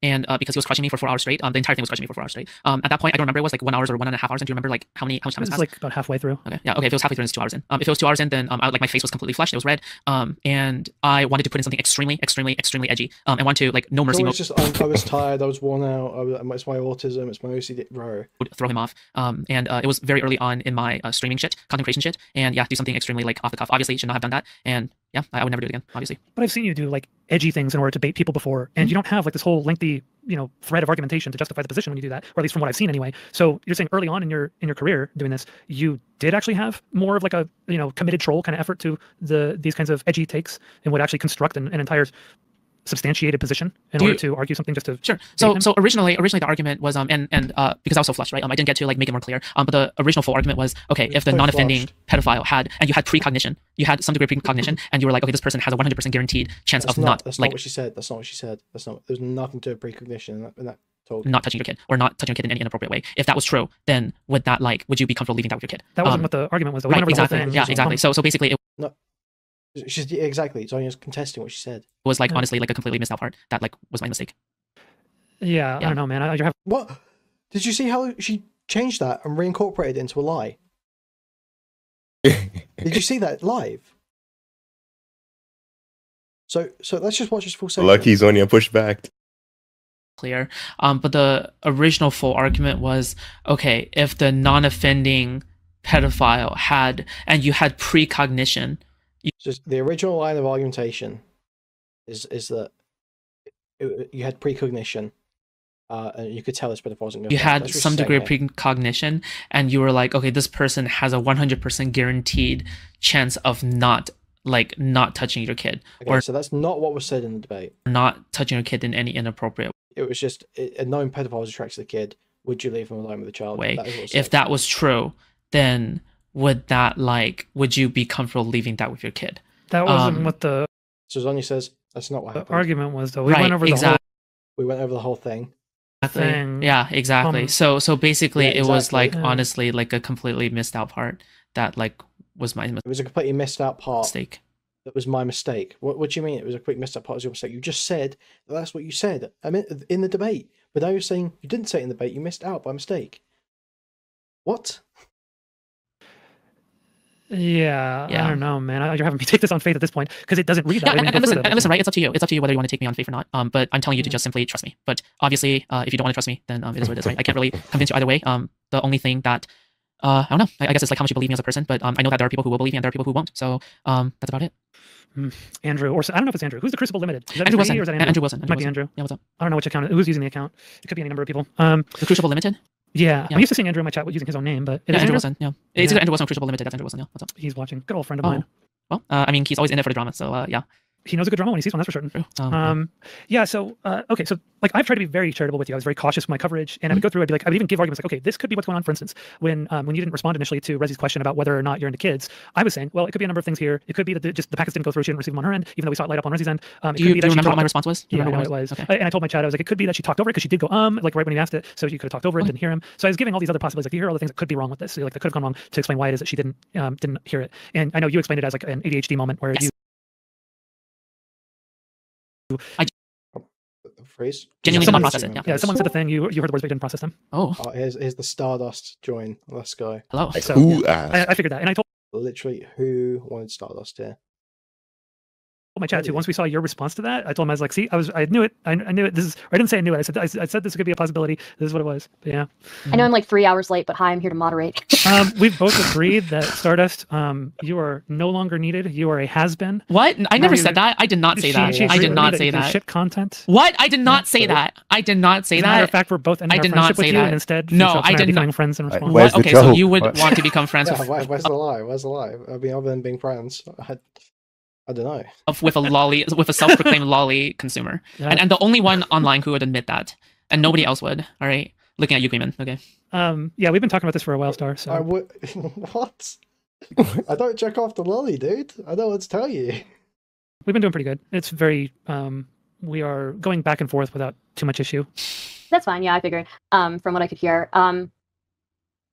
And because he was crushing me for 4 hours straight, the entire thing was crushing me for 4 hours straight. At that point, I don't remember, it was like 1 hour or 1.5 hours. And do you remember like how much time has passed? It was like about halfway through. Okay, yeah, okay. If it was halfway through, it's 2 hours in. If it was 2 hours in, then like my face was completely flushed. It was red. And I wanted to put in something extremely edgy. And want to like no mercy. I was tired. I was worn out. It's my autism. It's my OCD, bro. Would throw him off. And it was very early on in my streaming shit, content creation shit. And yeah, do something extremely like off the cuff. Obviously, should not have done that. And yeah, I would never do it again, obviously. But I've seen you do like edgy things in order to bait people before, and you don't have like this whole lengthy, you know, thread of argumentation to justify the position when you do that, or at least from what I've seen anyway. So you're saying early on in your career doing this, you did actually have more of like a, you know, committed troll kind of effort to these kinds of edgy takes, and would actually construct an entire substantiated position in order to argue something just to sure. So originally the argument was because I was so flushed, right? I didn't get to like make it more clear. But the original full argument was, okay, if the non-offending pedophile you had precognition, you had some degree of precognition, and you were like, okay, this person has a 100% guaranteed chance of not. That's not what she said. That's not what she said. There's nothing to precognition in that. not touching your kid or not touching your kid in any inappropriate way. If that was true, then would you be comfortable leaving that with your kid? That wasn't what the argument was, though. We Right, went over the whole exactly. thing. Yeah, exactly. So basically, it No, exactly. Zonia's contesting what she said. was like honestly like a completely missed out part. That like was my mistake. Yeah, I don't know, man. You're having... What? Did you see how she changed that and reincorporated it into a lie? Did you see that live? So let's just watch this full segment. Lucky Zonia pushed back. Clear. But the original full argument was, okay, if the non-offending pedophile had, and you had precognition. Just the original line of argumentation is that you had precognition. And you could tell this pedophile wasn't going to. You had some degree of precognition, and you were like, okay, this person has a 100% guaranteed chance of not touching your kid. Okay, or so that's not what was said in the debate. Not touching your kid in any inappropriate It was just a known pedophile was attracted to the kid. Would you leave him alone with the child? way. That is what was If said. that was true, then would you be comfortable leaving that with your kid? That wasn't what the So Zonia says that's not what happened. argument was, though. We went over the whole thing. thing. Yeah, exactly. So basically, Yeah, it was like Yeah. honestly like a completely missed out part that like was my It was a completely missed out part. mistake. That was my mistake. What do you mean it was a quick missed out part? Was your mistake? You just said that's what you said. I mean, in the debate, but now you're saying you didn't say it in the debate. You missed out by mistake. What? Yeah, I don't know, man. You're having me take this on faith at this point because it doesn't read that way. And listen, right? It's up to you. It's up to you whether you want to take me on faith or not. But I'm telling you to just simply trust me. But obviously, if you don't want to trust me, then it is what it is, right? I can't really convince you either way. The only thing that I don't know. I guess it's like how much you believe me as a person. But I know that there are people who will believe me and there are people who won't. So that's about it. Andrew, or I don't know if it's Andrew. Who's the Crucible Limited? Is that Andrew Wilson. or is that Andrew? Andrew Wilson. It might be Andrew. Yeah, what's up? I don't know which account. Who's using the account? It could be any number of people. The Crucible Limited. Yeah, I'm used to seeing Andrew in my chat using his own name, but Andrew Wilson. Yeah, it's either Andrew Wilson or Crucible Limited. That's Andrew Wilson. Yeah, what's up? He's watching. Good old friend of mine. Well, I mean, he's always in it for the drama. So yeah. He knows a good drama when he sees one, that's for certain. True. Yeah, so, okay, so, like, I've tried to be very charitable with you. I was very cautious with my coverage, and I would go through, I would even give arguments like, okay, this could be what's going on. For instance, when you didn't respond initially to Rezi's question about whether or not you're into kids, I was saying, well, it could be a number of things here. It could be that the packets didn't go through, she didn't receive them on her end, even though we saw it light up on Rezi's end. Do you remember what my response was? Yeah, I know what it was. Okay. And I told my chat, I was like, it could be that she talked over it because she did go, like right when he asked it, so you could have talked over it and didn't hear him. So I was giving all these other possibilities, like, you hear all the things that could be wrong with this. So, like, that could have gone wrong to explain why it is that she didn't hear it. And I know you explained it as like an ADHD moment where Yes. The phrase Genuinely did not process it. Yeah, someone said the thing, you heard the words, but you didn't process them. Oh, here's the Stardust join. Let's go. hello. Like, So, who asked? I figured that, and I told Literally, who wanted Stardust here? my chat too. Once we saw your response to that, I told him, I was like, see, I knew it. I knew it. I didn't say I knew it. I said this could be a possibility. This is what it was. But yeah. I know I'm like 3 hours late, but hi, I'm here to moderate. We've both agreed that Stardust, you are no longer needed. You are a has-been. What? I never said that. I did not say that. I did not say You that. ship content. What? I did not say that. I did not say As a matter of that. fact, we're both ending I our did not friendship with say you, that. and instead, No, Foodshops and I are did becoming not. friends in response. Where's the Okay, so joke? you would What? want to become friends Yeah, where's the lie? Where's the lie? I mean, other than being friends, I don't know. with a self-proclaimed lolly consumer, Yeah. and the only one online who would admit that, and nobody else would. All right, looking at you, Kuihman. Okay. Yeah, we've been talking about this for a while, Star. So I would. What? I don't check off the lolly, dude. I don't know what to tell you. we've been doing pretty good. It's very, we are going back and forth without too much issue. That's fine. Yeah, I figured. From what I could hear.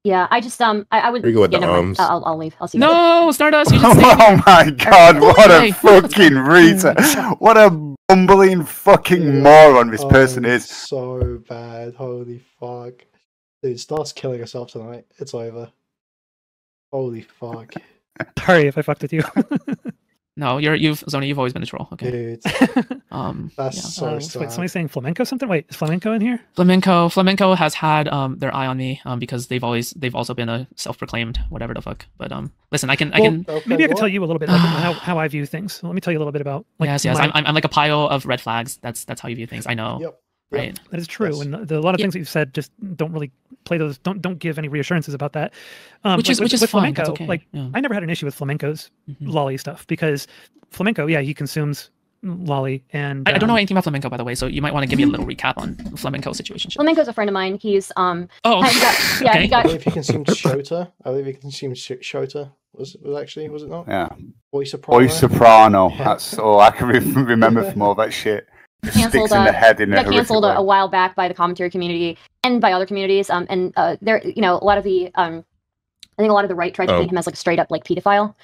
Yeah, I just I would. We go with yeah, the never mind. arms. I'll leave. I'll see you guys. No, Stardust. You didn't say Oh my god, what a Okay. fucking retard. What a bumbling fucking moron this person is. So bad. Holy fuck. Dude, Star's killing herself tonight. It's over. Holy fuck. Sorry if I fucked with you. No, Zonia, you've always been a troll. Okay. Dude, Yeah. that's so Wait, sad. somebody's saying flamenco something? Wait, is flamenco in here? Flamenco has had their eye on me because they've also been a self-proclaimed whatever the fuck. But listen, I can Okay, Maybe I can what? tell you a little bit like how I view things. Let me tell you a little bit about like yes. I'm like a pile of red flags. That's how you view things. I know. Yep. Right. that is true, Yes. and a lot of things that you've said just don't really play those. Don't give any reassurances about that. Which is with fine. flamenco. That's okay. Like Yeah. I never had an issue with flamenco's Mhm. lolly stuff because flamenco, yeah, he consumes lolly, and I don't know anything about flamenco, by the way, so you might want to give me a little recap on the flamenco situation. Flamenco's a friend of mine. He's Oh, yeah, okay. he got I believe he consumed Shota. I believe he consumed Shota. Was it not? Yeah. Boy Soprano. Boy Soprano. Yeah. That's all I can remember from all that shit. canceled. In the head in got canceled a while back by the commentary community and by other communities. And there, you know, a lot of the I think a lot of the right tried to paint him as like a straight up like pedophile.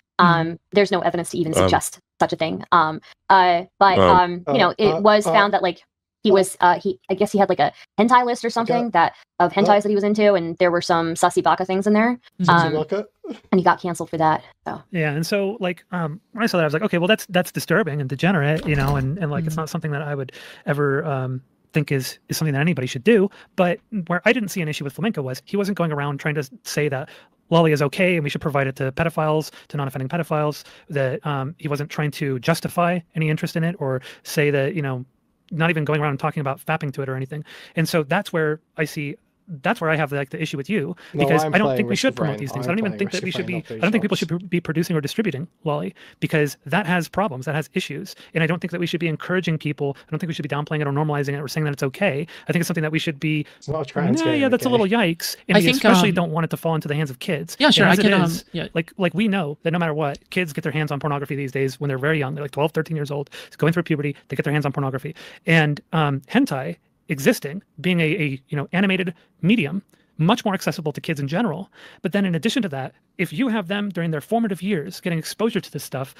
There's no evidence to even suggest such a thing. But you know, it was found that like he was I guess he had like a hentai list or something of hentais that he was into, and there were some sussy baka things in there. And he got canceled for that. So. Yeah, and so like when I saw that, I was like, okay, well that's disturbing and degenerate, you know, and like it's not something that I would ever think is something that anybody should do. But where I didn't see an issue with Flamenco was he wasn't going around trying to say that lolly is okay and we should provide it to pedophiles, to non-offending pedophiles, that he wasn't trying to justify any interest in it or say that, you know, not even going around and talking about fapping to it or anything. And so that's where I have like the issue with you, because I don't think we should promote these things. I don't even think that we should be, I don't think people should be producing or distributing lolly, because that has problems, that has issues. And I don't think that we should be encouraging people. I don't think we should be downplaying it or normalizing it or saying that it's okay. I think it's something that we should be, it's not a trans game, yeah, that's a little yikes. And we especially don't want it to fall into the hands of kids. Yeah, sure. Like we know that no matter what, kids get their hands on pornography these days when they're very young. They're like 12, 13 years old, going through puberty, they get their hands on pornography. And hentai existing, being a you know, animated medium, much more accessible to kids in general. But then in addition to that, if you have them during their formative years getting exposure to this stuff,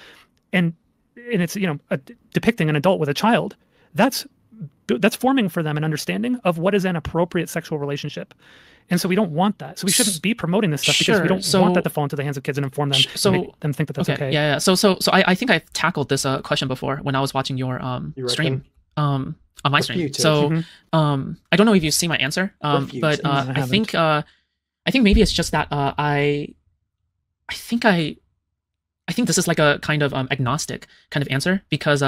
and it's, you know, depicting an adult with a child, that's forming for them an understanding of what is an appropriate sexual relationship. And so we don't want that. So we shouldn't be promoting this stuff because we don't want that to fall into the hands of kids and inform them, make them think that that's okay. Yeah. So I think I've tackled this question before when I was watching your stream. On my stream. So I don't know if you see my answer, but I think maybe it's just that I think this is like a kind of agnostic kind of answer, because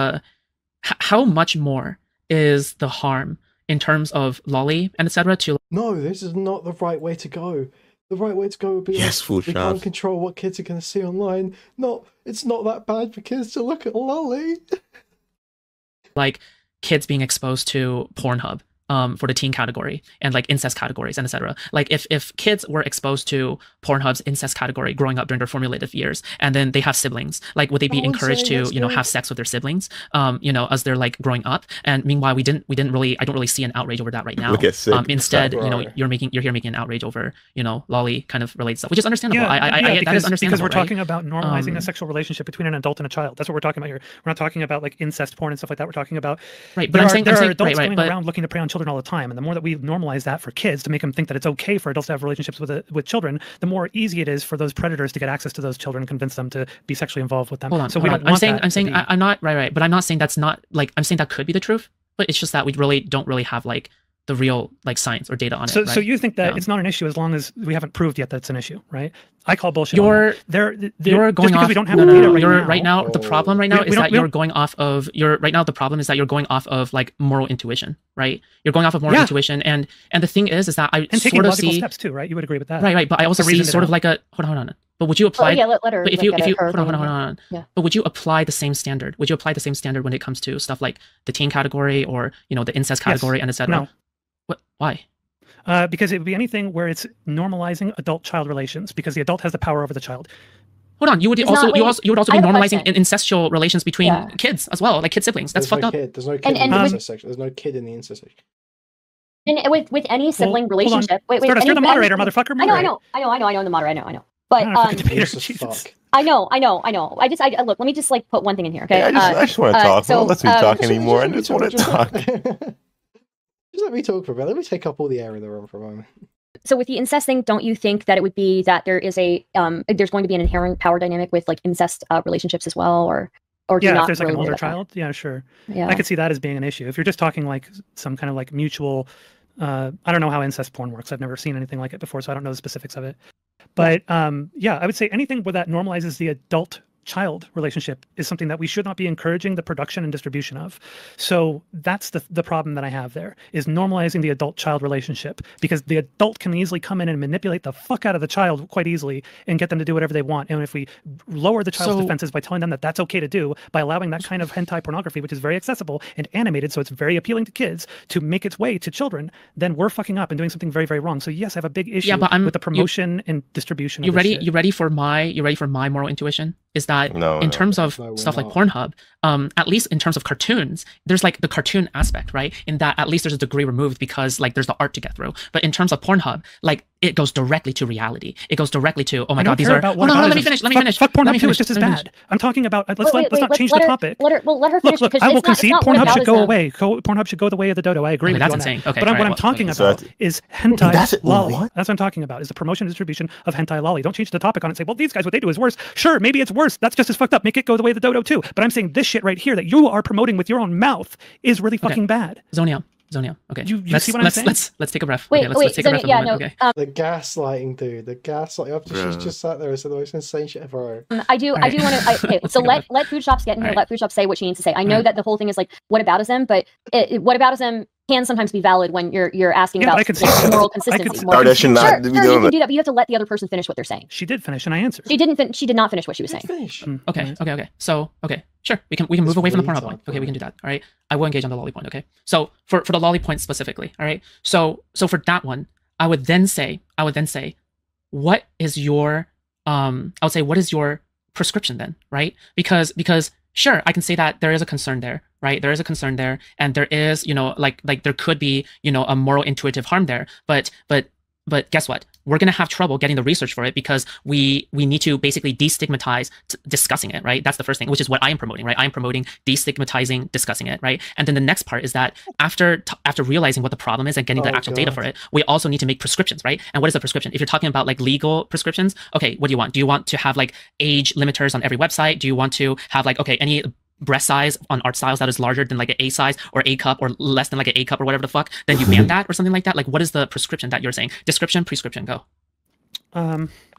how much more is the harm in terms of lolly and etc. to... No, this is not the right way to go. The right way to go would be we can't control what kids are going to see online. No, it's not that bad for kids to look at lolly. Like kids being exposed to Pornhub for the teen category and like incest categories and etc. Like if kids were exposed to Pornhub's incest category growing up during their formative years, and then they have siblings, like would they be encouraged to, you know, have sex with their siblings, you know, as they're like growing up? And meanwhile, I don't really see an outrage over that right now. Instead, you know, you're here making an outrage over, you know, lolly kind of related stuff, which is understandable. Yeah, that is understandable, because we're talking about normalizing a sexual relationship between an adult and a child. That's what we're talking about here. We're not talking about like incest porn and stuff like that. We're talking about but there are adults going around looking to prey on children all the time, and the more that we normalize that for kids to make them think that it's okay for adults to have relationships with children, the more easy it is for those predators to get access to those children and convince them to be sexually involved with them. I'm not right, but I'm not saying that's not, like, I'm saying that could be the truth, but it's just that we really don't really have like the real like science or data on it. So you think that it's not an issue as long as we haven't proved yet that it's an issue, right? I call bullshit. You're going off. We don't have data right now. The problem right now is that you're going off of the problem is that you're going off of like moral intuition, right? You're going off of moral intuition, and the thing is that I and sort of see steps too, right? You would agree with that, right? But I also see sort of like a hold on. But would you apply? Let her. But if you hold on. Yeah. But would you apply the same standard? Would you apply the same standard when it comes to stuff like the teen category or, you know, the incest category and etc.? No. What? Why? Because it would be anything where it's normalizing adult-child relations, because the adult has the power over the child. Hold on, you would also be normalizing incestual relations between kids as well, like kid siblings. That's fucked up. There's no kid in the incest section. There's no kid in the incest section. And with any sibling relationship, wait, you're the moderator, motherfucker. I know, I'm the moderator. I know. But I know. Look, let me just like put one thing in here, okay? Yeah, I just want to talk. Don't let me talk anymore. I just want to talk. Just let me talk for a bit. Let me take up all the air in the room for a moment. So with the incest thing, don't you think that it would be that there is there's going to be an inherent power dynamic with like incest relationships as well, or do you not if there's like really an older child, sure. I could see that as being an issue. If you're just talking like some kind of like mutual, I don't know how incest porn works. I've never seen anything like it before, so I don't know the specifics of it. But I would say anything where that normalizes the adult-child relationship is something that we should not be encouraging the production and distribution of. So that's the problem that I have there, is normalizing the adult-child relationship, because the adult can easily come in and manipulate the fuck out of the child quite easily and get them to do whatever they want. And if we lower the child's defenses by telling them that that's okay to do, by allowing that kind of hentai pornography, which is very accessible and animated, so it's very appealing to kids, to make its way to children, then we're fucking up and doing something very, very wrong. So yes, I have a big issue with the promotion and distribution. You ready for my moral intuition? is that in terms of stuff like Pornhub, at least in terms of cartoons, there's like the cartoon aspect, right? In that at least there's a degree removed because like there's the art to get through. But in terms of Pornhub, like it goes directly to reality. It goes directly to, oh my God, these are. Hold on, let me finish. Fuck Pornhub too. It's just as bad. I'm talking about. Let's not change the topic. Let her finish. Look, I will concede. Pornhub should go away. Pornhub should go the way of the dodo. I agree with you on that. Okay, but what I'm talking about is hentai lolly. That's what I'm talking about. Is the promotion and distribution of hentai lolly. Don't change the topic on it and say, well, these guys, what they do is worse. Sure, maybe it's worse. That's just as fucked up. Make it go the way of the dodo too. But I'm saying this shit right here that you are promoting with your own mouth is really fucking bad. Zonia. Okay. You see what I'm saying? Let's take a breath. Wait, let's take a breath. The gaslighting, dude. The gaslighting. After she's just sat there and said the most insane shit ever. I do want to. Okay, so let food shops get in here. Let food shops say what she needs to say. I know that the whole thing is like whataboutism, but whataboutism can sometimes be valid when you're asking about moral consistency. Sure, you can do that, but you have to let the other person finish what they're saying. She did finish, and I answered. She did not finish what she was saying. Okay. So sure, we can move away from the Pornhub point. Okay, we can do that. All right, I will engage on the lolly point. Okay, so for the lolly point specifically, all right. So for that one, I would then say, what is your what is your prescription then, right? Because sure, I can say that there is a concern there, right? There is a concern there, and there is, like there could be, a moral intuitive harm there, but guess what? We're going to have trouble getting the research for it because we need to basically destigmatize discussing it, right? That's the first thing, which is what I am promoting, right? I am promoting destigmatizing discussing it, right? And then the next part is that after realizing what the problem is and getting the actual data for it, we also need to make prescriptions, right? And what is a prescription? If you're talking about like legal prescriptions, okay, what do you want? Do you want to have like age limiters on every website? Do you want to have like, okay, any breast size on art styles that is larger than like an A size or A cup or less than like an A cup or whatever the fuck, then you ban that or something like that? Like, what is the prescription that you're saying? Description, prescription, go.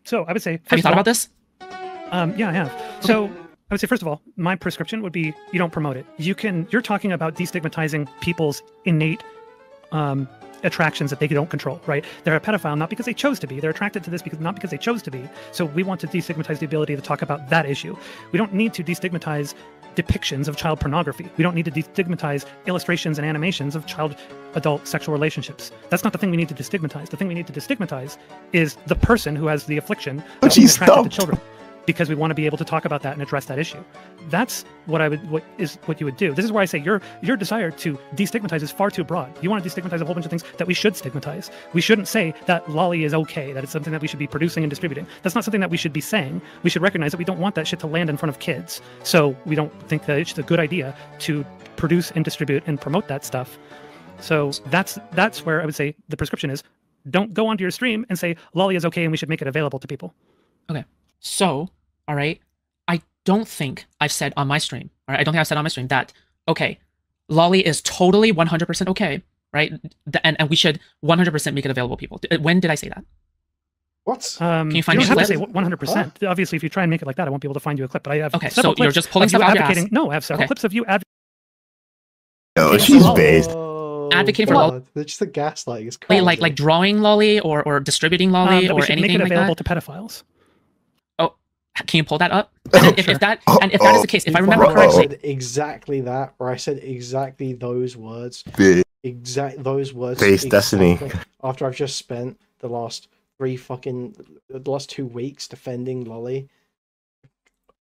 So I would say, have you thought about this? Yeah, I have. Okay. So I would say, first of all, my prescription would be you don't promote it. You're talking about destigmatizing people's innate attractions that they don't control, right? They're a pedophile not because they chose to be. They're attracted to this not because they chose to be. So we want to destigmatize the ability to talk about that issue. We don't need to destigmatize depictions of child pornography. We don't need to destigmatize illustrations and animations of child-adult sexual relationships. That's not the thing we need to destigmatize. The thing we need to destigmatize is the person who has the affliction of being attracted to children, because we want to be able to talk about that and address that issue. That's what you would do. This is where I say your desire to destigmatize is far too broad. You want to destigmatize a whole bunch of things that we should stigmatize. We shouldn't say that lolly is okay, that it's something that we should be producing and distributing. That's not something that we should be saying. We should recognize that we don't want that shit to land in front of kids. So we don't think that it's a good idea to produce and distribute and promote that stuff. So that's where I would say the prescription is, don't go onto your stream and say lolly is okay and we should make it available to people. Okay. So, all right, I don't think I've said on my stream, all right, I don't think I've said on my stream that, okay, lolly is totally 100% okay, right? And we should 100% make it available to people. When did I say that? What? Can you find me a clip? You don't have to say 100%. Huh? Obviously, if you try and make it like that, I won't be able to find you a clip, but I have okay, several so you're just pulling stuff out your ass. No, I have several clips of you advocating. No, she's based. Advocating for lolly. They're just the gaslighting. It's crazy. Like drawing lolly or distributing lolly or anything make it like available that? to pedophiles. Can you pull that up? And if that is the case, if I remember correctly, I said exactly that, or I said exactly those words, those words. Face destiny. After I've just spent the last 2 weeks defending lolly,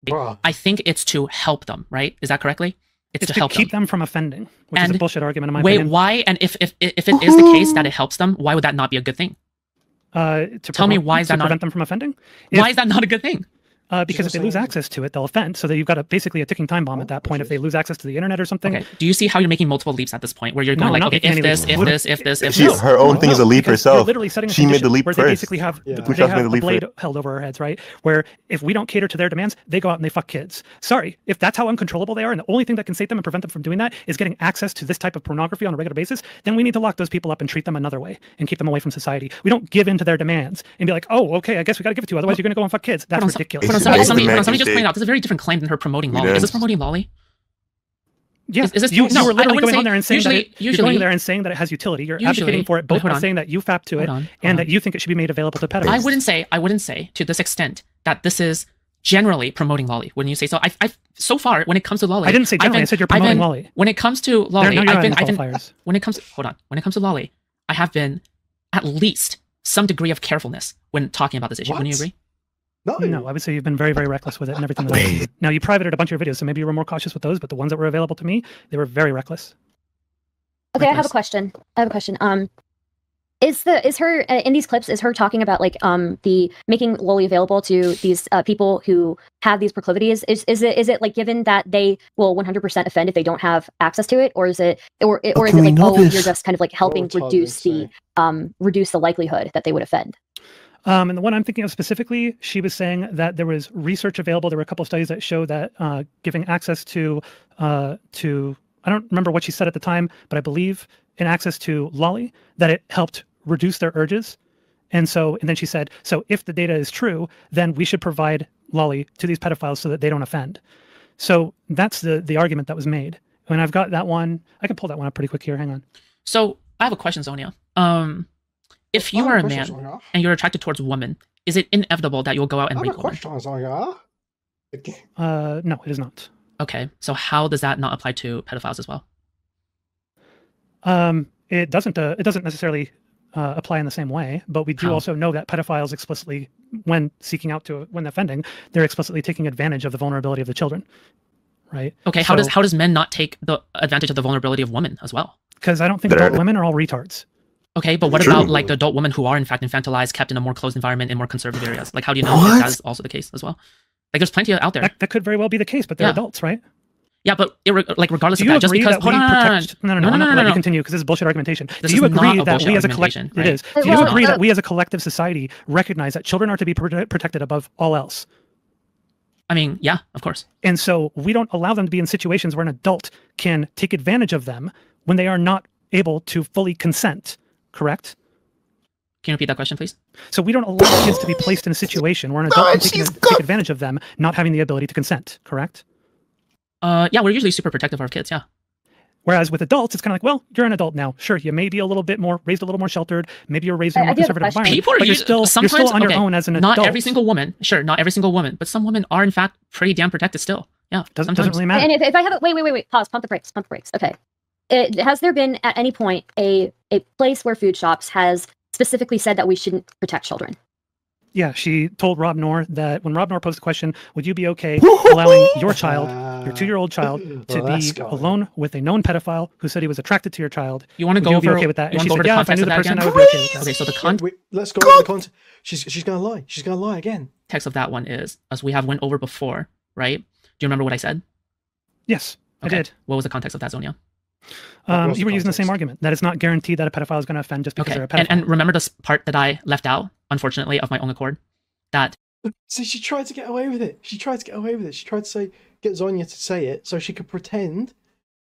bruh. I think it's to help them, right? Is that correctly? It's to help keep them from offending, which is a bullshit argument in my opinion. Wait, why? And if it is the case that it helps them, why would that not be a good thing? Tell me why is that not prevent them from offending? Why is that not a good thing? Because if they lose access to it, they'll offend. So that you've got basically a ticking time bomb at that point. If they lose access to the internet or something. Okay. Do you see how you're making multiple leaps at this point, where you're going like, okay, if this. Her own thing is a leap herself. Literally setting she made the leap where first. They basically have a blade held over our heads, right? Where if we don't cater to their demands, they go out and they fuck kids. Sorry, if that's how uncontrollable they are, and the only thing that can save them and prevent them from doing that is getting access to this type of pornography on a regular basis, then we need to lock those people up and treat them another way and keep them away from society. We don't give in to their demands and be like, oh, okay, I guess we got to give it to you. Otherwise, you're going to go and fuck kids. That's ridiculous. Somebody just pointed out, this is a very different claim than her promoting lolly. Is this promoting lolly? Yeah, is this, you were literally going on there and saying you're going there and saying that it has utility. You're advocating for it, both by saying that you fap to it and that you think it should be made available to pedophiles. I wouldn't say to this extent that this is generally promoting lolly. Wouldn't you say so? I've so far when it comes to lolly, I didn't say generally. I said you're promoting lolly. When it comes to lolly, when it comes to lolly, I have been at least some degree of carefulness when talking about this issue. Wouldn't you agree? No, I would say you've been very, very reckless with it and everything that I've seen. Now, you privated a bunch of your videos, so maybe you were more cautious with those, but the ones that were available to me, they were very reckless. Okay, I have a question. Is her in these clips, is her talking about like the making loli available to these people who have these proclivities? Is it like given that they will 100% offend if they don't have access to it, or is it or is it like, oh, you're just kind of like helping reduce the likelihood that they would offend? And the one I'm thinking of specifically, she was saying that there was research available. There were a couple of studies that show that giving access to I don't remember what she said at the time, but I believe in access to loli, that it helped reduce their urges. And then she said, so if the data is true, then we should provide loli to these pedophiles so that they don't offend. So that's the argument that was made. And I've got that one. I can pull that one up pretty quick here. Hang on. So I have a question, Zonia. If you are a man and you're attracted towards a woman, is it inevitable that you'll go out and rape a woman? No, it is not. Okay, so how does that not apply to pedophiles as well? It doesn't necessarily apply in the same way, but we do also know that pedophiles explicitly, when offending, they're explicitly taking advantage of the vulnerability of the children, right? Okay, how does men not take the advantage of the vulnerability of women as well? Because I don't think adult women are all retards. Okay, but what about like the adult women who are in fact infantilized, kept in a more closed environment in more conservative areas? Like, how do you know if that is also the case as well? Like, there's plenty out there. That could very well be the case, but they're adults, right? Yeah, but regardless of that, just because I'm not going to let you continue because this is bullshit argumentation. Do you agree that we as a collective, it is? Do you agree that we as a collective society recognize that children are to be protected above all else? I mean, yeah, of course. And so we don't allow them to be in situations where an adult can take advantage of them when they are not able to fully consent. Correct? Can you repeat that question, please? So we don't allow kids to be placed in a situation where an adult can take advantage of them, not having the ability to consent. Correct? Yeah, we're usually super protective of our kids. Yeah. Whereas with adults, it's kind of like, well, you're an adult now. Sure, you may be raised a little more sheltered. Maybe you're raised in a more conservative environment. But you're still on your own as an adult. Not every single woman. Sure, not every single woman, but some women are in fact pretty damn protected still. Yeah, doesn't really matter. And if I have wait, pause, pump the brakes. Okay. Has there been at any point a place where Food Shops has specifically said that we shouldn't protect children? Yeah, she told Rob Noor that when Rob Noor posed the question, would you be okay allowing your child, your 2-year-old child, to be alone with a known pedophile who said he was attracted to your child? You want to go over? Be okay with that? And she said, yeah, if I knew the person, I would be okay with that. Okay, so the context. Let's go over the context. She's gonna lie. She's gonna lie again. Text of that one is, as we have went over before, right? Do you remember what I said? Yes, I did. What was the context of that, Zonia? You were using the same argument that it's not guaranteed that a pedophile is going to offend just because they're a pedophile. And remember this part that I left out, unfortunately, of my own accord? So she tried to get away with it. She tried to get Zonia to say it so she could pretend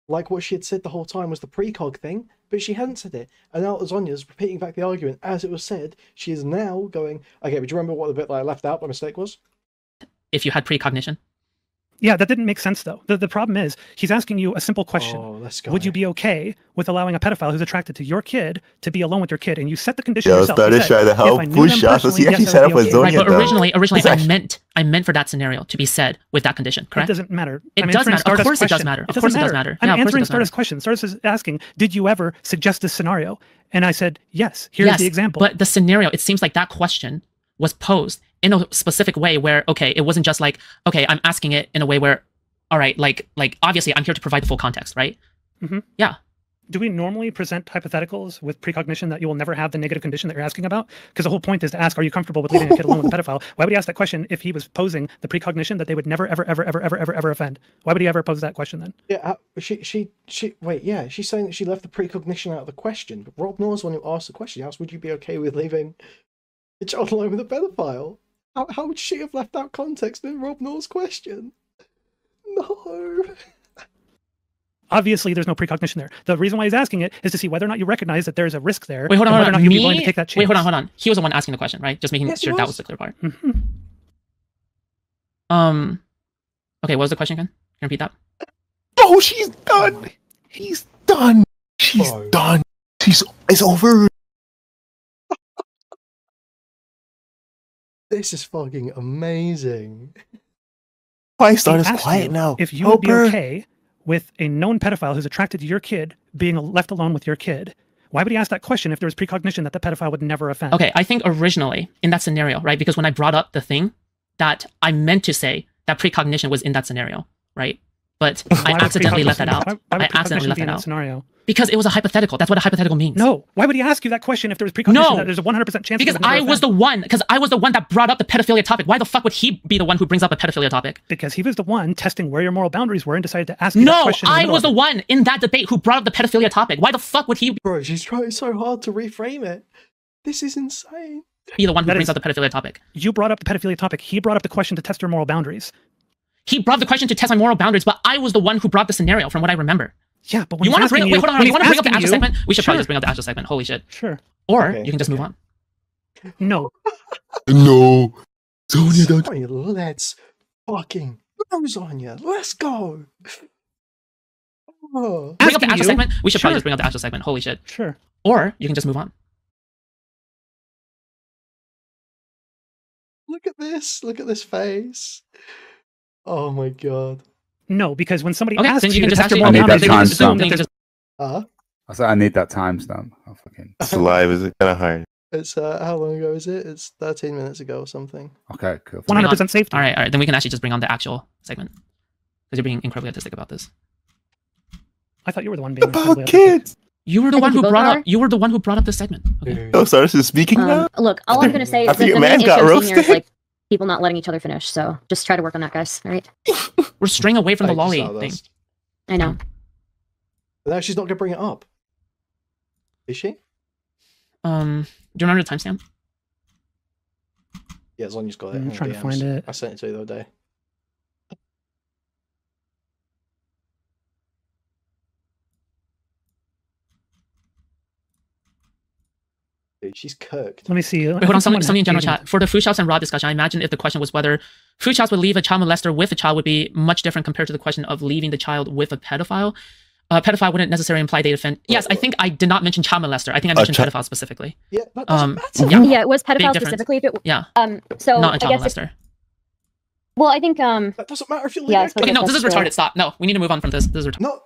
like what she had said the whole time was the precog thing, but she hadn't said it. And now Zonia's repeating back the argument as it was said. She is now going, okay, but do you remember what the bit that I left out by mistake was? If you had precognition. Yeah, that didn't make sense, though. The problem is, he's asking you a simple question. Would you be okay with allowing a pedophile who's attracted to your kid to be alone with your kid? And you set the condition yourself. Started trying to help push shots. He actually set up with Zonia. Right, but originally I meant for that scenario to be said with that condition, correct? It doesn't matter. It does matter. Of course it does matter. Of course it does matter. I'm answering Stardust's question. Stardust is asking, did you ever suggest this scenario? And I said, yes. Here's the example. But the scenario, it seems like that question was posed in a specific way where, okay, it wasn't just like, okay, I'm asking it in a way where, all right, like obviously I'm here to provide the full context, right? Mm-hmm. Yeah. Do we normally present hypotheticals with precognition that you will never have the negative condition that you're asking about? Because the whole point is to ask, are you comfortable with leaving a kid alone with a pedophile? Why would he ask that question if he was posing the precognition that they would never, ever offend? Why would he ever pose that question then? Yeah, she's saying that she left the precognition out of the question. But Rob Noor's the one who asked the question. He asked, would you be okay with leaving a child alone with a pedophile? How would she have left out context in Rob Noor's question? No. Obviously, there's no precognition there. The reason why he's asking it is to see whether or not you recognize that there's a risk there. Wait, hold on. Whether or not you'd be willing to take that chance. Wait, hold on. He was the one asking the question, right? Just making sure that was the clear part. Mm-hmm. Okay, what was the question again? Can you repeat that? Oh, she's done. He's done. She's done. It's over. This is fucking amazing. Why Stardust quiet now? If you would be okay with a known pedophile who's attracted to your kid being left alone with your kid, why would he ask that question if there was precognition that the pedophile would never offend? Okay, I think originally in that scenario, right? Because when I brought up the thing that I meant to say that precognition was in that scenario, right? But I accidentally left that out. I accidentally left that out. Scenario? Because it was a hypothetical. That's what a hypothetical means. No. Why would he ask you that question if there was precognition? No. That there's a 100% chance. Because I was the one that brought up the pedophilia topic. Why the fuck would he be the one who brings up a pedophilia topic? Because he was the one testing where your moral boundaries were and decided to ask you that question. No, I was the one in that debate who brought up the pedophilia topic. Why the fuck would he Bro, she's trying so hard to reframe it. This is insane. be the one who brings up the pedophilia topic? You brought up the pedophilia topic. He brought up the question to test your moral boundaries. He brought the question to test my moral boundaries, but I was the one who brought the scenario from what I remember. Yeah, but when you want to bring up the actual segment? We should sure. probably just bring up the actual segment. Holy shit. Sure. Or you can just move on. No. No. Zonia, don't. Zonia, let's fucking go, Zonia. Let's go. Oh. Bring up the actual segment? We should probably just bring up the actual segment. Holy shit. Sure. Or you can just move on. Look at this. Look at this face. Oh my god. No, because when somebody Okay, asks then you you can to just test your actually moral I need boundaries, that they just timestamp. assume that there's I said I need that timestamp. Oh, fucking. It's live. Is it kind of hard? It's how long ago is it? It's 13 minutes ago or something. Okay, cool. 100% safety. All right. Then we can actually just bring on the actual segment. Because you're being incredibly artistic about this. I thought you were the one being About kids. You were the I one think who you brought both up. You were the one who brought up this segment. Okay. Oh, Cyrus is speaking now? Look, all I'm going to say I is think that your the man main got issue I'm seeing here is roasted. like people not letting each other finish. So just try to work on that, guys. All right. We're straying away from the Thank you, lolly thing. Stardust. I know. Now she's not going to bring it up. Is she? Do you remember the timestamp? Yeah, Zonia's got it. I'm in trying to DMs. find it. I sent it to you the other day. Dude, she's cooked. Let me see. Wait, hold on. Somebody in general chat. For the food shops and raw discussion, I imagine if the question was whether food shops would leave a child molester with a child would be much different compared to the question of leaving the child with a pedophile. Pedophile wouldn't necessarily imply they offend. Yes, I think I did not mention child molester. I think I mentioned pedophile specifically. Yeah, that doesn't matter. Yeah, it was pedophile difference. specifically. If it, Yeah. So Not a I child guess. molester. Well, I think. That doesn't matter if you leave Yeah, I it. suppose Okay, no, this that's is true. retarded. Stop. No, we need to move on from this. This is retarded. No.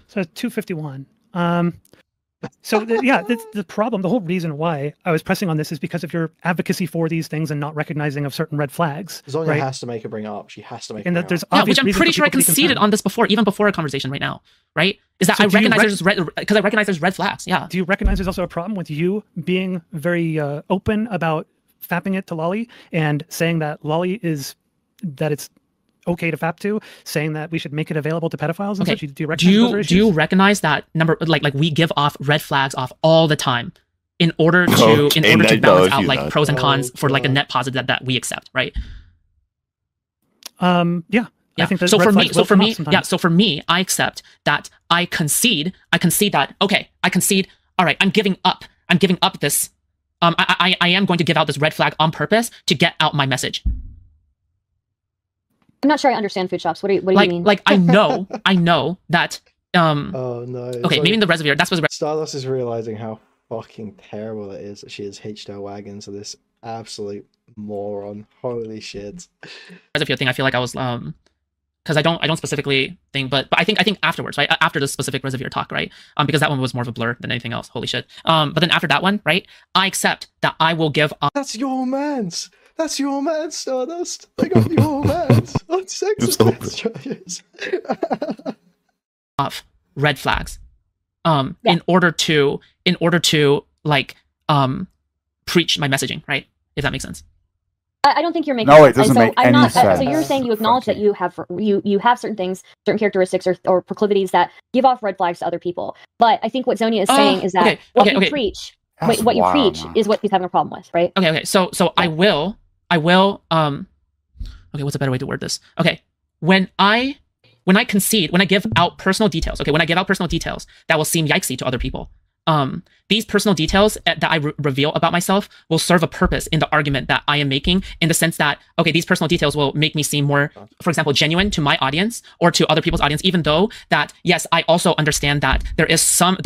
So it's 251. Yeah, the problem, the whole reason why I was pressing on this is because of your advocacy for these things and not recognizing of certain red flags. Zonia right? has to make her bring it up. She has to make And her that bring there's it up. Yeah, obvious which I'm reason pretty for sure I people to be conceded concerned. on this before, even before our conversation right now, right? Is that So I do you recognize because I recognize there's red flags. Yeah. Do you recognize there's also a problem with you being very open about fapping it to Lolly and saying that Lolly that it's okay to fap to, saying that we should make it available to pedophiles and Okay. such? Do you recognize those are Do you issues? recognize that number? Like we give off red flags off all the time in order to Okay, balance no, out she's like not. pros and cons for like a God. net positive that we accept, right? Yeah. Yeah. I think So red for me, flags will come up sometimes. So for me, I accept that I concede that, okay, I concede, all right, I'm giving up this. I am going to give out this red flag on purpose to get out my message. I'm not sure I understand food shops. What do you mean? Like I know that, Oh no. okay, maybe in the reservoir, that's what the Stardust is realizing how fucking terrible it is that she has hitched her wagon to this absolute moron. Holy shit. reservoir thing. I feel like I was, because I don't specifically think, but I think afterwards, right? After the specific reservoir talk, right? Because that one was more of a blur than anything else. Holy shit. But then after that one, right? I accept that I will give That's your man's. That's your man, Stardust. I got your man's. On sex It's open. offense charges. off red flags, in order to like preach my messaging, right? If that makes sense. I don't think you're making. No, sense. it doesn't so make I'm any not, sense. So you're saying you acknowledge that you have certain things, certain characteristics or proclivities that give off red flags to other people. But I think what Zonia is saying is that what you preach, That's what you wild, preach man. is what he's having a problem with, right? Okay. So I will. Okay, what's a better way to word this? Okay, when I concede, when I give out personal details, that will seem yikesy to other people. These personal details that I reveal about myself will serve a purpose in the argument that I am making, in the sense that, okay, these personal details will make me seem more, for example, genuine to my audience or to other people's audience, even though that, yes, I also understand that there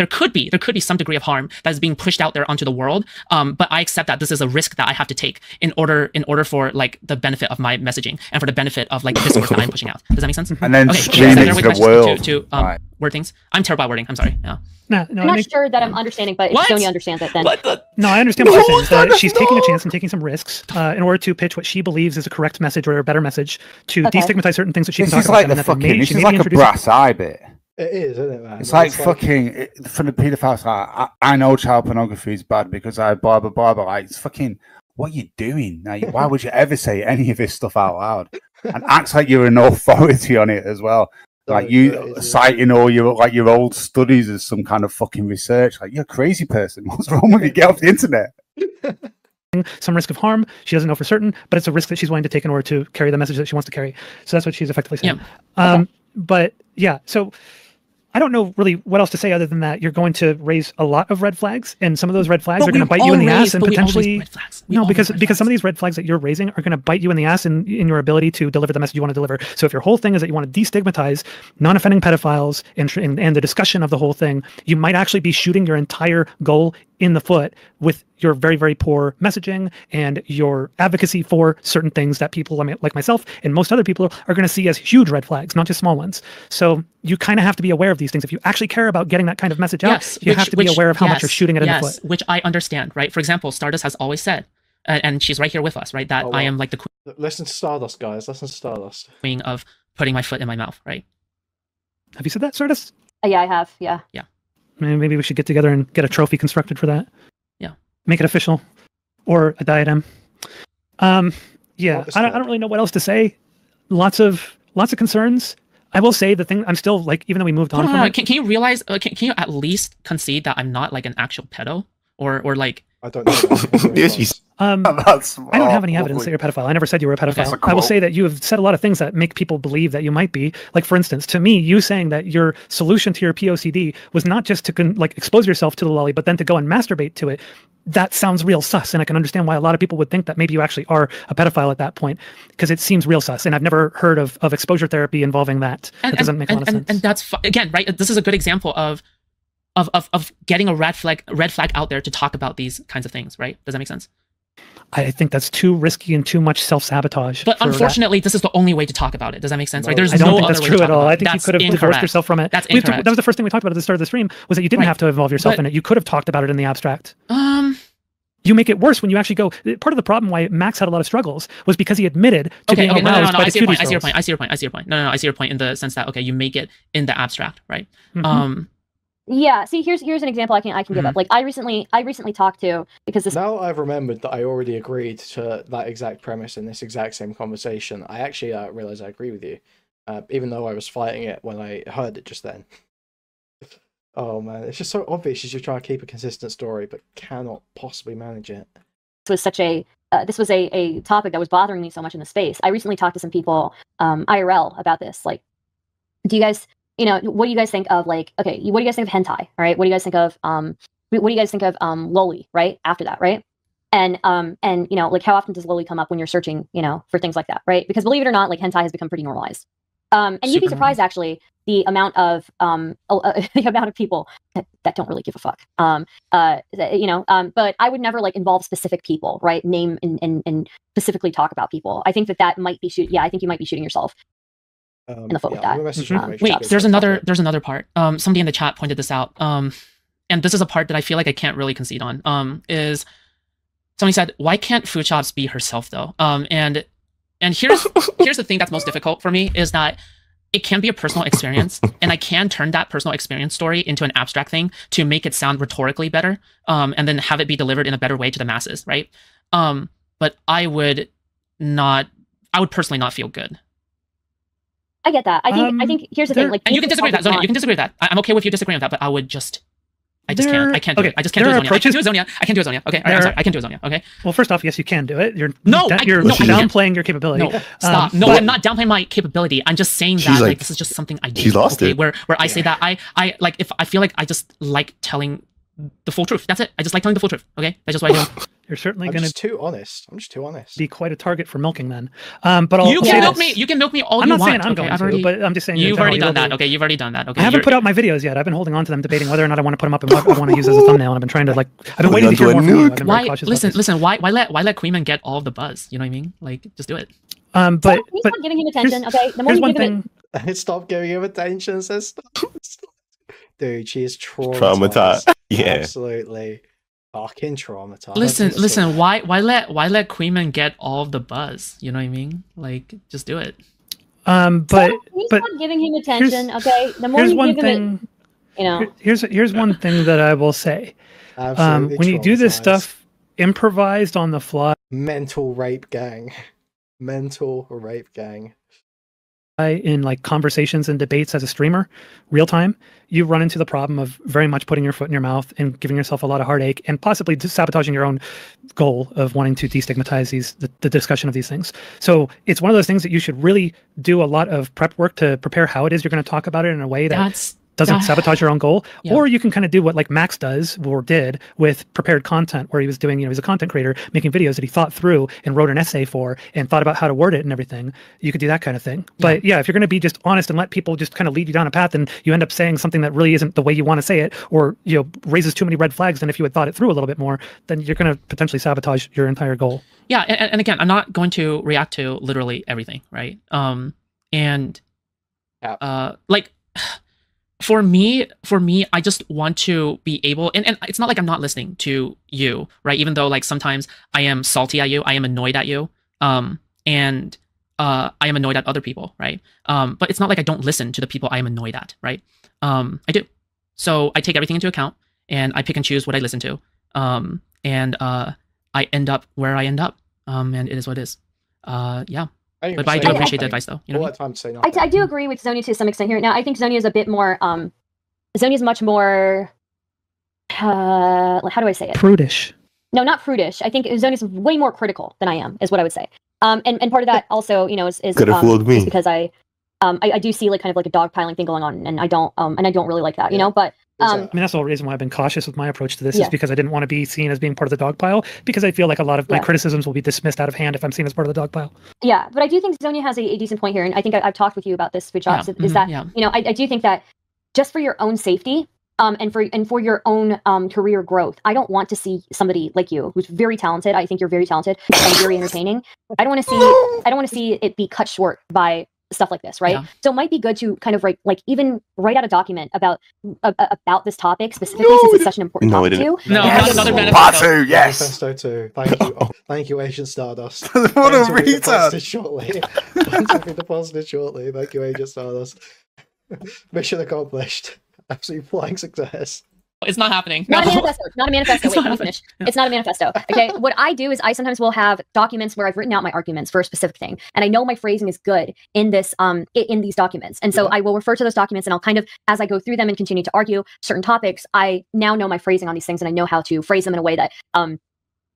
could be some degree of harm that is being pushed out there onto the world. But I accept that this is a risk that I have to take in order for like the benefit of my messaging and for the benefit of like the discourse that I'm pushing out. Does that make sense? And then Okay, stream is it there a to way the world. to Right. word things? I'm terrible at wording. I'm sorry. Yeah. No, I'm not sure that I'm understanding, but What? Zonia understands it then. No, I understand what you're saying. She's taking a chance and taking some risks in order to pitch what she believes is a correct message or a better message to destigmatize certain things that she can talk about. This is like a brass eye bit. It is, isn't it, man? It's like fucking for the paedophiles. Like, I know child pornography is bad because I blah blah blah. But like, it's fucking. What are you doing? Like, why would you ever say any of this stuff out loud? And acts like you're an authority on it as well. Like you citing all your old studies as some kind of fucking research. Like, you're a crazy person. What's wrong with you? Get off the internet. Some risk of harm. She doesn't know for certain, but it's a risk that she's willing to take in order to carry the message that she wants to carry. So that's what she's effectively saying. Yeah. But yeah, so I don't know really what else to say other than that you're going to raise a lot of red flags, and some of those red flags are going to bite you in the ass, and potentially because some of these red flags that you're raising are going to bite you in the ass in your ability to deliver the message you want to deliver. So if your whole thing is that you want to destigmatize non-offending pedophiles and the discussion of the whole thing, you might actually be shooting your entire goal in the foot with your very, very poor messaging and your advocacy for certain things that people like myself and most other people are going to see as huge red flags, not just small ones. So you kind of have to be aware of these things. If you actually care about getting that kind of message out, you have to be aware of how much you're shooting it in the foot. Which I understand, right? For example, Stardust has always said, and she's right here with us, right? That I am like the queen. Listen to Stardust, guys. Listen to Stardust. Queen of putting my foot in my mouth, right? Have you said that, Stardust? Yeah, I have. Yeah. Yeah. Maybe we should get together and get a trophy constructed for that. Yeah. Make it official. Or a diadem. Yeah, I don't really know what else to say. Lots of concerns. I will say the thing, I'm still like, even though we moved on from it. Can you realize, can you at least concede that I'm not like an actual pedo? Or like... I don't know. Yes, I don't have any evidence that you're a pedophile. I never said you were a pedophile. Okay, I will say that you have said a lot of things that make people believe that you might be. Like, for instance, to me, you saying that your solution to your POCD was not just to expose yourself to the lolly, but then to go and masturbate to it. That sounds real sus, and I can understand why a lot of people would think that maybe you actually are a pedophile at that point, because it seems real sus. And I've never heard of exposure therapy involving that. It doesn't make a lot of sense. And that's again, right? This is a good example of getting a red flag out there to talk about these kinds of things, right? Does that make sense? I think that's too risky and too much self-sabotage. But unfortunately, this is the only way to talk about it. Does that make sense? Right? There's no other way to talk about it. I don't think that's true at all. I think you could have divorced yourself from it. That's incorrect. That was the first thing we talked about at the start of the stream, was that you didn't have to involve yourself in it. You could have talked about it in the abstract. You make it worse when you actually go. Part of the problem why Max had a lot of struggles was because he admitted to being aroused by the cuties. I see your point. No, I see your point in the sense that, okay, you make it in the abstract, right? Yeah. See, here's an example I can give up. Like I recently talked to, because this. Now I've remembered that I already agreed to that exact premise in this exact same conversation. I actually realized I agree with you, even though I was fighting it when I heard it just then. Oh man, it's just so obvious as you're trying to keep a consistent story, but cannot possibly manage it. This was a topic that was bothering me so much in the space. I recently talked to some people IRL about this. Like, do you guys? What do you guys think of, like, okay, what do you guys think of hentai, all right? What do you guys think of, loli, right? After that, right? And like, how often does loli come up when you're searching, for things like that, right? Because believe it or not, like, hentai has become pretty normalized. And you'd be surprised, actually, the amount of people that don't really give a fuck. But I would never, like, involve specific people, right? Name and specifically talk about people. I think that might be I think you might be shooting yourself in the foot with that. Wait, there's another part. Somebody in the chat pointed this out. And this is a part that I feel like I can't really concede on. Is somebody said, why can't food shops be herself though? And here's the thing that's most difficult for me, is that it can be a personal experience, and I can turn that personal experience story into an abstract thing to make it sound rhetorically better, and then have it be delivered in a better way to the masses, right? But I would personally not feel good. I get that. I think here's the thing. Like, and you can disagree with that, Zonia. You can disagree with that. I'm okay with you disagreeing with that, but I just can't. I can't do it. I just can't do it, Zonia. I can't do it, Zonia. I can't do it, Zonia. Okay, I'm sorry. I can do it, Zonia. Okay. Well, first off, yes, you can do it. You're no, downplaying your capability. No, stop. No, I'm not downplaying my capability. I'm just saying that like this is just something I do. She's lost it. Where I say that I like, if I feel like I just like telling the full truth. That's it. I just like telling the full truth. Okay, that's just what I do. You're certainly going to too honest. I'm just too honest. Be quite a target for milking then. But I'll you can milk me. You can milk me all I'm you not want. Saying I'm going to, but I'm just saying you've already done that. Okay, you've already done that. Okay, I haven't put out my videos yet. I've been holding on to them, debating whether or not I want to put them up and what I want to use as a thumbnail. And I've been trying to I've been waiting to hear more from you. Why? Listen. Why let Kuihman get all of the buzz? You know what I mean? Like, just do it. But stop giving him attention. Okay, the more you give him. Stop giving him attention. Says stop. Dude, she is traumatized. Yeah. Absolutely. Fucking traumatized. Listen. Why let Kuihman get all of the buzz? You know what I mean? Like, just do it. But he's not giving him attention. Okay, the more you give him, here's one thing that I will say. When you do this stuff improvised on the fly, mental rape gang. In like conversations and debates as a streamer, real time, you run into the problem of very much putting your foot in your mouth and giving yourself a lot of heartache and possibly sabotaging your own goal of wanting to destigmatize the discussion of these things. So it's one of those things that you should really do a lot of prep work to prepare how it is you're going to talk about it in a way that doesn't sabotage your own goal. Yeah. Or you can kind of do what like Max does or did with prepared content, where he was doing, he's a content creator making videos that he thought through and wrote an essay for and thought about how to word it and everything. You could do that kind of thing. Yeah. But yeah, if you're going to be just honest and let people just kind of lead you down a path and you end up saying something that really isn't the way you want to say it, or, raises too many red flags than if you had thought it through a little bit more, then you're going to potentially sabotage your entire goal. Yeah. And again, I'm not going to react to literally everything. Right. For me, I just want to be able, and it's not like I'm not listening to you, right? Even though like sometimes I am salty at you, I am annoyed at you, and I am annoyed at other people, right? But it's not like I don't listen to the people I am annoyed at, right? I do. So I take everything into account, and I pick and choose what I listen to, and I end up where I end up, and it is what it is. Yeah. But I do appreciate the advice, though. I do agree with Zonia to some extent here. Now, I think Zonia is a bit more. Zonia's much more. How do I say it? Prudish. No, not prudish. I think Zonia's way more critical than I am, is what I would say. And part of that also, is because I do see like kind of like a dogpiling thing going on, and I don't really like that, But I mean, that's the whole reason why I've been cautious with my approach to this is because I didn't want to be seen as being part of the dog pile, because I feel like a lot of my criticisms will be dismissed out of hand if I'm seen as part of the dog pile. Yeah, but I do think Zonia has a decent point here, and I think I've talked with you about this, foodshops, I do think that just for your own safety, and for your own career growth, I don't want to see somebody like you who's very talented. I think you're very talented and very entertaining. I don't want to see it be cut short by stuff like this, right? Yeah. So it might be good to kind of even write out a document about this topic specifically, since it's such an important topic to you. No, another manifesto. Part 2, yes. Manifesto 2. Thank you, Agent Stardust. What a retard. Shortly. Deposited shortly. Thank you, Agent Stardust. Mission accomplished. Absolute flying success. It's not happening. Not a manifesto. Wait, let me finish. It's not a manifesto. Okay. What I do is I sometimes will have documents where I've written out my arguments for a specific thing, and I know my phrasing is good in this in these documents, and so I will refer to those documents, and I'll kind of, as I go through them and continue to argue certain topics, I now know my phrasing on these things, and I know how to phrase them in a way that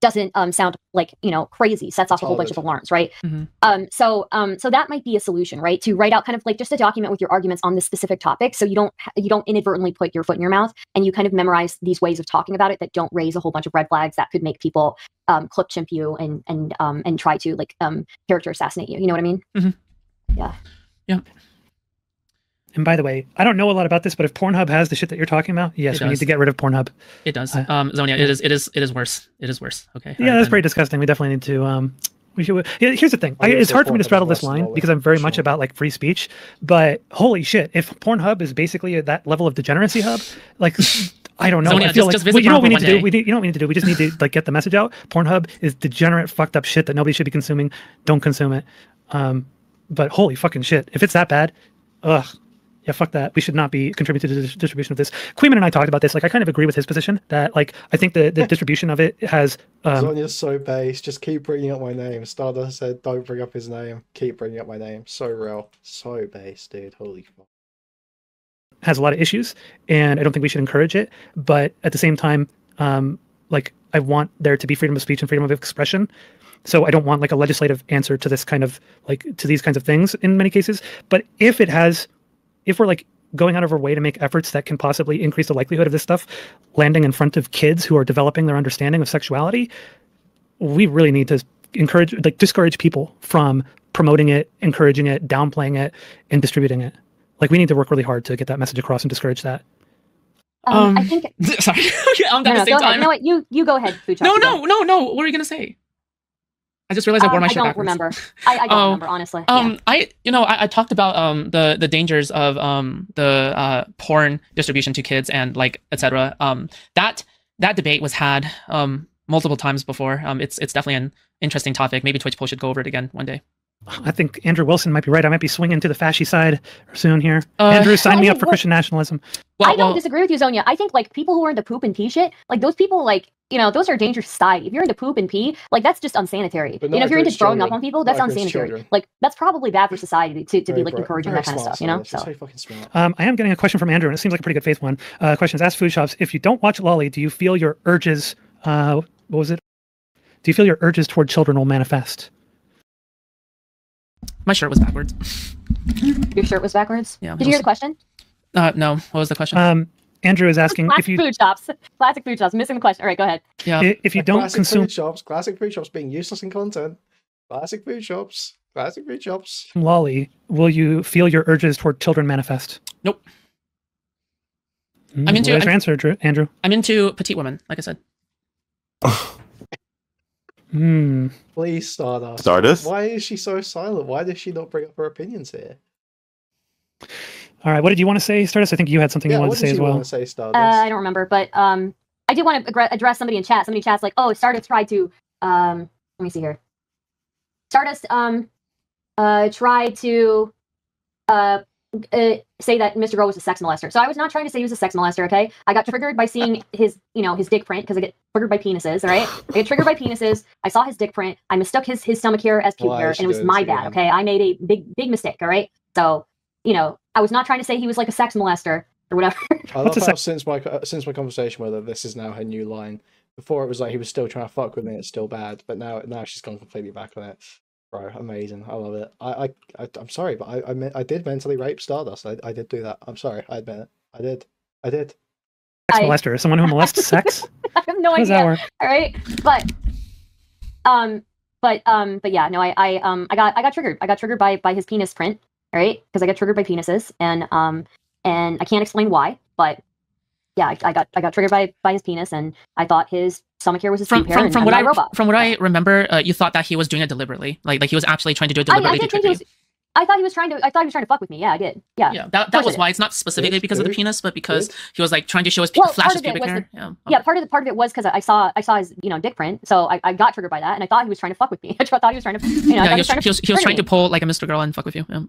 doesn't sound like crazy, sets off a whole bunch of alarms, right? Mm-hmm. So that might be a solution, right? To write out kind of like just a document with your arguments on this specific topic, so you don't inadvertently put your foot in your mouth, and you kind of memorize these ways of talking about it that don't raise a whole bunch of red flags that could make people clip chimp you and try to character assassinate you. You know what I mean? Mm-hmm. Yeah. Yeah. And by the way, I don't know a lot about this, but if Pornhub has the shit that you're talking about, yes, we need to get rid of Pornhub. It does. Zonia, it is worse. It is worse. Okay. Yeah, that's pretty disgusting. We definitely need to. Here's the thing. It's hard for me to straddle this line because I'm very much about free speech. But holy shit, if Pornhub is basically at that level of degeneracy hub, I don't know. Zonia, I feel just you know what we need to do? You know what we need to do? We just need to get the message out. Pornhub is degenerate, fucked up shit that nobody should be consuming. Don't consume it. But holy fucking shit, if it's that bad, ugh. Yeah, fuck that. We should not be contributing to the distribution of this. Kuihman and I talked about this. I kind of agree with his position that, I think the distribution of it has. Zonia's so base. Just keep bringing up my name. Stardust said, "Don't bring up his name. Keep bringing up my name." So real, so base, dude. Holy fuck. Has a lot of issues, and I don't think we should encourage it. But at the same time, I want there to be freedom of speech and freedom of expression. So I don't want a legislative answer to this kind of to these kinds of things in many cases. But if we're going out of our way to make efforts that can possibly increase the likelihood of this stuff landing in front of kids who are developing their understanding of sexuality, we really need to discourage people from promoting it, encouraging it, downplaying it, and distributing it. We need to work really hard to get that message across and discourage that. I think. Sorry. Okay, I'm done at the same time. You know what? You go ahead, Food No. What are you gonna say? I just realized I wore my shirt I don't backwards. remember. I don't remember, honestly. I talked about the dangers of the porn distribution to kids and like etc. That debate was had multiple times before. It's definitely an interesting topic. Maybe Twitch Poll should go over it again one day. I think Andrew Wilson might be right. I might be swinging to the fasci side soon here. Andrew, sign me up for Christian nationalism. I don't disagree with you, Zonia. I think like people who are into poop and pee shit, like those people, like those are dangerous to society. If you're into poop and pee, like that's just unsanitary. If you're into throwing up on people, that's unsanitary. Like that's probably bad for society to be like encouraging that kind of stuff. So so fucking smart. I am getting a question from Andrew, and it seems like a pretty good faith one. Question is, ask food shops, if you don't watch Lolly, do you feel your urges? What was it? Do you feel your urges toward children will manifest? My shirt was backwards. Your shirt was backwards? Yeah. Did you hear the question? No. What was the question? Andrew is asking if you classic food shops, missing the question. All right, go ahead. Yeah. If you don't consume classic food shops being useless in content. Classic food shops. Lolly, will you feel your urges toward children manifest? Nope. There's your answer, Andrew. I'm into petite women, like I said. Please, Stardust. Stardust? Why is she so silent? Why does she not bring up her opinions here? All right, what did you want to say, Stardust? I think you had something you wanted to say as well. Want to say, Stardust? I don't remember, but I did want to address somebody in chat. Somebody in chat's like, "Oh, Stardust tried to let me see here. Stardust tried to say that Mr. Girl was a sex molester." So I was not trying to say he was a sex molester, okay? I got triggered by seeing his dick print, because I get triggered by penises, all right? I get triggered by penises. I saw his dick print. I mistook his stomach hair as pubic hair, and it was my bad, okay? I made a big mistake, all right? So, I was not trying to say he was like a sex molester or whatever. I love how since my conversation with her, this is now her new line. Before it was like he was still trying to fuck with me, it's still bad, but now she's gone completely back on it. Bro, amazing. I love it. I'm sorry, but I did mentally rape Stardust. I did do that. I'm sorry. I admit it. I did. Sex molester. Someone who molests sex? I have no idea. All right. But yeah, no, I got triggered. I got triggered by his penis print, right? Because I got triggered by penises, and I can't explain why, but yeah, I got triggered by his penis, and I thought his stomach hair was his pubic hair. From what I remember, you thought that he was doing it deliberately, like he was actually trying to do it deliberately. I thought he was trying to fuck with me. Yeah, I did. Yeah. That was why. It's not specifically because of the penis, but because he was like trying to show his flash his pubic hair. Part of it was because I saw his dick print, so I got triggered by that, and I thought he was trying to fuck with me. I thought he was trying to he was trying to pull like a Mr. Girl and fuck with you. Yeah.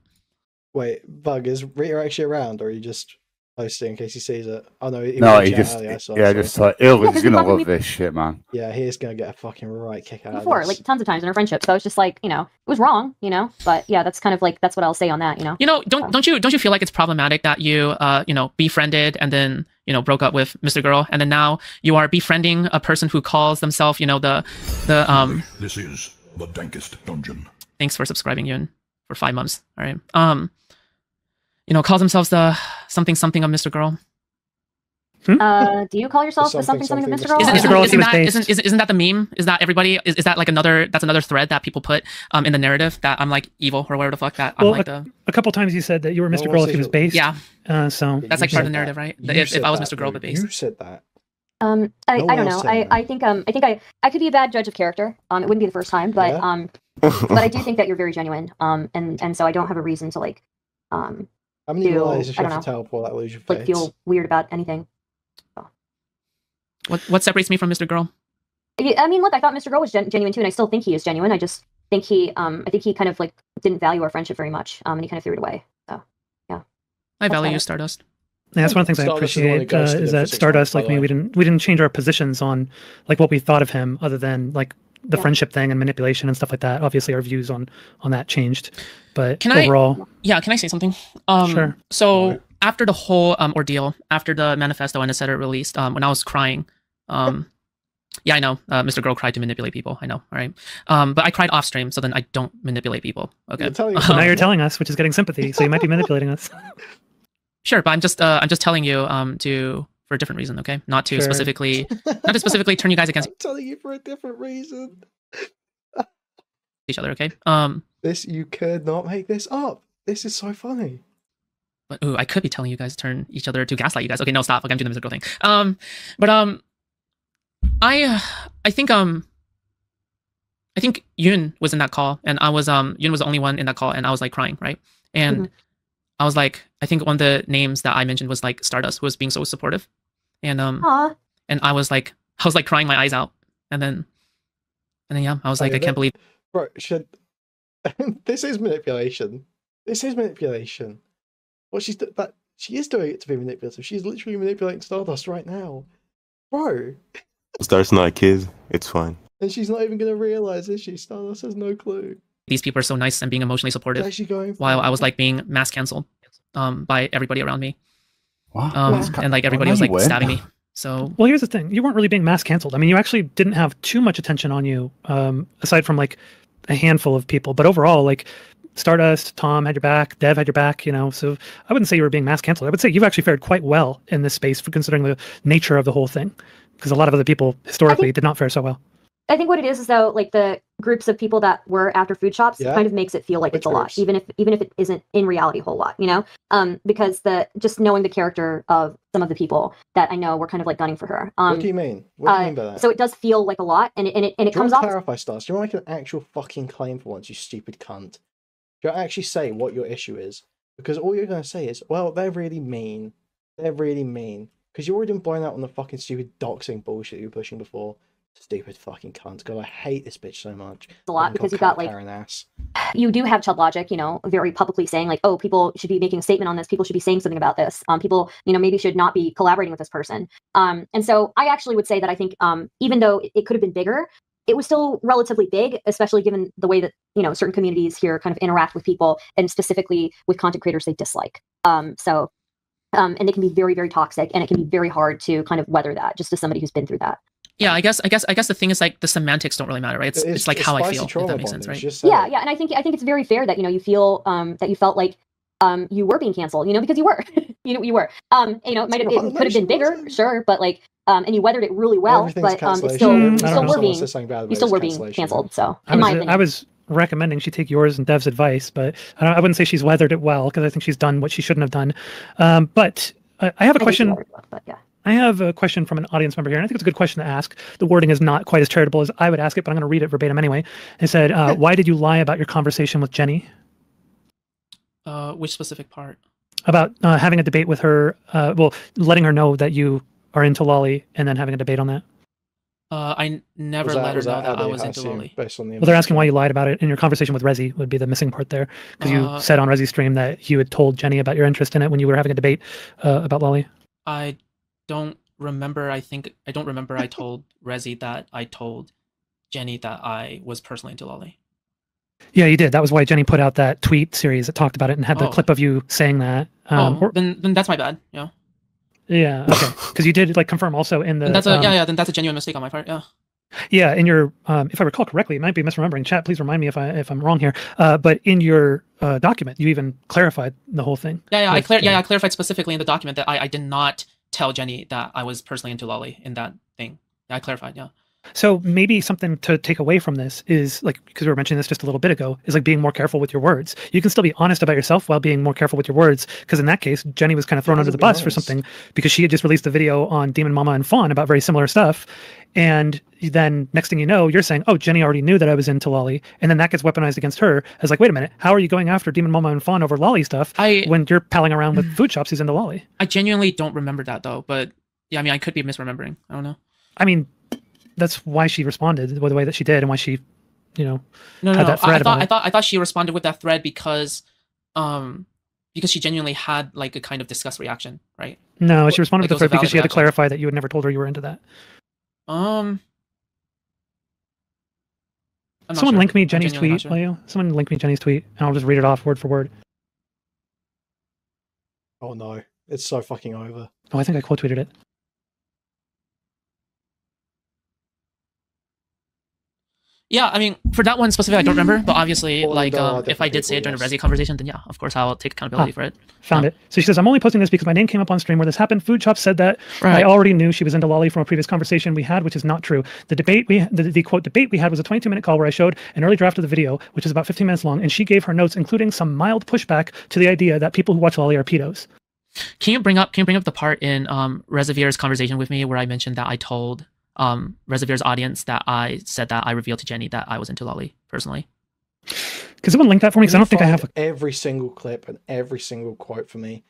Wait, Bug, is Rita actually around, or are you just posting in case he sees it? Oh no, he just like he's gonna love this shit, man. Yeah, he is gonna get a fucking right kick out before, of this. like tons of times in our friendship. So it's just like, it was wrong, but yeah, that's kind of like that's what I'll say on that, Don't you feel like it's problematic that you befriended and then broke up with Mr. Girl, and then now you are befriending a person who calls themselves the This is the dankest dungeon. Thanks for subscribing, Yun, for 5 months. All right. Calls themselves the something of Mr. Girl. Do you call yourself the something of Mr. Girl? Isn't that the meme? Is that everybody? Is that like that's another thread that people put in the narrative that I'm like evil or whatever the fuck that I'm like the. A couple times you said that you were Mr. Girl if he was based. Yeah. So that's like part of the narrative, right? If I was Mr. Girl but based. You said that. I don't know. I think I could be a bad judge of character. It wouldn't be the first time, but but I do think that you're very genuine. And so I don't have a reason to like how many lies does you have to tell before that illusion fades? Like feel weird about anything. So. What separates me from Mr. Girl? I mean, look, I thought Mr. Girl was genuine too, and I still think he is genuine. I just think he kind of like didn't value our friendship very much, and he kind of threw it away. So yeah. I value Stardust. Yeah, that's one of the things I appreciate is that Stardust, like me, we didn't change our positions on like what we thought of him, other than like the friendship thing and manipulation and stuff like that. Obviously, our views on that changed, but overall, can I say something? Sure. So after the whole ordeal, after the manifesto and etc. released, when I was crying, yeah, I know, Mr. Girl cried to manipulate people. I know, all right. But I cried off stream, so then I don't manipulate people. Okay. Now you're telling us, which is getting sympathy, so you might be manipulating us. Sure, but I'm just telling you for a different reason, okay? Not to specifically turn you guys against. I'm telling you for a different reason. Each other, okay? This you could not make this up. This is so funny. But I could be telling you guys to turn each other to gaslight you guys. Okay, no, stop. Okay, I'm doing the Mr. Girl thing. I think I think Yoon was in that call, and I was Yoon was the only one in that call, and I was like crying, right? And I was like, I think one of the names that I mentioned was like Stardust, who was being so supportive, and and I was like crying my eyes out, and then yeah, I was like, I can't believe. Bro, this is manipulation. This is manipulation. What she is doing it to be manipulative. She's literally manipulating Stardust right now, bro. Stardust not a kid. It's fine. And she's not even gonna realize, is she? Stardust has no clue. These people are so nice and being emotionally supportive. While I was like being mass canceled, by everybody around me. Wow. And like everybody was like stabbing me. So well, here's the thing: you weren't really being mass canceled. I mean, you actually didn't have too much attention on you, aside from like a handful of people. But overall, like Stardust, Tom had your back, Dev had your back. You know, so I wouldn't say you were being mass canceled. I would say you've actually fared quite well in this space, for considering the nature of the whole thing. Because a lot of other people historically did not fare so well. I think what it is though, like the groups of people that were after food shops kind of makes it feel like it's a lot, even if it isn't in reality a whole lot, you know? Because just knowing the character of some of the people that I know were kind of like gunning for her. What do you mean? What do you mean by that? So it does feel like a lot, and it comes off. Clarify, Stars. Do you want to make an actual fucking claim for once, you stupid cunt? Do you actually say what your issue is? Because all you're going to say is, well, they're really mean. They're really mean. Because you've already been blown out on the fucking stupid doxing bullshit you were pushing before. Stupid fucking cunt. God, I hate this bitch so much. A lot because you got like you do have Chud Logic, you know, very publicly saying like, oh, people should be making a statement on this. People should be saying something about this. People, you know, maybe should not be collaborating with this person. And so I actually would say that I think even though it could have been bigger, it was still relatively big, especially given the way that, you know, certain communities here kind of interact with people, and specifically with content creators they dislike. And they can be very, very toxic, and it can be very hard to kind of weather that, just as somebody who's been through that. Yeah, I guess the thing is like the semantics don't really matter, right? It's like how I feel, if that makes sense, right? Yeah, and I think it's very fair that, you know, you feel that you felt like you were being canceled, you know, because you were, you know, you know, it could have been bigger, sure, but like and you weathered it really well, but you still were being canceled. So in my opinion, I was recommending she take yours and Dev's advice, but I wouldn't say she's weathered it well, because I think she's done what she shouldn't have done. But I have a question. I have a question from an audience member here, and I think it's a good question to ask. The wording is not quite as charitable as I would ask it, but I'm going to read it verbatim anyway. It said, why did you lie about your conversation with Jenny? Which specific part? About having a debate with her, well, letting her know that you are into Lolly, and then having a debate on that. I never let her know that I was into Lolly. Well, they're asking why you lied about it in your conversation with Rezi would be the missing part there. Because you said on Rezi's stream that you had told Jenny about your interest in it when you were having a debate about Lolly. I don't remember. I don't remember I told Rezi that I told Jenny that I was personally into Lolly. Yeah, you did. That was why Jenny put out that tweet series that talked about it and had the clip of you saying that. Then that's my bad. Yeah. Yeah. Okay. Because you did like confirm also in the. And that's then that's a genuine mistake on my part. Yeah. Yeah, in your, if I recall correctly, it might be misremembering. Chat, please remind me if I'm wrong here. But in your document, you even clarified the whole thing. Yeah, I clarified specifically in the document that I did not tell Jenny that I was personally into Lolly in that thing. Yeah, I clarified. Yeah. So maybe something to take away from this is like, because we were mentioning this just a little bit ago, is like being more careful with your words. You can still be honest about yourself while being more careful with your words. Because in that case, Jenny was kind of thrown under the bus for something because she had just released a video on Demon Mama and Fawn about very similar stuff. And then next thing you know, you're saying, oh, Jenny already knew that I was into Lolly. And then that gets weaponized against her as like, wait a minute, how are you going after Demon Mama and Fawn over Lolly stuff when you're palling around with food shops who's into Lolly? I genuinely don't remember that though. But yeah, I mean, I could be misremembering. I don't know. I mean, that's why she responded the way that she did and why she, you know, had that thread. I thought she responded with that thread because she genuinely had like a kind of disgust reaction, right? No, she responded with the thread because she had to clarify that you had never told her you were into that. Someone link me Jenny's tweet, will you? Someone link me Jenny's tweet, and I'll just read it off word for word. Oh no, it's so fucking over. Oh, I think I quote tweeted it. Yeah, I mean, for that one specifically, I don't remember, but obviously, like, if I did say it during the Resi conversation, then yeah, of course, I'll take accountability for it. Found it. So she says, I'm only posting this because my name came up on stream where this happened. Food Shop said that I already knew she was into Lolly from a previous conversation we had, which is not true. The debate the quote debate we had was a 22-minute call where I showed an early draft of the video, which is about 15 minutes long, and she gave her notes, including some mild pushback to the idea that people who watch Lolly are pedos. Can you bring up the part in Reservoir's conversation with me where I mentioned that I told Reservoir's audience that I said that I revealed to Jenny that I was into lolly personally. Can someone link that for me? Because I don't think I have every single clip and every single quote for me.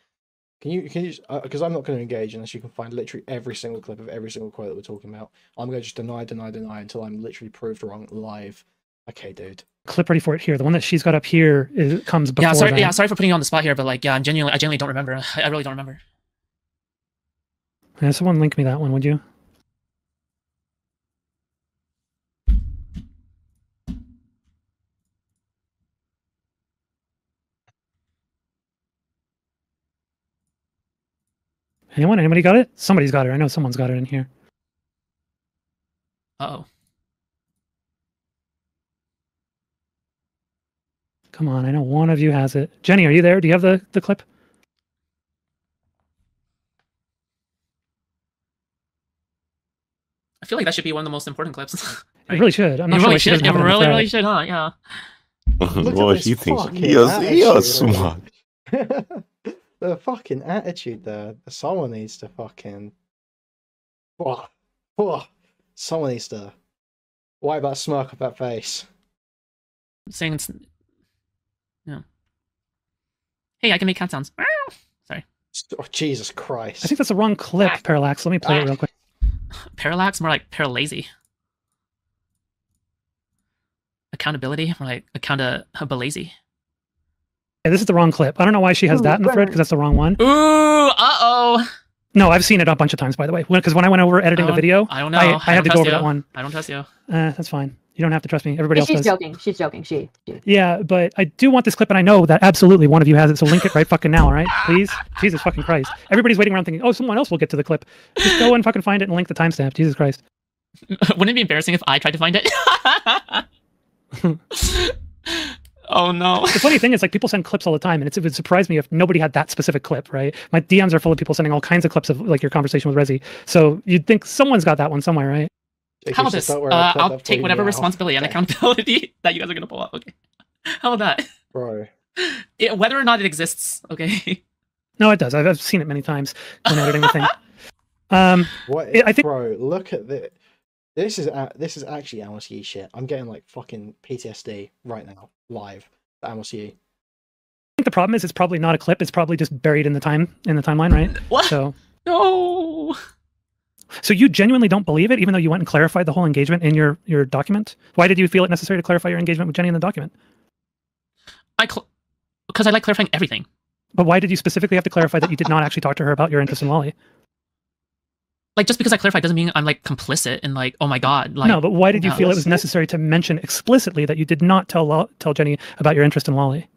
Can you because I'm not going to engage unless you can find literally every single clip of every single quote that we're talking about. I'm going to just deny until I'm literally proved wrong live. Okay, dude. Clip ready for it here. The one that she's got up here comes before. Sorry for putting you on the spot here, but like, yeah, I genuinely don't remember. I really don't remember. Yeah, someone link me that one, would you? Anyone? Anybody got it? Somebody's got it. I know someone's got it in here. Uh-oh. Come on, I know one of you has it. Jenny, are you there? Do you have the clip? I feel like that should be one of the most important clips. Right? It really should. I'm not sure she doesn't have it. It really should, huh? Yeah. Well, she thinks you're smart. The fucking attitude there. Someone needs to fucking... Someone needs to wipe that smirk off that face. Saying it's... Yeah. Hey, I can make cat sounds. Sorry. Oh, Jesus Christ. I think that's the wrong clip, Parallax. Let me play it real quick. Parallax? More like paralazy. Accountability? More like accountability. Yeah, this is the wrong clip. I don't know why she has that in the thread, because that's the wrong one. Ooh, uh-oh. No, I've seen it a bunch of times, by the way. Because when I went over editing the video, I don't know. I had to go over that one. I don't trust you. That's fine. You don't have to trust me. Everybody else does. She's joking. She. Yeah, but I do want this clip, and I know that absolutely one of you has it, so link it right fucking now, all right? Please? Jesus fucking Christ. Everybody's waiting around thinking, oh, someone else will get to the clip. Just go and fucking find it and link the timestamp. Jesus Christ. Wouldn't it be embarrassing if I tried to find it? Oh no. The funny thing is, like, people send clips all the time, and it would surprise me if nobody had that specific clip, right? My DMs are full of people sending all kinds of clips of like your conversation with Resi. So you'd think someone's got that one somewhere, right? How about this? I'll take whatever responsibility and accountability that you guys are gonna pull up. Okay. How about that? Bro. Whether or not it exists, okay? No, it does. I've seen it many times when editing the thing. I think, bro, look at this. This is actually Amos Yee shit. I'm getting like fucking PTSD right now, live. Amos Yee. I think the problem is it's probably not a clip. It's probably just buried in the timeline, right? What? So no. So you genuinely don't believe it, even though you went and clarified the whole engagement in your document? Why did you feel it necessary to clarify your engagement with Jenny in the document? Because I like clarifying everything. But why did you specifically have to clarify that you did not actually talk to her about your interest in lolly? Like, just because I clarified doesn't mean I'm like complicit and like, oh my god. Like, no, but why did you feel it was necessary to mention explicitly that you did not tell Jenny about your interest in lolly?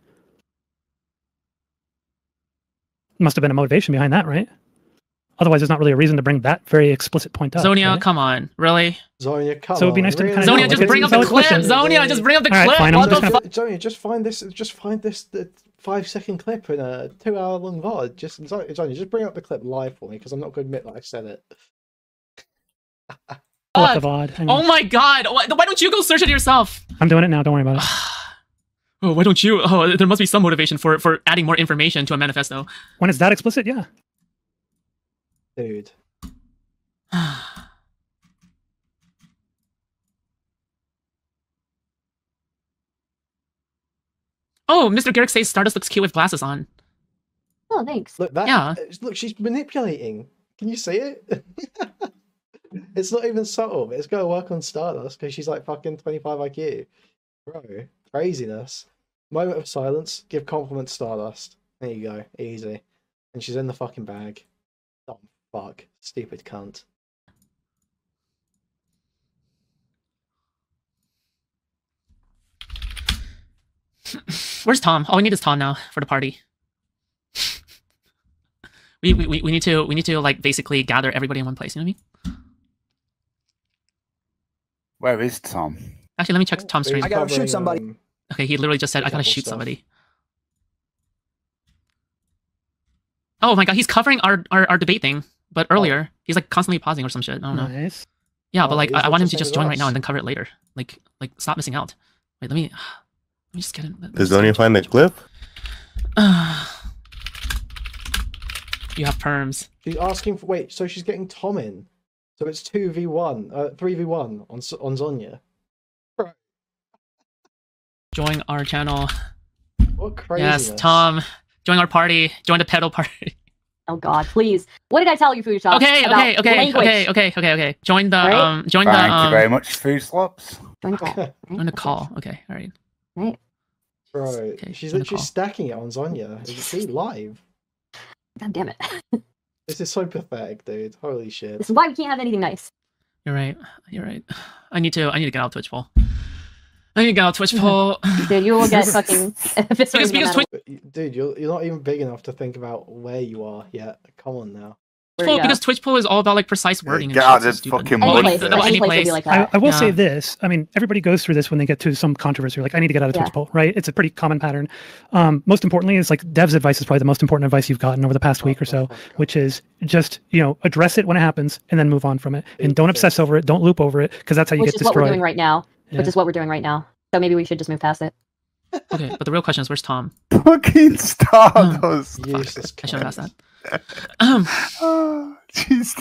Must have been a motivation behind that, right? Otherwise, there's not really a reason to bring that very explicit point up. Zonia, right? come on, really? Zonia, come on. So it'd be nice to kind of Zonia, just bring up the clip. Zonia, just bring up the clip. Fine, Zonia, just find this. Just find this 5-second clip in a 2-hour-long VOD. Zonia, just bring up the clip live for me, because I'm not going to admit that I said it. The VOD. Oh my god! Why don't you go search it yourself? I'm doing it now. Don't worry about it. Oh, why don't you? Oh, there must be some motivation for adding more information to a manifesto. When it's that explicit, yeah. Dude. Oh, Mr. Garrick says Stardust looks cute with glasses on. Oh, thanks. Look, that. Yeah. Look, she's manipulating. Can you see it? It's not even subtle. It's going to work on Stardust because she's like fucking 25 IQ. Bro, craziness. Moment of silence. Give compliment to Stardust. There you go. Easy. And she's in the fucking bag. Dumb fuck. Stupid cunt. Where's Tom? All we need is Tom now for the party. we need to like basically gather everybody in one place. You know what I mean? Where is Tom? Actually, let me check Tom's stream. I gotta shoot somebody. Okay, he literally just said, I gotta shoot somebody. Oh my god, he's covering our debate thing, but earlier, he's like constantly pausing or some shit. I don't know. Nice. Yeah, but like, I want him to just join right now and then cover it later. Like stop missing out. Wait, let me just get him. Does Zonia find the clip? You have perms. She's asking for... Wait, so she's getting Tom in? So it's 2v1, 3v1 on Zonia. Join our channel. What craziness. Yes, Tom. Join our party. Join the pedal party. Oh God, please. What did I tell you, foodshops? Okay. Join the Right? join the Thank you very much, food slops. Join the call. Join the call. Okay, all right. Right. Bro, Okay, she's join the literally call. stacking it on Zonia. It's live. God damn it. This is so pathetic, dude. Holy shit. This is why we can't have anything nice. You're right. You're right. I need to get out of Twitch poll. I need to get out of Twitch poll. Dude, you will get fucking Because no matter Twitch Dude, you're not even big enough to think about where you are yet. Come on now. where you go. because Twitch poll is all about like precise wording. Get and out shit, of so stupid. fucking Any Well, place, any any place will be like that. I will say Yeah. this. I mean, everybody goes through this when they get to some controversy. Like, I need to get out of Twitch Yeah. poll, right? It's a pretty common pattern. Most importantly, is like Dev's advice is probably the most important advice you've gotten over the past week or so, which is just, address it when it happens and then move on from it. And don't obsess over it. Don't loop over it, because that's how you Which get is what we're destroyed. doing right now. Yeah. Which is what we're doing right now. So maybe we should just move past it. Okay, but the real question is, where's Tom? Fucking Stardust. Useless. I should have asked that. Oh, she's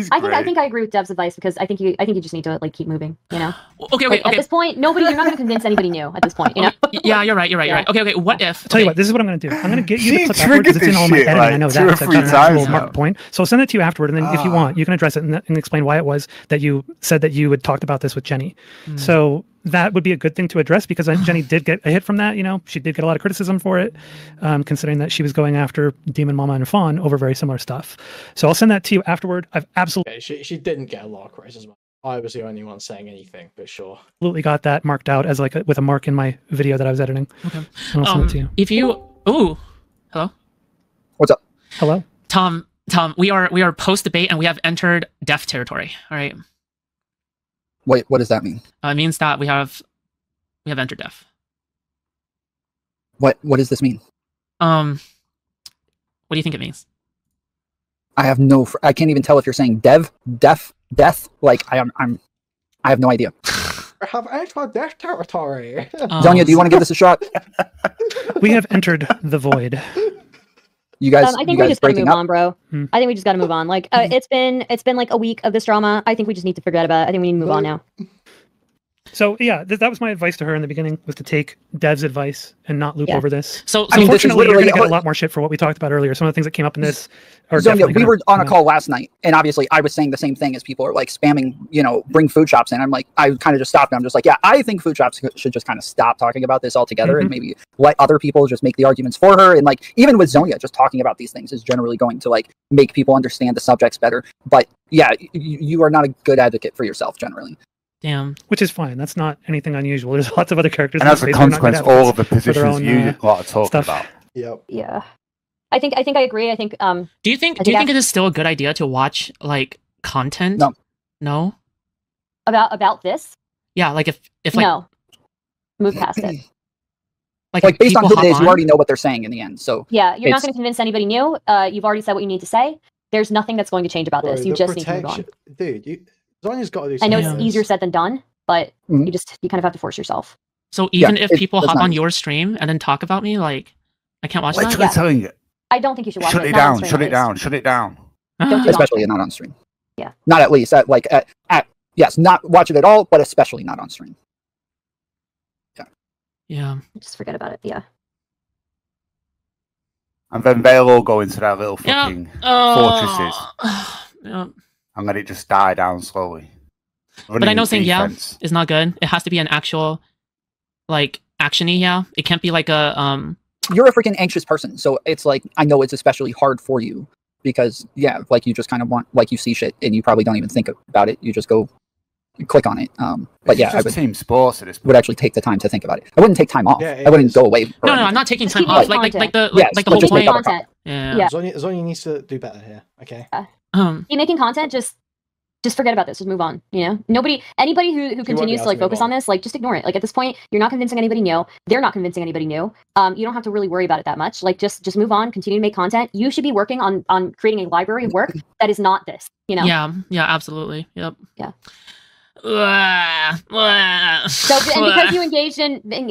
I great. think I agree with Dev's advice because I think you just need to like keep moving. Okay, Like, at this point, you're not going to convince anybody new. At this point, Yeah, you're right. Yeah. Okay. What if? I'll tell you okay, what, this is what I'm going to do. I'm going to get you She the clip afterwards because it's in triggered all this my shit, editing. like, I know 2 that. or It's 3 an actual times mark now. point. So I'll send it to you afterward, and then if you want, you can address it and explain why it was that you said that you had talked about this with Jenny. So that would be a good thing to address because Jenny did get a hit from that. She did get a lot of criticism for it, considering that she was going after Demon Mama and Fawn over very similar stuff. So I'll send that to you afterward. I've absolutely Okay, she didn't get a lot of criticism. I was the only one saying anything, but sure. got that marked out as like with a mark in my video that I was editing. Okay. And I'll send it to you. If you, hello, What's up? Hello? Tom, we are post debate and we have entered death territory. All right. Wait, what does that mean? It means that we have entered death. What does this mean? What do you think it means? I have I can't even tell if you're saying death. Like I have no idea. I have entered death territory. Zonia, do you want to give this a shot? We have entered the void. You guys, I think you we guys just gotta breaking move up? on, bro. I think we just gotta move on. Like it's been like a week of this drama. I think we just need to forget about it. I think we need to move on now. So yeah, that was my advice to her in the beginning, was to take Dev's advice and not loop Yeah. over this. So I mean, this is Unfortunately, you're literally going to get a lot more shit for what we talked about earlier. Some of the things that came up in this are Zonia, definitely we gonna were on a come call last night, and obviously I was saying the same thing as people are like spamming, bring food shops in. I'm like, I kind of just stopped, and I'm just like, yeah, I think food shops should just kind of stop talking about this altogether and maybe let other people just make the arguments for her. And like, even with Zonia, just talking about these things is generally going to like make people understand the subjects better. But yeah, you are not a good advocate for yourself generally. damn. Which is fine. That's not anything unusual. There's lots of other characters. And in as the a space who are not good consequence, all of the advocates for their positions own, you lot are talking stuff. about. Yep. Yeah. I think I agree. I think Do you think I think it is still a good idea to watch like content? No. No. about this. Yeah, like if like No. Move past it. like Like if based on people who it hop is, you on- already know what they're saying in the end. So Yeah, you're not It's- going to convince anybody new. You've already said what you need to say. There's nothing that's going to change about Bro, this. You the just need to move on. Dude, Zonia's got to do I know something. it's easier said than done, but Mhm. you kind of have to force yourself. So even Yeah, if it- people that's hop not on easy. your stream and then talk about me, like I can't watch Like, that. Yeah. telling you, I don't think you should watch shut it. it Not on down, stream, shut at it least. down, shut it down. Don't do especially not on stream. Yeah. Not at least at yes, not watch it at all, but especially not on stream. Yeah. Just forget about it. Yeah. And then they'll all go into their little Yeah. fucking fortresses Yeah. and let it just die down slowly. But I know saying yeah defense. is not good. It has to be an actual like actiony yeah. It can't be like a You're a freaking anxious person, so it's like I know it's especially hard for you because like you just kind of want like you see shit and you probably don't even think about it. You just go click on it. But It's yeah, I just team sports at this point. would actually take the time to think about it. I wouldn't take time off. Yeah, it I wouldn't is. go away. or No, anything. I'm not taking Just time keep off. making Like content. the Yes, like the but whole just make point. up a content. Yeah. Yeah. Zonia needs to do better here. Okay. Keep making content. Just forget about this. Just move on. Anybody who continues to like focus on this, like just ignore it. Like at this point, you're not convincing anybody new. They're not convincing anybody new. You don't have to really worry about it that much. Like just move on. Continue to make content. You should be working on creating a library of work that is not this. Yeah, absolutely. Yep. Yeah. So So and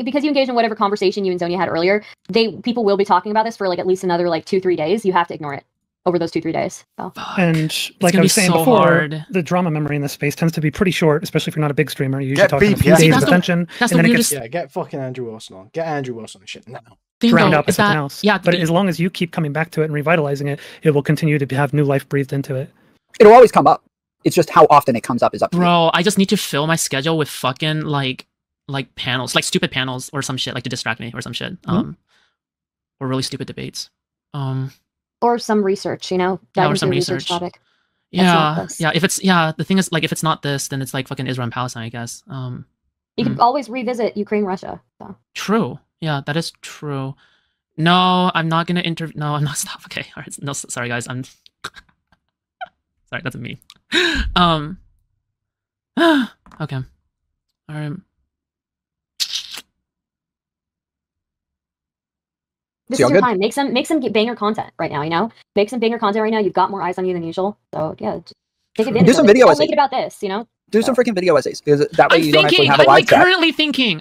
because you engaged in whatever conversation you and Zonia had earlier, people will be talking about this for like at least another like 2-3 days. You have to ignore it. over those 2-3 days. So. And like I was saying before, the drama memory in this space tends to be pretty short, especially if you're not a big streamer. You usually talk in a few days of attention, and then it gets get fucking Andrew Wilson on. Get Andrew Wilson and shit now. Drowned out by something else. Yeah, but as long as you keep coming back to it and revitalizing it, it will continue to have new life breathed into it. It'll always come up. It's just how often it comes up is up to you. Bro, I just need to fill my schedule with fucking like panels, like stupid panels or some shit, like to distract me or some shit. Or really stupid debates. Or some research, you know? Or some research topic. Yeah. If it's the thing is like if it's not this, then it's like fucking Israel and Palestine, I guess. You can always revisit Ukraine, Russia. So. True. Yeah, that is true. No, I'm not gonna No, I'm not. Stop. Okay. All right. No, sorry guys. I'm sorry. That's me. Okay. All right. This is your time. Make some banger content right now. You know, make some banger content right now. You've got more eyes on you than usual. So yeah, just take advantage. Do some video essays. Don't make it about this. You know. Do some freaking video essays because that way you don't actually have a live chat. I'm currently thinking.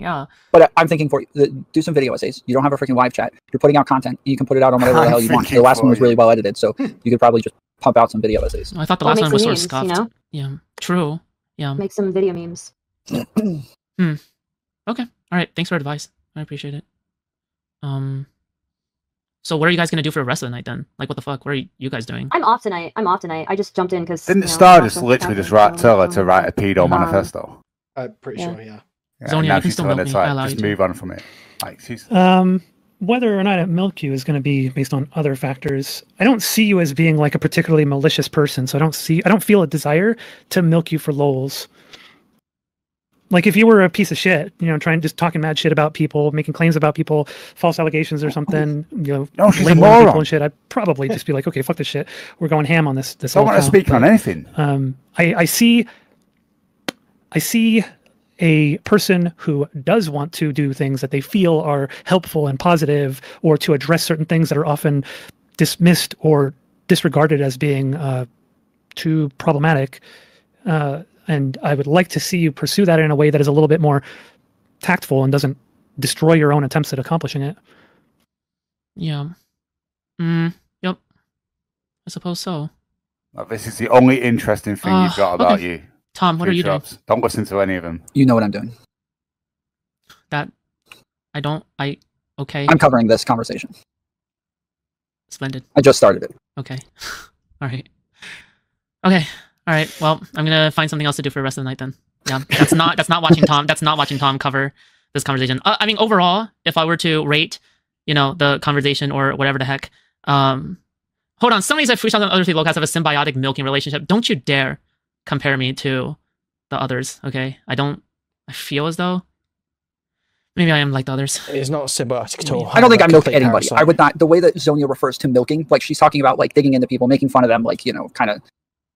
Yeah. But I'm thinking for you. Do some video essays. You don't have a freaking live chat. You're putting out content. You can put it out on whatever the hell you want. The last one was really well edited, so you could probably just pump out some video essays. I thought the last one was sort of scuffed. You know? Yeah. True. Yeah. Make some video memes. Okay. All right. Thanks for advice. I appreciate it. So what are you guys gonna do for the rest of the night then? Like what the fuck? What are you guys doing? I'm off tonight. I just jumped in because didn't Star just literally just tell her to write a pedo manifesto? I'm pretty sure, yeah. Zonia, you can still milk me. Just move on from it. Like she's whether or not I milk you is going to be based on other factors. I don't see you as being like a particularly malicious person, so I don't feel a desire to milk you for lols. Like if you were a piece of shit, you know, just talking mad shit about people, making claims about people, false allegations or something, you know, labeling people and shit, I'd probably just be like, okay, fuck this shit. We're going ham on this. Don't want to speak on anything. I see a person who does want to do things that they feel are helpful and positive, or to address certain things that are often dismissed or disregarded as being too problematic. And I would like to see you pursue that in a way that is a little bit more tactful and doesn't destroy your own attempts at accomplishing it. Yeah. Yep. I suppose so. Well, this is the only interesting thing you've got about you. Tom, what are you doing? Don't listen to any of them. You know what I'm doing. Okay. I'm covering this conversation. Splendid. I just started it. Okay. All right. Okay. All right. Well, I'm gonna find something else to do for the rest of the night then. Yeah, that's not watching Tom. That's not watching Tom cover this conversation. I mean, overall, if I were to rate, you know, the conversation or whatever the heck. Hold on. Somebody said foodshops and other three locals have a symbiotic milking relationship. Don't you dare compare me to the others. Okay. I feel as though maybe I am like the others. It's not symbiotic at all. I don't think I milk anybody. I would not. The way that Zonia refers to milking, like she's talking about like digging into people, making fun of them, like, you know, kind of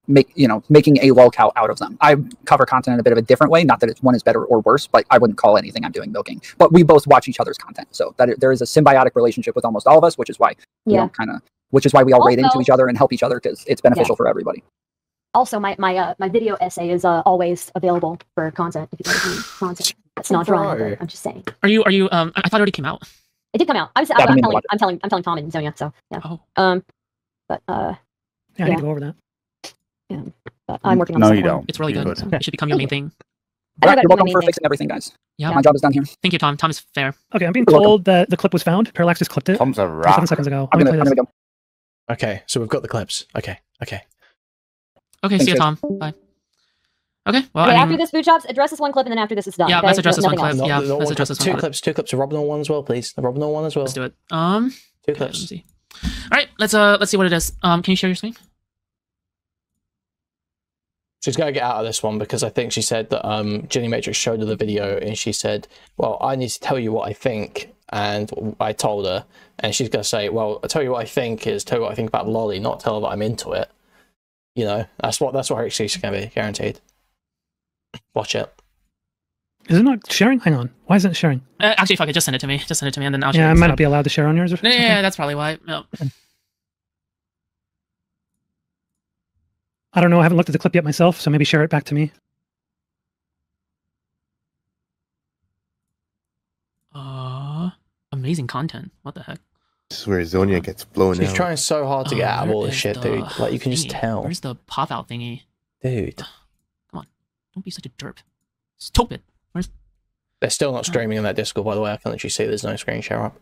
making a lolcow out of them. I cover content in a bit of a different way. Not that one is better or worse, but I wouldn't call anything I'm doing milking. But we both watch each other's content, so that there is a symbiotic relationship with almost all of us, which is why which is why we all rate into each other and help each other because it's beneficial for everybody. Also, my video essay is always available for content if you guys need content. That's not drawn. I'm just saying. Are you? I thought it already came out. It did come out. I'm telling Tom and Zonia. So yeah. Oh. But I need to go over that. Yeah, but I'm working on. No, you don't. It's really good. It should become your main thing. You're welcome for fixing everything, guys. Yeah, my job is done here. Thank you, Tom. Tom is fair. Okay, I'm being told that the clip was found. Parallax just clipped it. Tom's a rat. 7 seconds ago. I'm gonna go. Okay, so we've got the clips. Okay. Okay, see you, Tom. Bye. Okay, well, after this foodshops, address this one clip, and then after this is done. Yeah, okay? let's address this one clip. Else. Yeah, let's address this one clip. Two clips of Robin on one as well, please. The Robin on one as well. Let's do it. 2 clips. Let's see. All right, let's see what it is. Can you share your screen? She's got to get out of this one because I think she said that Jenny Matrix showed her the video and she said, well, I need to tell you what I think. And I told her, and she's going to say, well, I tell you what I think is tell you what I think about Lolly, not tell her that I'm into it. You know, that's what her excuse is going to be, guaranteed. Watch it. Is it not sharing? Hang on. Why isn't it sharing? Actually, fuck it. Just send it to me. Just send it to me, and then I'll share I might not be allowed to share on yours or something. Yeah, that's probably why. No. I don't know. I haven't looked at the clip yet myself, so maybe share it back to me. Amazing content. What the heck? This is where Zonia gets blown She's out. trying so hard to get out of all this Where shit, is dude. the Like, you can just thingy? tell. Where's the pop out thingy? Dude. Come on. Don't be such a derp. Stupid. Where's... They're still not streaming in that Discord, by the way. I can literally see there's no screen share up.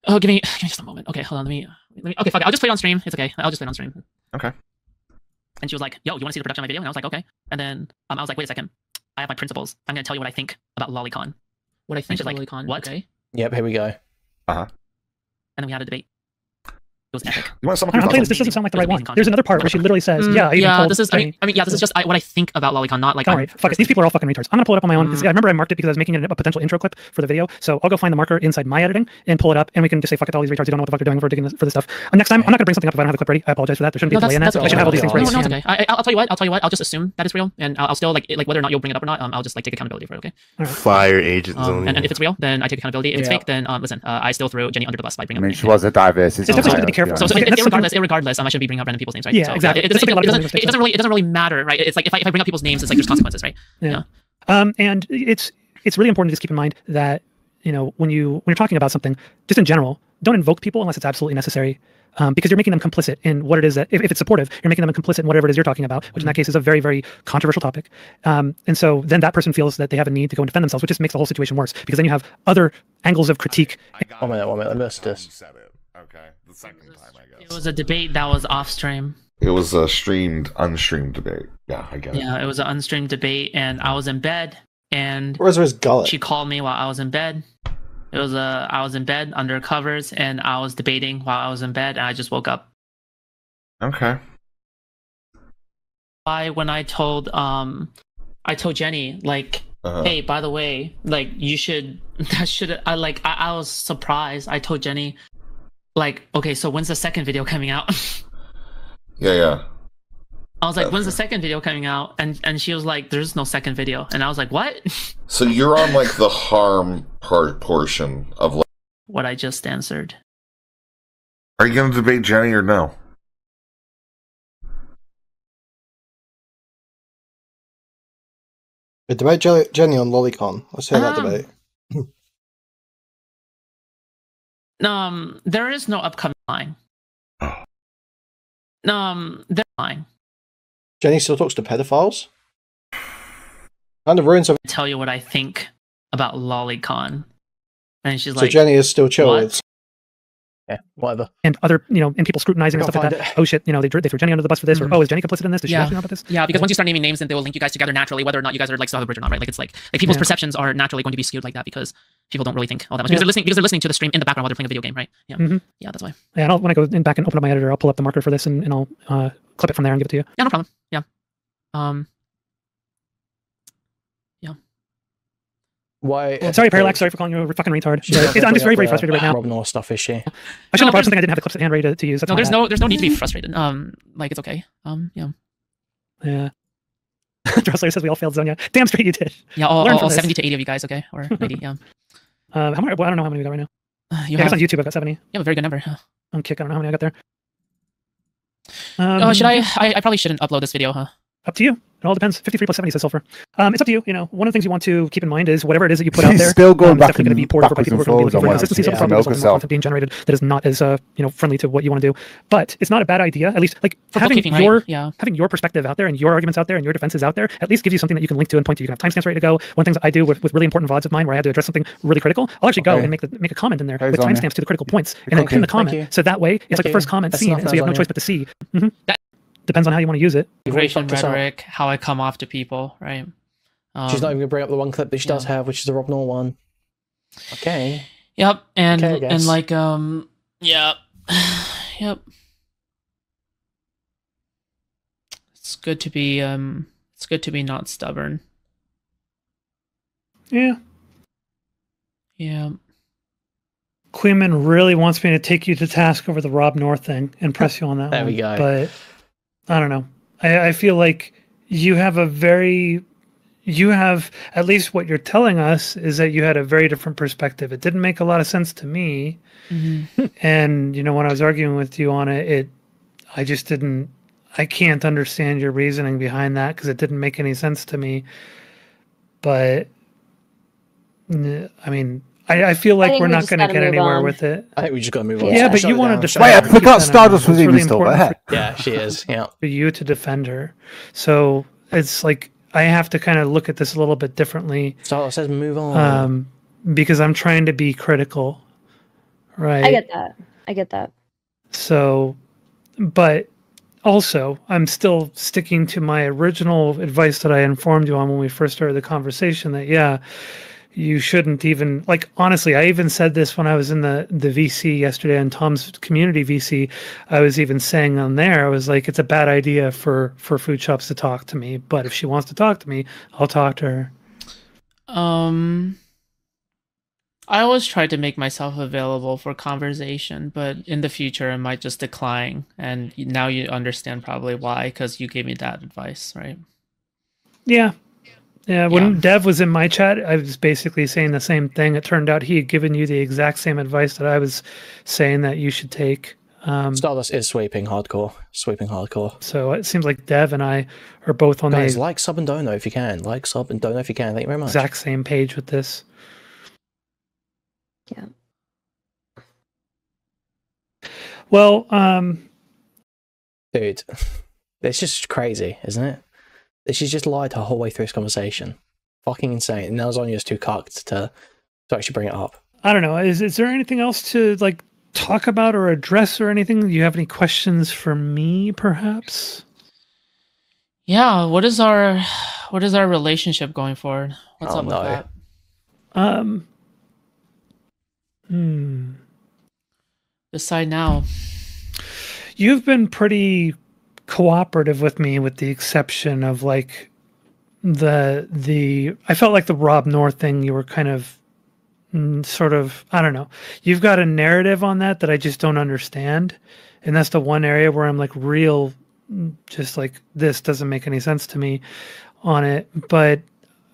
Oh, give me just a moment. Okay, hold on. Let me. Okay, fuck it. I'll just play it on stream. It's okay. I'll just play it on stream. Okay. And she was like, "Yo, you want to see the production of my video?" And I was like, "Okay." And then I was like, "Wait a second. I have my principles. I'm gonna tell you what I think about LollyCon." What I think about LollyCon. What? Okay. Yep, here we go. And then we had a debate. It was epic. You want I'm playing this. This doesn't sound like the right one. There's another part where she literally says, "Yeah, I even told this is. Jenny." I mean, yeah, this is just what I think about LollyCon, not like. Don't worry, fuck it. These people are all fucking retards. I'm gonna pull it up on my own because I remember I marked it because I was making a potential intro clip for the video. So I'll go find the marker inside my editing and pull it up, and we can just say, "Fuck it, all these retards. You don't know what the fuck they're doing for digging for this stuff." Next time, I'm not gonna bring something up if I don't have the clip ready. I apologize for that. There shouldn't be a delay in that. I should have all these things ready. No, it's okay. I'll tell you what. I'll just assume that it's real, and I'll still like whether or not you'll bring it up or not. I'll just like take accountability for it. Okay. Right. Fire Agent Zonia. And if it's real, then I take accountability. If it's fake, then listen, I still threw Jenny under the bus by bringing up. I mean, she was a diversity. It's definitely to be careful. So regardless, I should be bringing up random people's names, right? Yeah, so, exactly. It doesn't really matter, right? It's like if I bring up people's names, it's like there's consequences, right? Yeah. And it's really important to just keep in mind that when you're talking about something, just in general, don't invoke people unless it's absolutely necessary, because you're making them complicit in what it is that if it's supportive, you're making them complicit in whatever it is you're talking about, which in that case is a very, very controversial topic. And so then that person feels that they have a need to go and defend themselves, which just makes the whole situation worse because then you have other angles of critique. One minute. Let me list this. Okay, the second time, I guess. It was a debate that was off stream. It was a unstreamed debate. Yeah, I get it. Yeah, it was an unstreamed debate, and I was in bed, and Where's his gullet? she called me while I was in bed. I was in bed under covers, and I was debating while I was in bed, and I just woke up. Okay. When I told Jenny, like, hey, by the way, like, I was surprised. I told Jenny, like, okay, so when's the second video coming out? Yeah. I was like, when's the second video coming out? And she was like, there's no second video. And I was like, what? So you're on like the harm portion of like. What I just answered. Are you going to debate Jenny or no? Debate Jenny on LollyCon. Let's hear that debate. There is no upcoming line. There's line. Jenny still talks to pedophiles? Kind of ruins of. Tell you what I think about LollyCon. And she's So like, Jenny is still chill what? with. Yeah, whatever. And other, and people scrutinizing and stuff like that. Oh shit, they threw Jenny under the bus for this, or oh, is Jenny complicit in this? Does she actually know about this? Yeah, because once you start naming names, then they will link you guys together naturally, whether or not you guys are like still have a bridge or not, right? Like it's like people's perceptions are naturally going to be skewed like that because people don't really think all that much because they're listening to the stream in the background while they're playing a video game, right? Yeah, yeah, that's why. Yeah, and when I go back and open up my editor, I'll pull up the marker for this and I'll clip it from there and give it to you. Yeah, no problem. Yeah. Why? Sorry, Parallax. Sorry for calling you a fucking retard. I'm just very, very frustrated right now. Rob Noah stuff, is she? I should have brought something I didn't have the clips at hand ready to use. That's no, there's no need to be frustrated. Like it's okay. Yeah. Yeah. Dressler says we all failed Zonia. Damn straight you did. Yeah, all 70 to 80 of you guys, okay, or 80. Yeah. How many? Well, I don't know how many we got right now. I guess on YouTube I got 70. You have a very good number. On Kick, I don't know how many I got there. Should I probably shouldn't upload this video, huh? Up to you. It all depends. 53 plus 70 says sulfur. It's up to you. One of the things you want to keep in mind is whatever it is that you put out there. Still going back definitely going to be poured over by people who are going to be looking for consistency. So yeah, there's content being generated that is not as friendly to what you want to do. But it's not a bad idea. At least like having your perspective out there and your arguments out there and your defenses out there at least gives you something that you can link to and point to. You can have timestamps ready to go. One of the things I do with really important VODs of mine where I had to address something really critical, I'll actually go and make a comment in there with timestamps to the critical points and then pin the comment. So that way it's like the first comment seen, and so you have no choice but to see. Depends on how you want to use it. Immigration rhetoric, how I come off to people, right? She's not even gonna bring up the one clip that she does have, which is the Rob Noah one. Okay. Yep, and like yep. It's good to be not stubborn. Yeah. Yeah. Kuihman really wants me to take you to task over the Rob North thing and press you on that there one. We go. But I don't know. I feel like you have at least what you're telling us is that you had a very different perspective. It didn't make a lot of sense to me. And when I was arguing with you on it, I can't understand your reasoning behind that because it didn't make any sense to me. But I mean, I feel I like think we're we not just going to gotta get move anywhere on. with it. I think we just got to move on. Yeah, but Shut you it want to down. defend Wait, I her. forgot Keep that in Stardust mind. was It's even really still important there. Yeah, she is. Yeah. for you to defend her. So it's like I have to kind of look at this a little bit differently. Stardust says move on. Because I'm trying to be critical, right? I get that. I get that. So, but also, I'm still sticking to my original advice that I informed you on when we first started the conversation that, yeah, you shouldn't even, like, honestly, I even said this when I was in the VC yesterday on Tom's community VC. I was even saying on there, I was like, it's a bad idea for food shops to talk to me. But if she wants to talk to me, I'll talk to her. I always try to make myself available for conversation, but in the future I might just decline. And now you understand probably why, because you gave me that advice, right? Yeah. Yeah. When Dev was in my chat, I was basically saying the same thing. It turned out he had given you the exact same advice that I was saying that you should take. Stardust is sweeping hardcore. Sweeping hardcore. So it seems like Dev and I are both on Guys, the like, sub, and dono if you can. Like, sub, and dono if you can. Thank you very much. exact same page with this. Yeah. Well, dude, it's just crazy, isn't it? She's just lied her whole way through this conversation. Fucking insane. And now Zonia's too cocked to actually bring it up. I don't know. Is there anything else to like talk about or address or anything? Do you have any questions for me, perhaps? Yeah. What is our relationship going forward? What's up with that? Decide now. You've been pretty cooperative with me, with the exception of like the I felt like the Rob North thing, you were kind of sort of, I don't know. You've got a narrative on that I just don't understand. And that's the one area where I'm like real, just like, this doesn't make any sense to me on it. But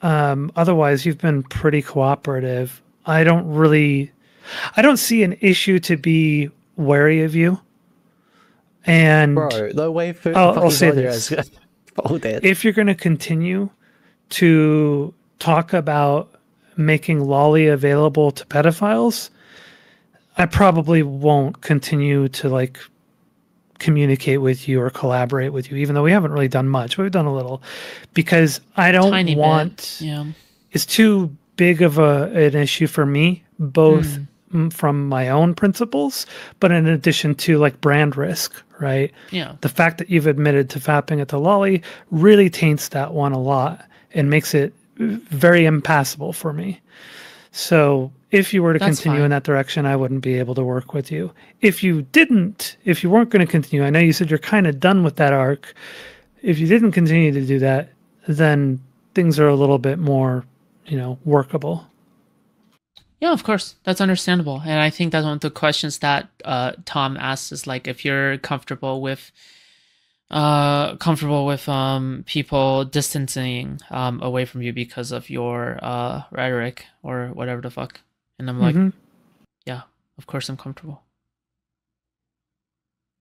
otherwise, you've been pretty cooperative. I don't see an issue to be wary of you. And bro, no way for I'll say this. It. If you're going to continue to talk about making Lolly available to pedophiles, I probably won't continue to like communicate with you or collaborate with you, even though we haven't really done much. We've done a little, because I don't want. Yeah. It's too big of an issue for me, both from my own principles, but in addition to like brand risk, right? Yeah. The fact that you've admitted to fapping at the Lolly really taints that one a lot and makes it very impassable for me. So if you were to continue in that direction, I wouldn't be able to work with you. If you weren't going to continue, I know you said you're kind of done with that arc. If you didn't continue to do that, then things are a little bit more, workable. Yeah, of course. That's understandable. And I think that's one of the questions that Tom asks is like, if you're comfortable with people distancing away from you because of your rhetoric or whatever the fuck. And I'm like, yeah, of course I'm comfortable.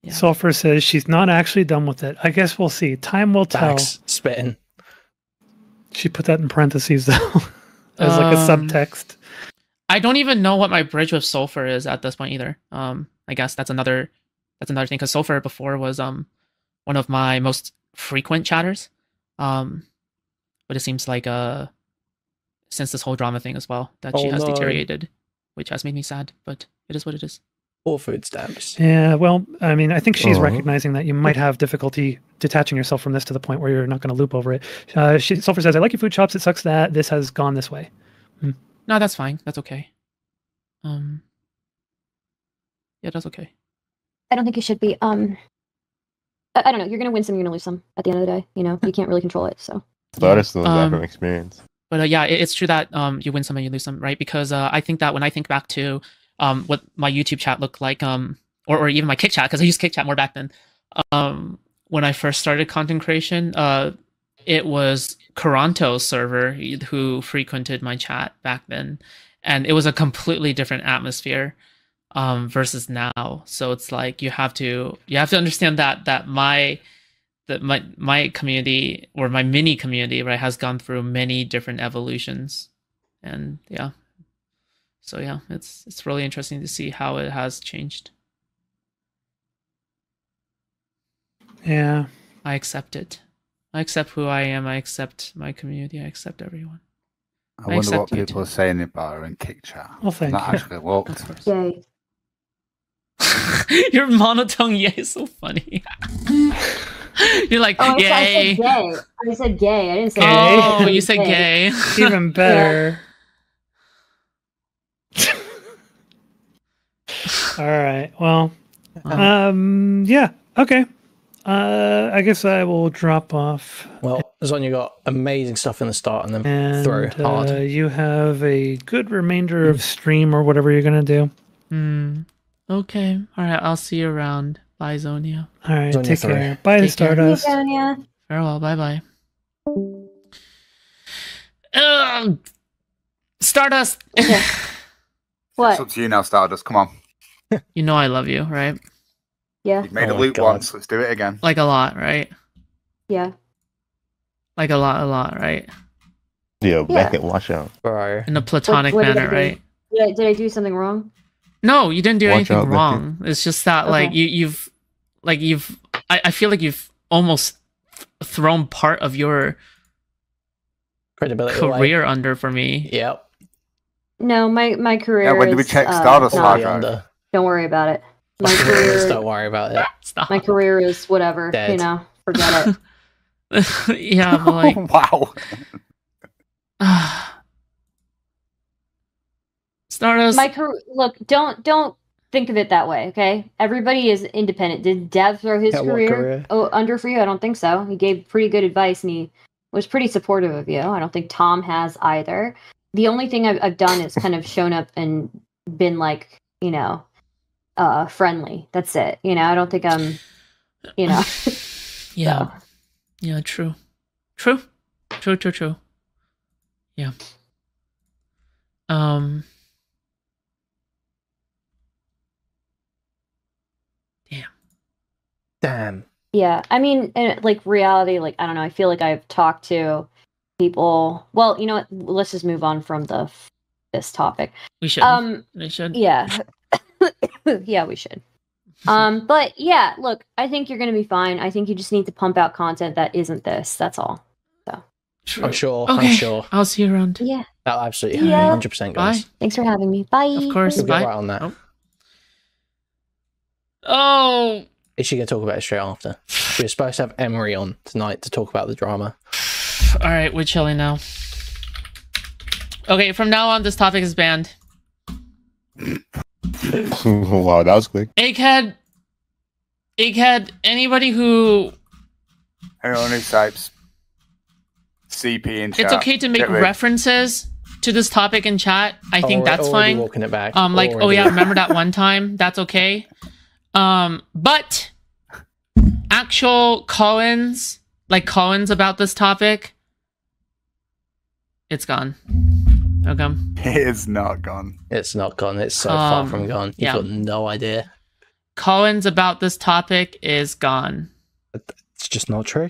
Yeah. Sulfur says she's not actually done with it. I guess we'll see. Time will tell. Spitting. She put that in parentheses though. As like a subtext. I don't even know what my bridge with Sulfur is at this point either. I guess that's another thing, because Sulfur before was one of my most frequent chatters. But it seems like since this whole drama thing as well, that she has deteriorated, which has made me sad, but it is what it is. Or food stamps. Yeah, well, I mean, I think she's recognizing that you might have difficulty detaching yourself from this to the point where you're not going to loop over it. Sulfur says, I like your food shops. It sucks that this has gone this way. No, that's fine. That's okay. Yeah, that's okay. I don't think you should be. I don't know. You're gonna win some. You're gonna lose some. At the end of the day, you can't really control it. So. That is still that from experience. But yeah, it's true that you win some and you lose some, right? Because I think that when I think back to what my YouTube chat looked like, or even my Kick chat, because I used Kick chat more back then. When I first started content creation, it was Caranto's server who frequented my chat back then, and it was a completely different atmosphere versus now. So it's like you have to understand that my community, or my mini community, right, has gone through many different evolutions, and yeah. So yeah, it's really interesting to see how it has changed. Yeah. I accept it. I accept who I am. I accept my community. I accept everyone. I wonder what people are saying about her in kick chat. Well, thank Not you. actually looked. Yay. Your monotone yay is so funny. You're like, Oh, yay. I said gay. I said gay. I didn't say Gay? Oh, you said gay. Even better. All right. Well, yeah. Okay. I guess I will drop off. Well, Zonia got amazing stuff in the start and then And throw hard. you have a good remainder of stream or whatever you're gonna do. Okay. All right. I'll see you around. Bye, Zonia. All right. Zonia Take 3. care. Bye, Take care. Stardust. Sonia. Farewell. Bye-bye. Stardust. What? It's up to you now, Stardust. Come on. You know I love you, right? Yeah. You've made Oh a my loop God. once. Let's do it again. Like a lot, right? Yeah. Like a lot, right? Yeah, back it. Watch out. Bro. In a platonic What did manner, I do? right? Did I do something wrong? No, you didn't do Watch anything out, Becky. wrong. It's just that like Okay. I feel like you've almost thrown part of your Credibility away. career under for me. Yep. No, my career. Yeah, when did we is, check Stardust not- hard Be drive? under. Don't worry about it. My Just career. don't worry about it. Stop. My career is whatever. Dead. You know, forget it. Yeah, but like Wow. Stardust. My career. Look, don't think of it that way. Okay, everybody is independent. Did Dev throw his Yeah, what career, career? under for you? I don't think so. He gave pretty good advice and he was pretty supportive of you. I don't think Tom has either. The only thing I've done is kind of shown up and been like, you know, friendly. That's it. You know, I don't think I'm, you know. Yeah. So. Yeah, true. Yeah. Damn. Yeah, I mean, like reality, like I don't know. I feel like I've talked to people. Well, you know what? Let's just move on from this topic. We should. We should. Yeah, yeah, we should. But yeah, look, I think you're gonna be fine. I think you just need to pump out content that isn't this. That's all. So. True. I'm sure. Okay. I'm sure. I'll see you around. Yeah. That'll absolutely Yeah. happen. 100%, guys. Bye. Thanks for having me. Bye. Of course. We'll get Bye. right on that. Oh. Is she going to talk about it straight after? We were supposed to have Emery on tonight to talk about the drama. All right, we're chilling now. Okay, from now on, this topic is banned. Wow, that was quick. Egghead, anybody who... Anyone who types CP in chat. It's okay to make get rid. references to this topic in chat. I think that's already fine. Walking it back. Like, oh Already. yeah, remember that one time? That's okay. But actual call-ins about this topic, it's gone. Okay. It's not gone. It's not gone. It's so far from gone. You've yeah. got no idea. Call-ins about this topic is gone. It's just not true.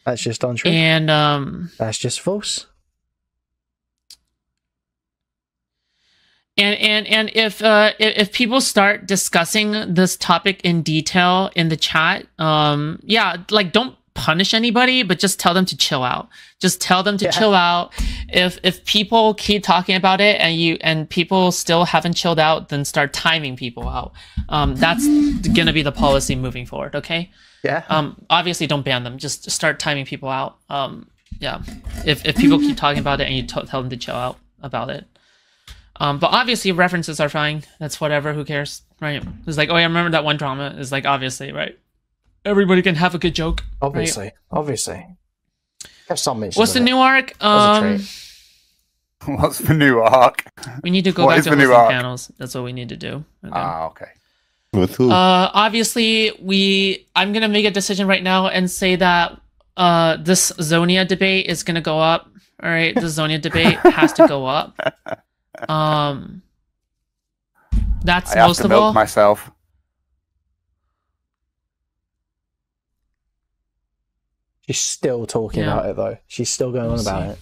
That's just untrue. And that's just false. And if people start discussing this topic in detail in the chat, yeah, like don't punish anybody, but just tell them to chill out. Just tell them to chill out. If people keep talking about it and people still haven't chilled out, then start timing people out. That's gonna be the policy moving forward. Okay. Yeah. Obviously, don't ban them. Just start timing people out. Yeah. If people keep talking about it and you tell them to chill out about it. But obviously references are fine. That's whatever. Who cares, right? It's like, oh yeah, remember that one drama? It's like obviously, right? Everybody can have a good joke. Obviously, right? obviously. Have some mention. What's the new arc? What's the new arc? We need to go What back is to the new hosting arc? panels. That's what we need to do. Okay. Okay. With who? Obviously, I'm gonna make a decision right now and say that this Zonia debate is gonna go up. All right, the Zonia debate has to go up. That's I have most to of milk all. myself. She's still talking Yeah. about it though. She's still going on We'll about see. it.